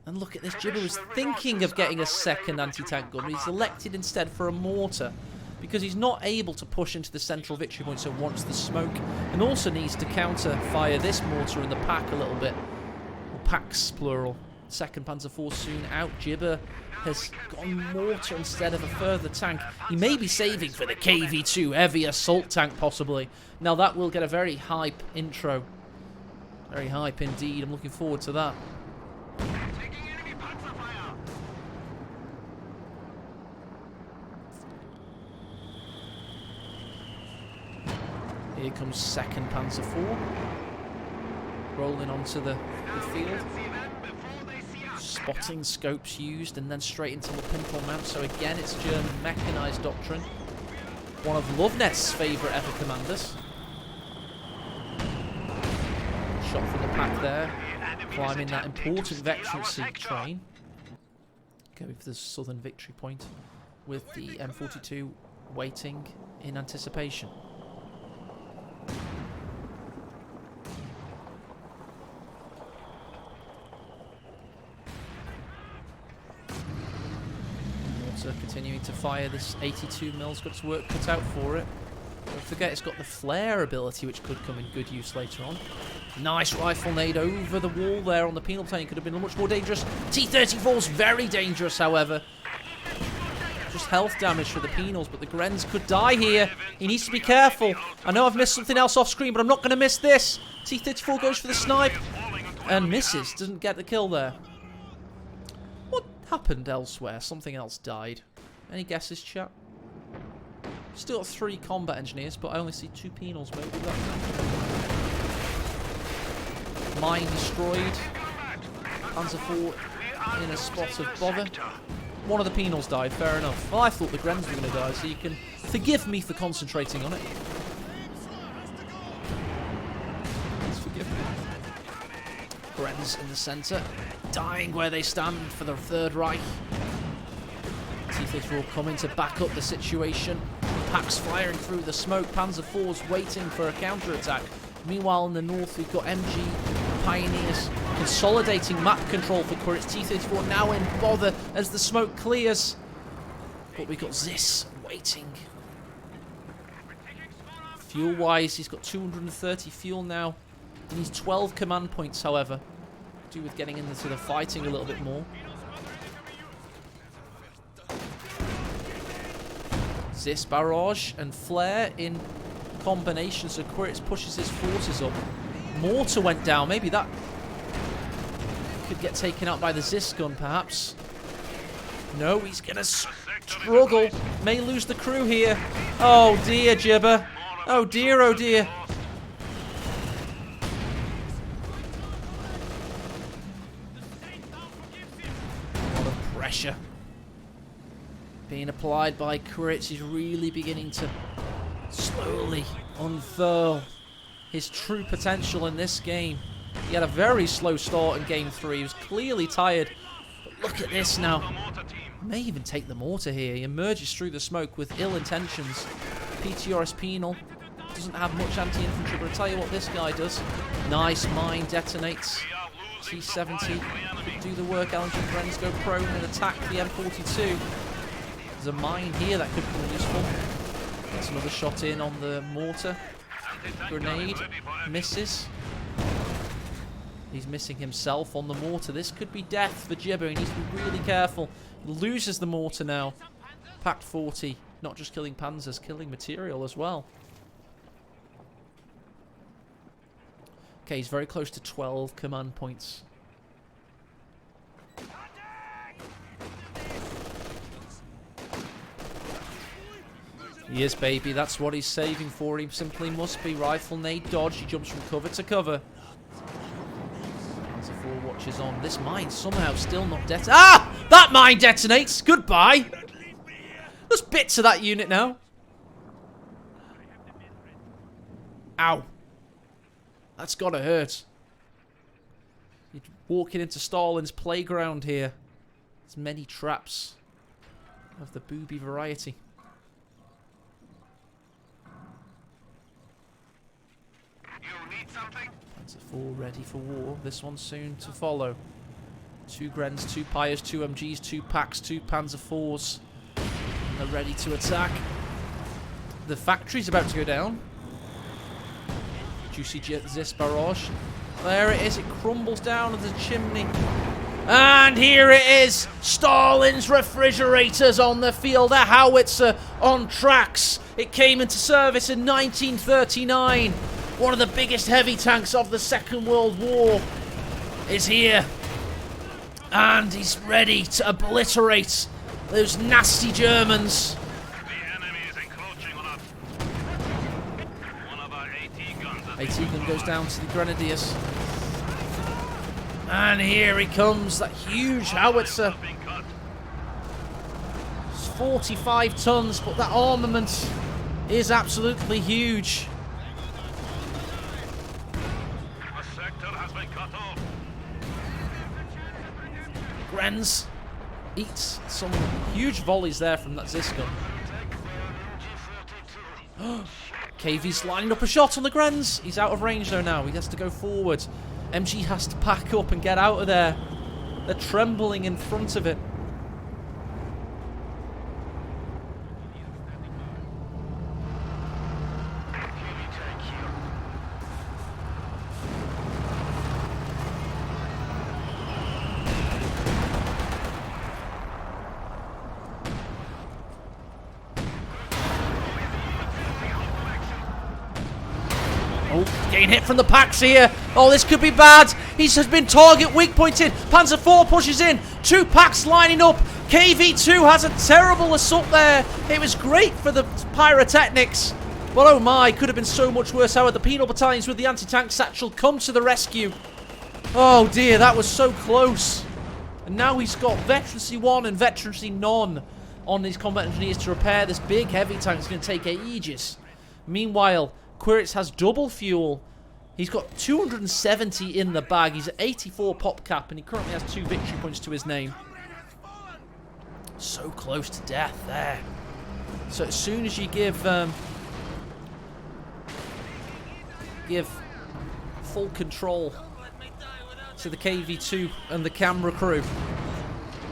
And look at this, Jibber was thinking of getting a second anti-tank gun, but he's elected instead for a mortar because he's not able to push into the central victory point, so wants the smoke, and also needs to counter-fire this mortar in the pack a little bit. Or packs, plural. Second Panzer IV soon out. Jibber has gone mortar instead of a further tank. He may be saving for the KV-2 heavy assault tank, possibly. Now that will get a very hype intro. Very hype indeed. I'm looking forward to that. Here comes second Panzer IV. Rolling onto the field. Spotting scopes used and then straight into the pinfall mount. So again, it's German mechanised doctrine. One of Lovenet's favourite ever commanders. Shot from the pack there. Climbing that important veterancy train. Going for the southern victory point with the M42 waiting in anticipation. Continuing to fire this 82 mils, got its work cut out for it. Don't forget it's got the flare ability, which could come in good use later on. Nice rifle nade over the wall there on the penal battalion. Could have been much more dangerous. T-34's very dangerous, however. Just health damage for the penals, but the Grens could die here. He needs to be careful. I know I've missed something else off screen, but I'm not going to miss this. T-34 goes for the snipe and misses. Doesn't get the kill there. What happened elsewhere? Something else died. Any guesses, chat? Still got 3 combat engineers, but I only see 2 penals. Maybe that. Mine destroyed. Panzer IV in a spot of bother. One of the penals died, fair enough. Well, I thought the Grens were going to die, so you can forgive me for concentrating on it. Please forgive me. Grens in the centre, dying where they stand for the Third Reich. T-34 coming to back up the situation. Packs firing through the smoke. Panzer IV's waiting for a counter-attack. Meanwhile, in the north, we've got MG Pioneers consolidating map control for Quiritz. T-34 now in bother as the smoke clears. But we've got Zis waiting. Fuel-wise, he's got 230 fuel now. He needs 12 command points, however. Do with getting into the fighting a little bit more. Zis barrage and flare in combination, so Quiritz pushes his forces up. Mortar went down. Maybe that could get taken out by the Zis gun, perhaps. No, he's gonna struggle. May lose the crew here. Oh dear, Jibber. Oh dear, oh dear. A lot of pressure being applied by Quiritz. He's really beginning to slowly unfurl his true potential in this game. He had a very slow start in Game 3. He was clearly tired. But look at this now. May even take the mortar here. He emerges through the smoke with ill intentions. PTRS penal. Doesn't have much anti-infantry, but I'll tell you what this guy does. Nice mine detonates. T-70 could do the work. LNG Grens go prone and attack the M42. There's a mine here that could be useful. Gets another shot in on the mortar. Grenade misses. He's missing himself on the mortar. This could be death for Jibber. He needs to be really careful. He loses the mortar now. Pact 40. Not just killing panzers, killing material as well. Okay, he's very close to 12 command points. He is, baby. That's what he's saving for. He simply must be. Rifle nade dodge. He jumps from cover to cover. Panzer IV watches on. This mine somehow still not detonates. Ah! That mine detonates. Goodbye. There's bits of that unit now. Ow. That's gotta hurt. You're walking into Stalin's playground here. There's many traps of the booby variety. Panzer IV ready for war. This one soon to follow. 2 Grens, 2 Pyres, 2 MGs, 2 Packs, 2 Panzer IVs. And they're ready to attack. The factory's about to go down. Juicy Zis barrage. There it is. It crumbles down of the chimney. And here it is. Stalin's refrigerators on the field. A howitzer on tracks. It came into service in 1939. One of the biggest heavy tanks of the Second World War is here. And he's ready to obliterate those nasty Germans. The enemy is encroaching on us. One of our AT guns. AT gun goes down to the Grenadiers. And here he comes, that huge howitzer. It's 45 tons, but that armament is absolutely huge. A sector has been cut off. Grens eats some huge volleys there from that Zis gun. KV's lining up a shot on the Grens. He's out of range though now. He has to go forward. MG has to pack up and get out of there. They're trembling in front of it. Oh, getting hit from the packs here. Oh, this could be bad. He has been target weak pointed. Panzer IV pushes in. 2 packs lining up. KV2 has a terrible assault there. It was great for the pyrotechnics. But oh my, could have been so much worse. How the penal battalions with the anti-tank satchel come to the rescue. Oh dear, that was so close. And now he's got veterancy 1 and veterancy none on his combat engineers to repair this big heavy tank. It's going to take ages. Meanwhile, Quiritz has double fuel. He's got 270 in the bag. He's at 84 pop cap, and he currently has 2 victory points to his name. So close to death there. So as soon as you give full control to the KV2 and the camera crew,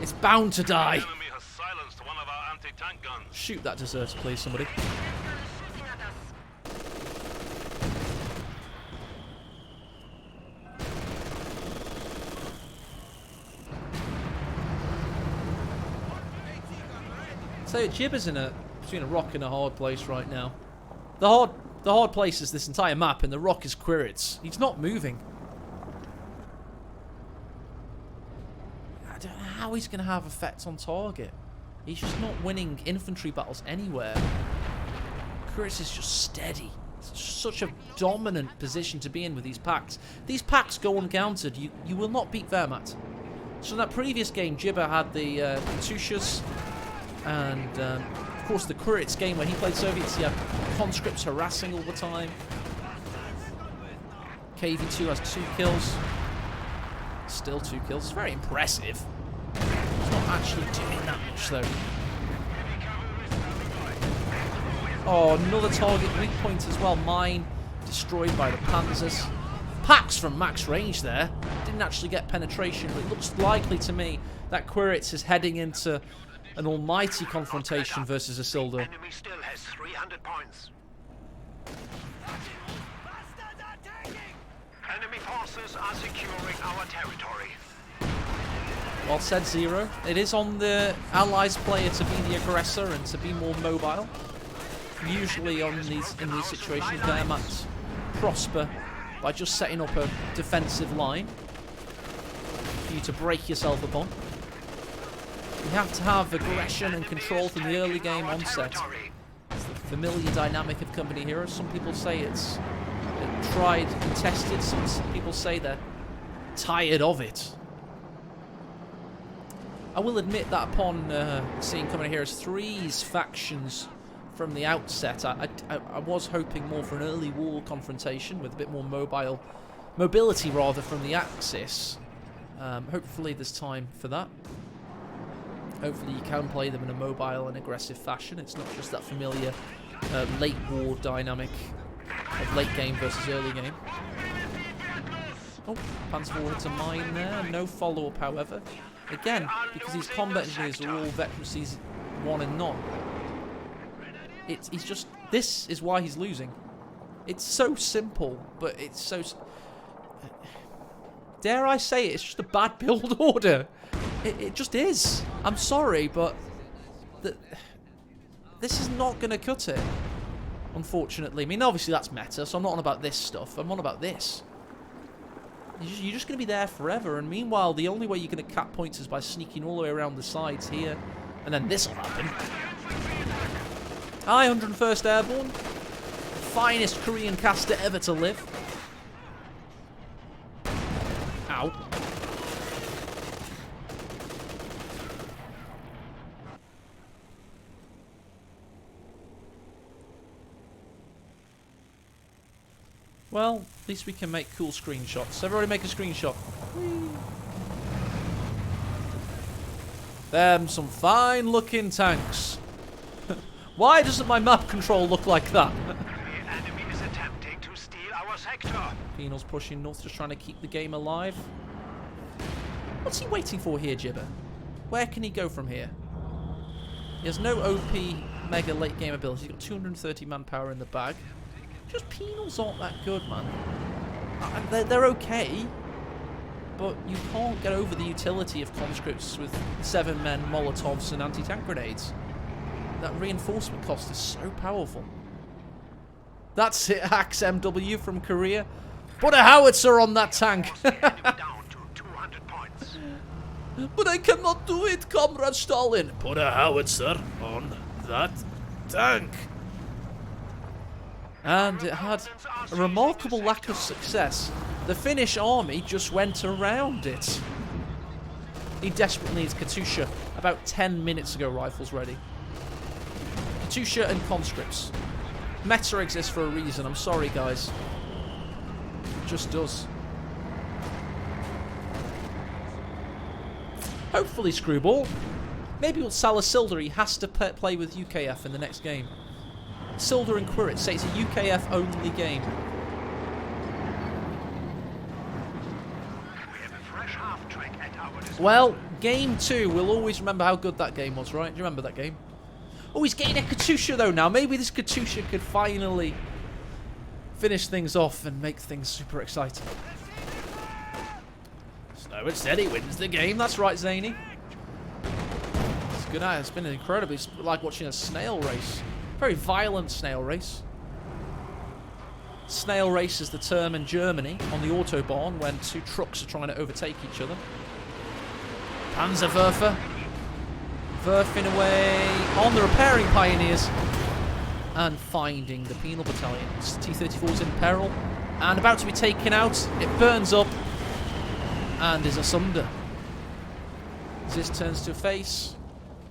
it's bound to die. Enemy has silenced one of our anti-tank guns. Shoot that deserter, please, somebody. So Jibber's between a rock and a hard place right now. The hard place is this entire map, and the rock is Quiritz. He's not moving. I don't know how he's going to have effects on target. He's just not winning infantry battles anywhere. Quiritz is just steady. It's such a dominant position to be in with these packs. These packs go uncountered. You will not beat Wehrmacht. So in that previous game, Jibber had the Katyushas, and of course the Quiritz game where he played Soviets, he had conscripts harassing all the time. KV2 has 2 kills. Still 2 kills. It's very impressive. He's not actually doing that much though. Oh, another target weak point as well. Mine destroyed by the Panzers. Packs from max range there. Didn't actually get penetration, but it looks likely to me that Quiritz is heading into an almighty confrontation versus Isildur. Enemy still has 300 points. Enemy forces are securing our territory. Well said, Zero. It is on the Allies player to be the aggressor and to be more mobile. Usually in these situations, Wehrmacht prosper by just setting up a defensive line for you to break yourself upon. You have to have aggression and control from the early game onset. It's the familiar dynamic of company heroes. Some people say it's tried and tested. Some people say they're tired of it. I will admit that upon seeing Company Heroes 3's factions from the outset, I was hoping more for an early war confrontation with a bit more mobility rather from the Axis. Hopefully there's time for that. Hopefully you can play them in a mobile and aggressive fashion. It's not just that familiar late war dynamic of late game versus early game. Oh, Panzer IV hits a mine there. No follow-up, however. Again, because these combat engineers are all veterancies 1 and none. He's just... This is why he's losing. It's so simple, but it's so... Dare I say it, it's just a bad build order. It just is. I'm sorry, but... This is not going to cut it. Unfortunately. I mean, obviously that's meta, so I'm not on about this stuff. I'm on about this. You're just going to be there forever, and meanwhile, the only way you're going to cap points is by sneaking all the way around the sides here, and then this will happen. Aye, 101st Airborne. Finest Korean caster ever to live. Ow. Well, at least we can make cool screenshots. Everybody make a screenshot. Whee. Them some fine looking tanks. Why doesn't my map control look like that? The enemy is attempting to steal our sector. Penal's pushing north, just trying to keep the game alive. What's he waiting for here, Jibber? Where can he go from here? He has no OP mega late game ability. He's got 230 manpower in the bag. Just penals aren't that good, man. They're okay, but you can't get over the utility of conscripts with 7 men, Molotovs, and anti-tank grenades. That reinforcement cost is so powerful. That's it, Axe MW from Korea. Put a howitzer on that tank. Enemy down to 200 points. But I cannot do it, Comrade Stalin. Put a howitzer on that tank. And it had a remarkable lack of success. The Finnish army just went around it. He desperately needs Katusha. About 10 minutes ago, rifles ready. Katusha and conscripts. Meta exists for a reason. I'm sorry, guys. It just does. Hopefully, Screwball. Maybe with Salasilda, he has to play with UKF in the next game. Silder and Quiritz say it's a UKF only game. We have a fresh half-track at our disposal. Well, game 2, we'll always remember how good that game was, right? Do you remember that game? Oh, he's getting a Katusha though now. Maybe this Katusha could finally finish things off and make things super exciting. Slow and steady wins the game. That's right, Zany. It's good. It's been incredible. It's like watching a snail race. Very violent snail race. Snail race is the term in Germany on the Autobahn when two trucks are trying to overtake each other. Panzerwerfer. Werfing away on the repairing pioneers. And finding the penal battalion. T-34 is in peril. And about to be taken out. It burns up. And is asunder. This turns to face.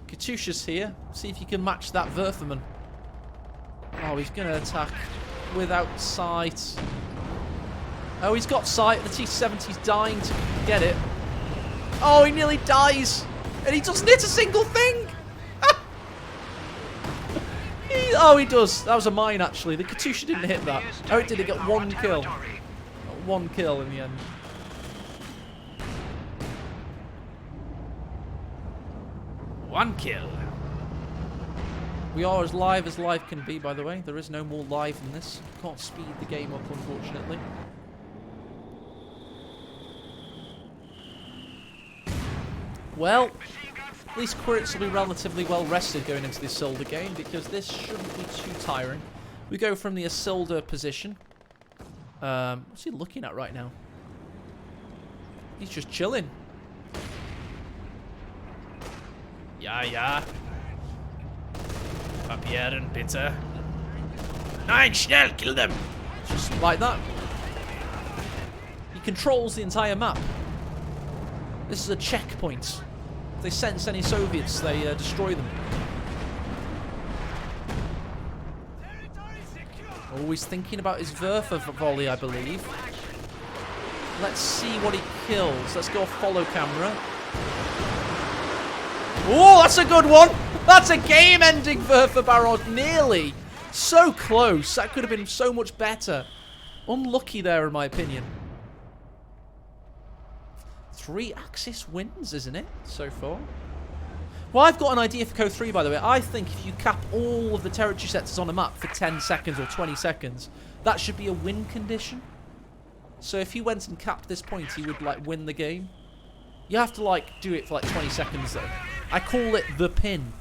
Katusha's here. See if you can match that Werferman. Oh, he's going to attack without sight. Oh, he's got sight. The T-70's dying to get it. Oh, he nearly dies. And he doesn't hit a single thing. Oh, he does. That was a mine, actually. The Katusha didn't hit that. Oh, it did. It got one kill. Got one kill in the end. One kill. We are as live can be, by the way. There is no more live than this. Can't speed the game up, unfortunately. Well, at least Quiritz will be relatively well rested going into the Isildur game, because this shouldn't be too tiring. We go from the Isildur position. What's he looking at right now? He's just chilling. Ja. Papieren, bitte. Nein, schnell, kill them! Just like that. He controls the entire map. This is a checkpoint. If they sense any Soviets, they destroy them. Always thinking about his Werfer volley, I believe. Let's see what he kills. Let's go off follow camera. Oh, that's a good one! That's a game-ending Werfer barrage, nearly. So close. That could have been so much better. Unlucky there, in my opinion. 3 Axis wins, isn't it, so far? Well, I've got an idea for CoH2, by the way. I think if you cap all of the territory sectors on a map for 10 seconds or 20 seconds, that should be a win condition. So if he went and capped this point, he would, like, win the game. You have to, like, do it for, like, 20 seconds, though. I call it the pin.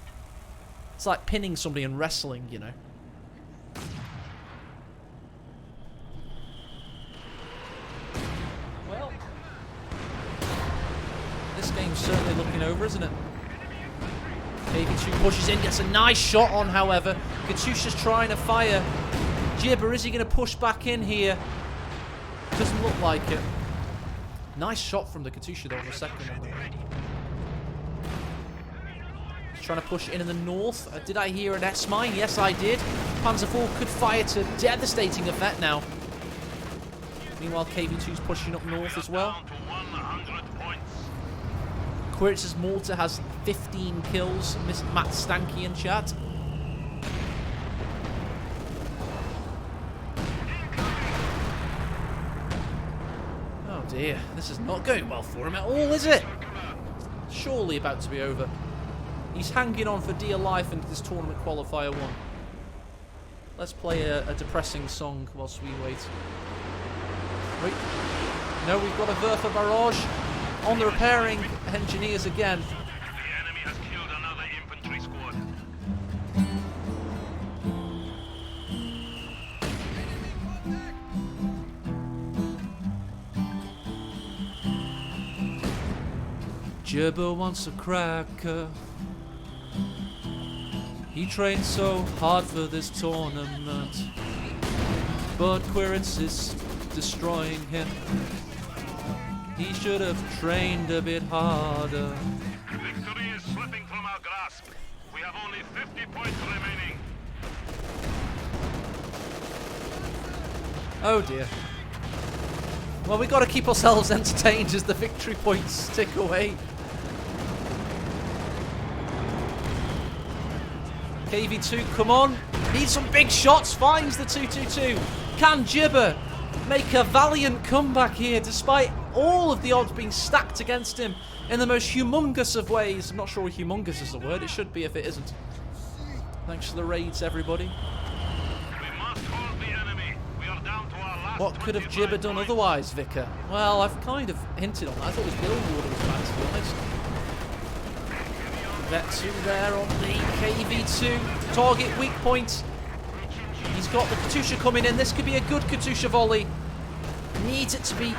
It's like pinning somebody in wrestling, you know. Well, this game's certainly looking over, isn't it? KV2 pushes in, gets a nice shot on, however. Katusha's trying to fire. Jibber, is he going to push back in here? Doesn't look like it. Nice shot from the Katusha, though, on the second one. He's trying to push in the north. Did I hear an S-mine? Yes, I did. Panzer IV could fire to devastating effect now. Meanwhile, KV2's pushing up north as well. Quiritz's mortar has 15 kills. Miss Matt Stanky in chat. Oh dear, this is not going well for him at all, is it? Surely about to be over. He's hanging on for dear life into this tournament qualifier 1. Let's play a depressing song whilst we wait. Wait. No, we've got a Werfer barrage on the repairing engineers again. The enemy has killed another infantry squad. Jibber wants a cracker. He trained so hard for this tournament, but Quiritz is destroying him. He should have trained a bit harder. Victory is slipping from our grasp. We have only 50 points remaining. Oh dear. Well, we got to keep ourselves entertained as the victory points tick away. KV2, come on. Needs some big shots. Finds the 2-2-2. Can Jibber make a valiant comeback here despite all of the odds being stacked against him in the most humongous of ways? I'm not sure humongous is the word. It should be if it isn't. Thanks for the raids, everybody. We must hold the enemy. We are down to our last. What could have 25 Jibber done points. otherwise, Vicar? Well, I've kind of hinted on that. I thought his build order was bad, to be honest. Vet 2 there on the KV2. Target weak point. He's got the Katusha coming in. This could be a good Katusha volley. Needs it to be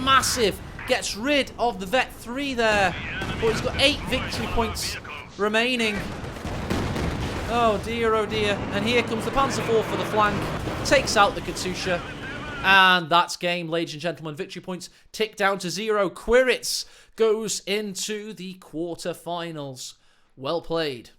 massive. Gets rid of the Vet 3 there. But he's got 8 victory points remaining. Oh dear, oh dear. And here comes the Panzer IV for the flank. Takes out the Katusha. And that's game, ladies and gentlemen. Victory points tick down to 0. Quiritz goes into the quarterfinals. Well played.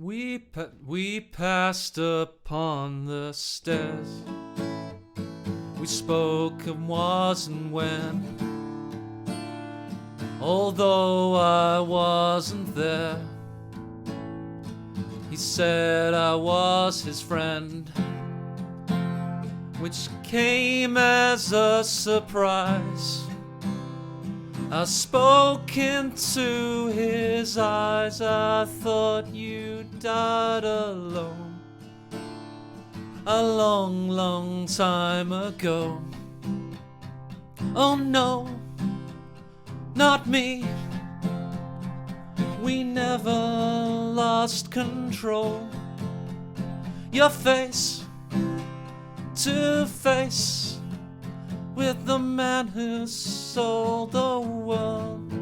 We passed upon the stairs. We spoke of was and when. Although I wasn't there, he said I was his friend, which came as a surprise. I spoke into his eyes. I thought you died alone a long, long time ago. Oh no, not me. We never lost control. Your face to face with the man who sold the world.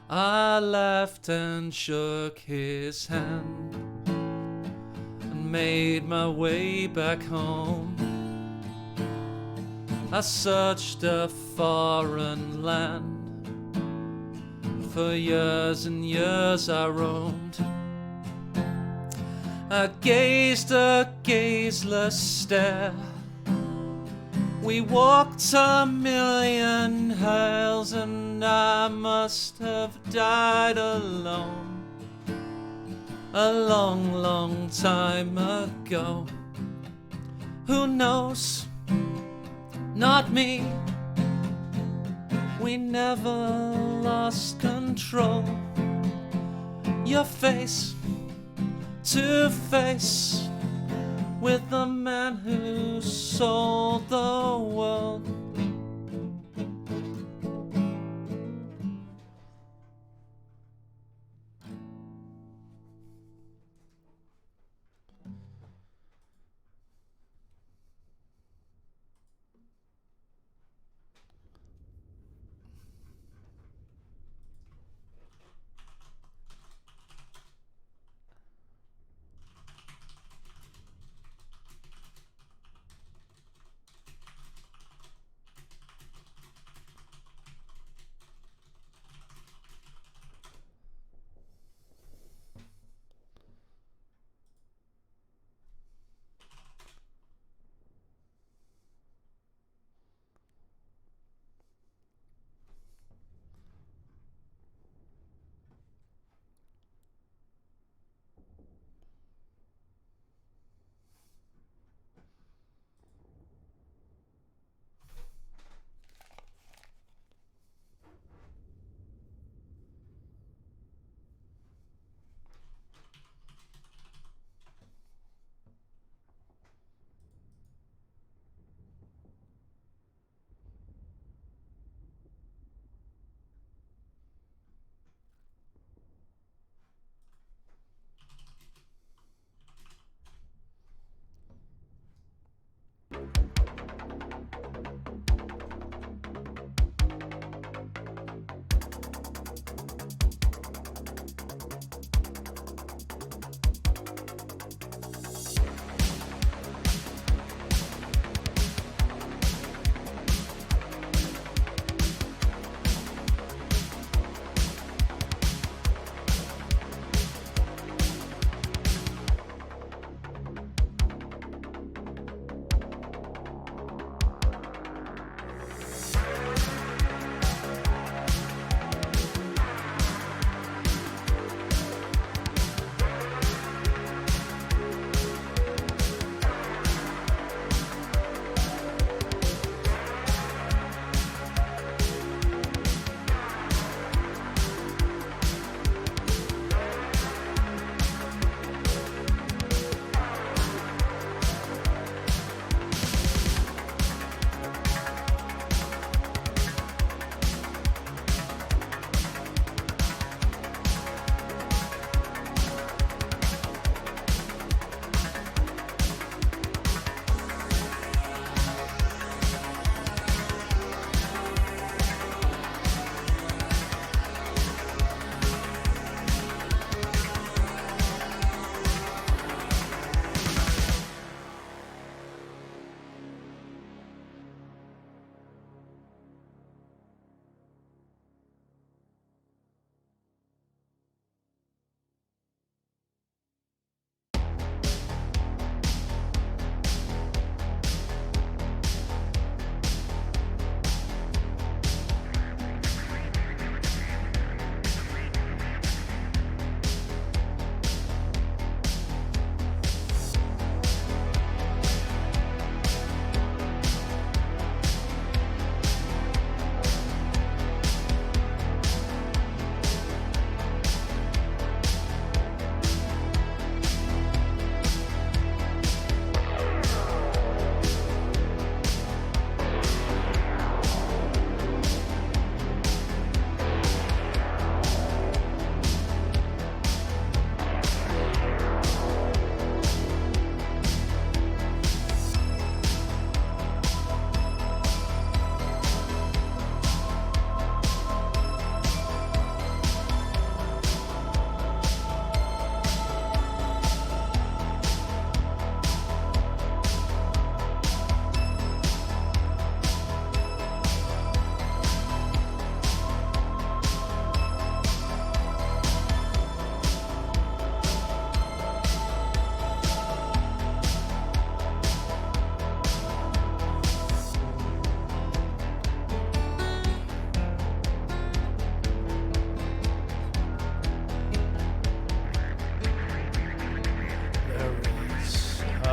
I laughed and shook his hand and made my way back home. I searched a foreign land. For years and years I roamed. I gazed a gazeless stare. We walked a million miles and I must have died alone a long, long time ago. Who knows? Not me. We never lost control. Your face to face with the man who sold the world.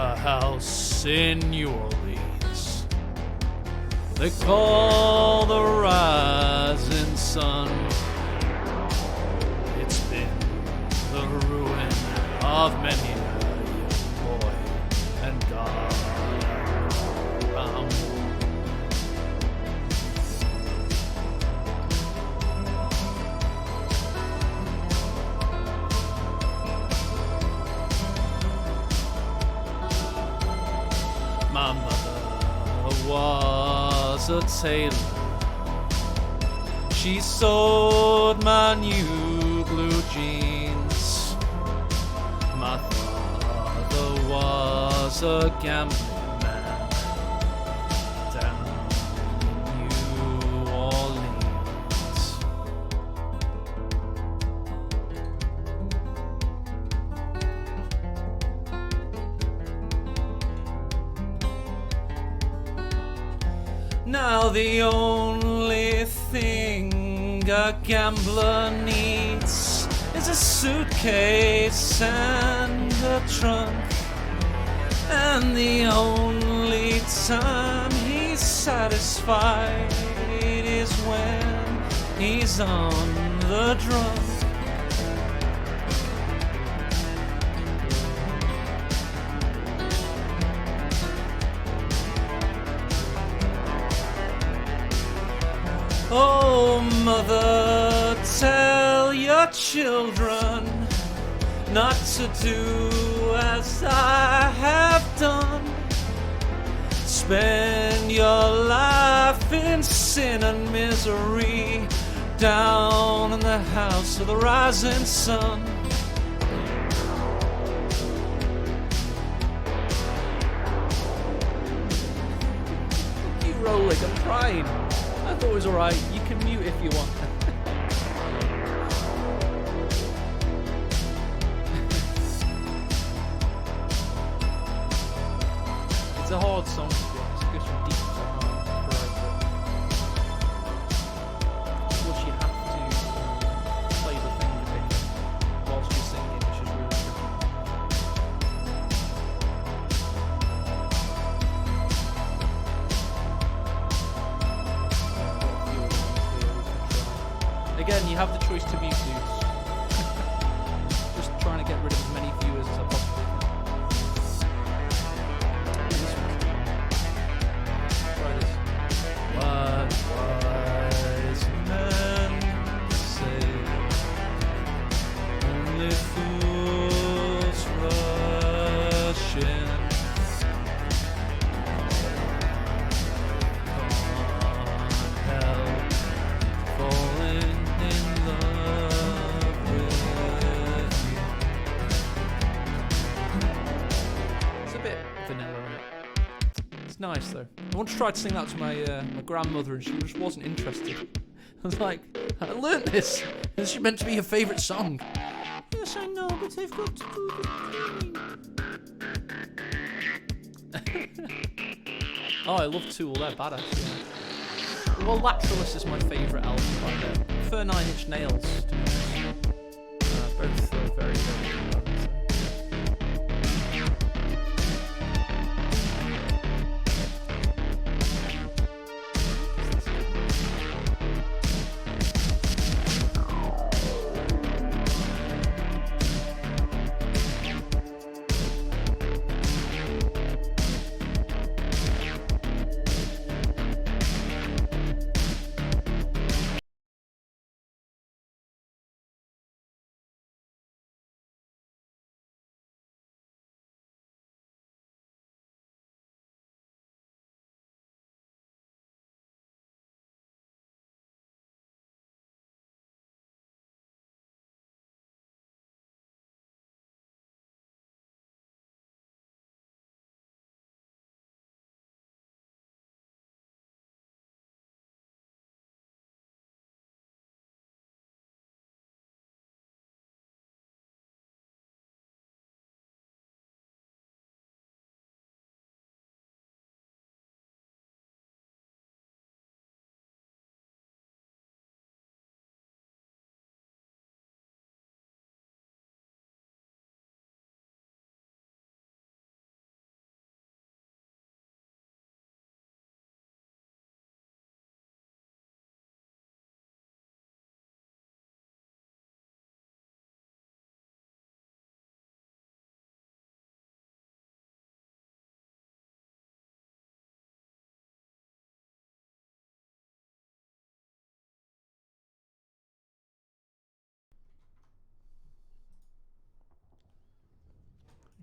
a house in New Orleans they call the rising sun. It's been the ruin of many a young boy and God around. My mother was a tailor. She sewed my new blue jeans. My father was a gambling man down in New Orleans. Now the only thing a gambler needs is a suitcase and a trunk. And the only time he's satisfied is when he's on the drum. Oh, mother, tell your children not to do as I have done. Spend your life in sin and misery down in the house of the rising sun. You rolling, I'm crying. I thought it was alright. You can mute if you want. It's a hard song to be honest. It goes from deep to hard. Of course, you have to play the thing with it whilst you're singing, which is really tricky. Again, you have the choice to mute dudes. Just trying to get rid of as many viewers as I possibly can. This one. Try this. What wise men say, only fools rush in. Can't help falling in love with you. It's a bit vanilla in it. It's nice though. I once tried to sing that to my grandmother and she just wasn't interested. I was like, I learnt this. This is meant to be your favourite song. Yes, I know, but they've got to do the cleaning. Oh, I love Tool. They're badass. Yeah. Well, Lateralus is my favourite album right there. I prefer 9 Inch Nails. Both very, very good.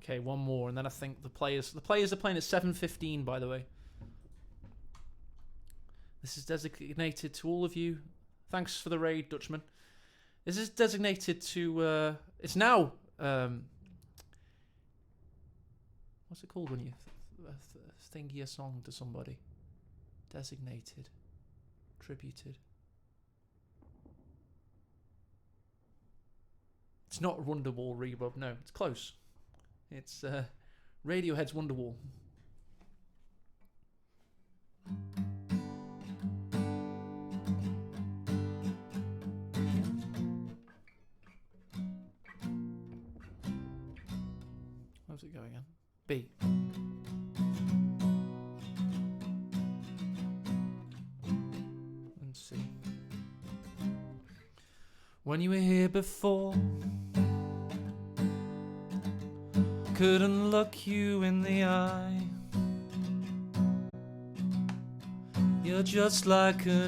Okay, one more, and then I think the players are playing at 7:15. By the way, this is designated to all of you. Thanks for the raid, Dutchman. This is designated to. It's now. What's it called when you thingy a song to somebody? Designated, tributed. It's not Wonderwall Reverb. No, it's close. It's Radiohead's Wonderwall. How's it going in? B. And C. When you were here before, couldn't look you in the eye. You're just like a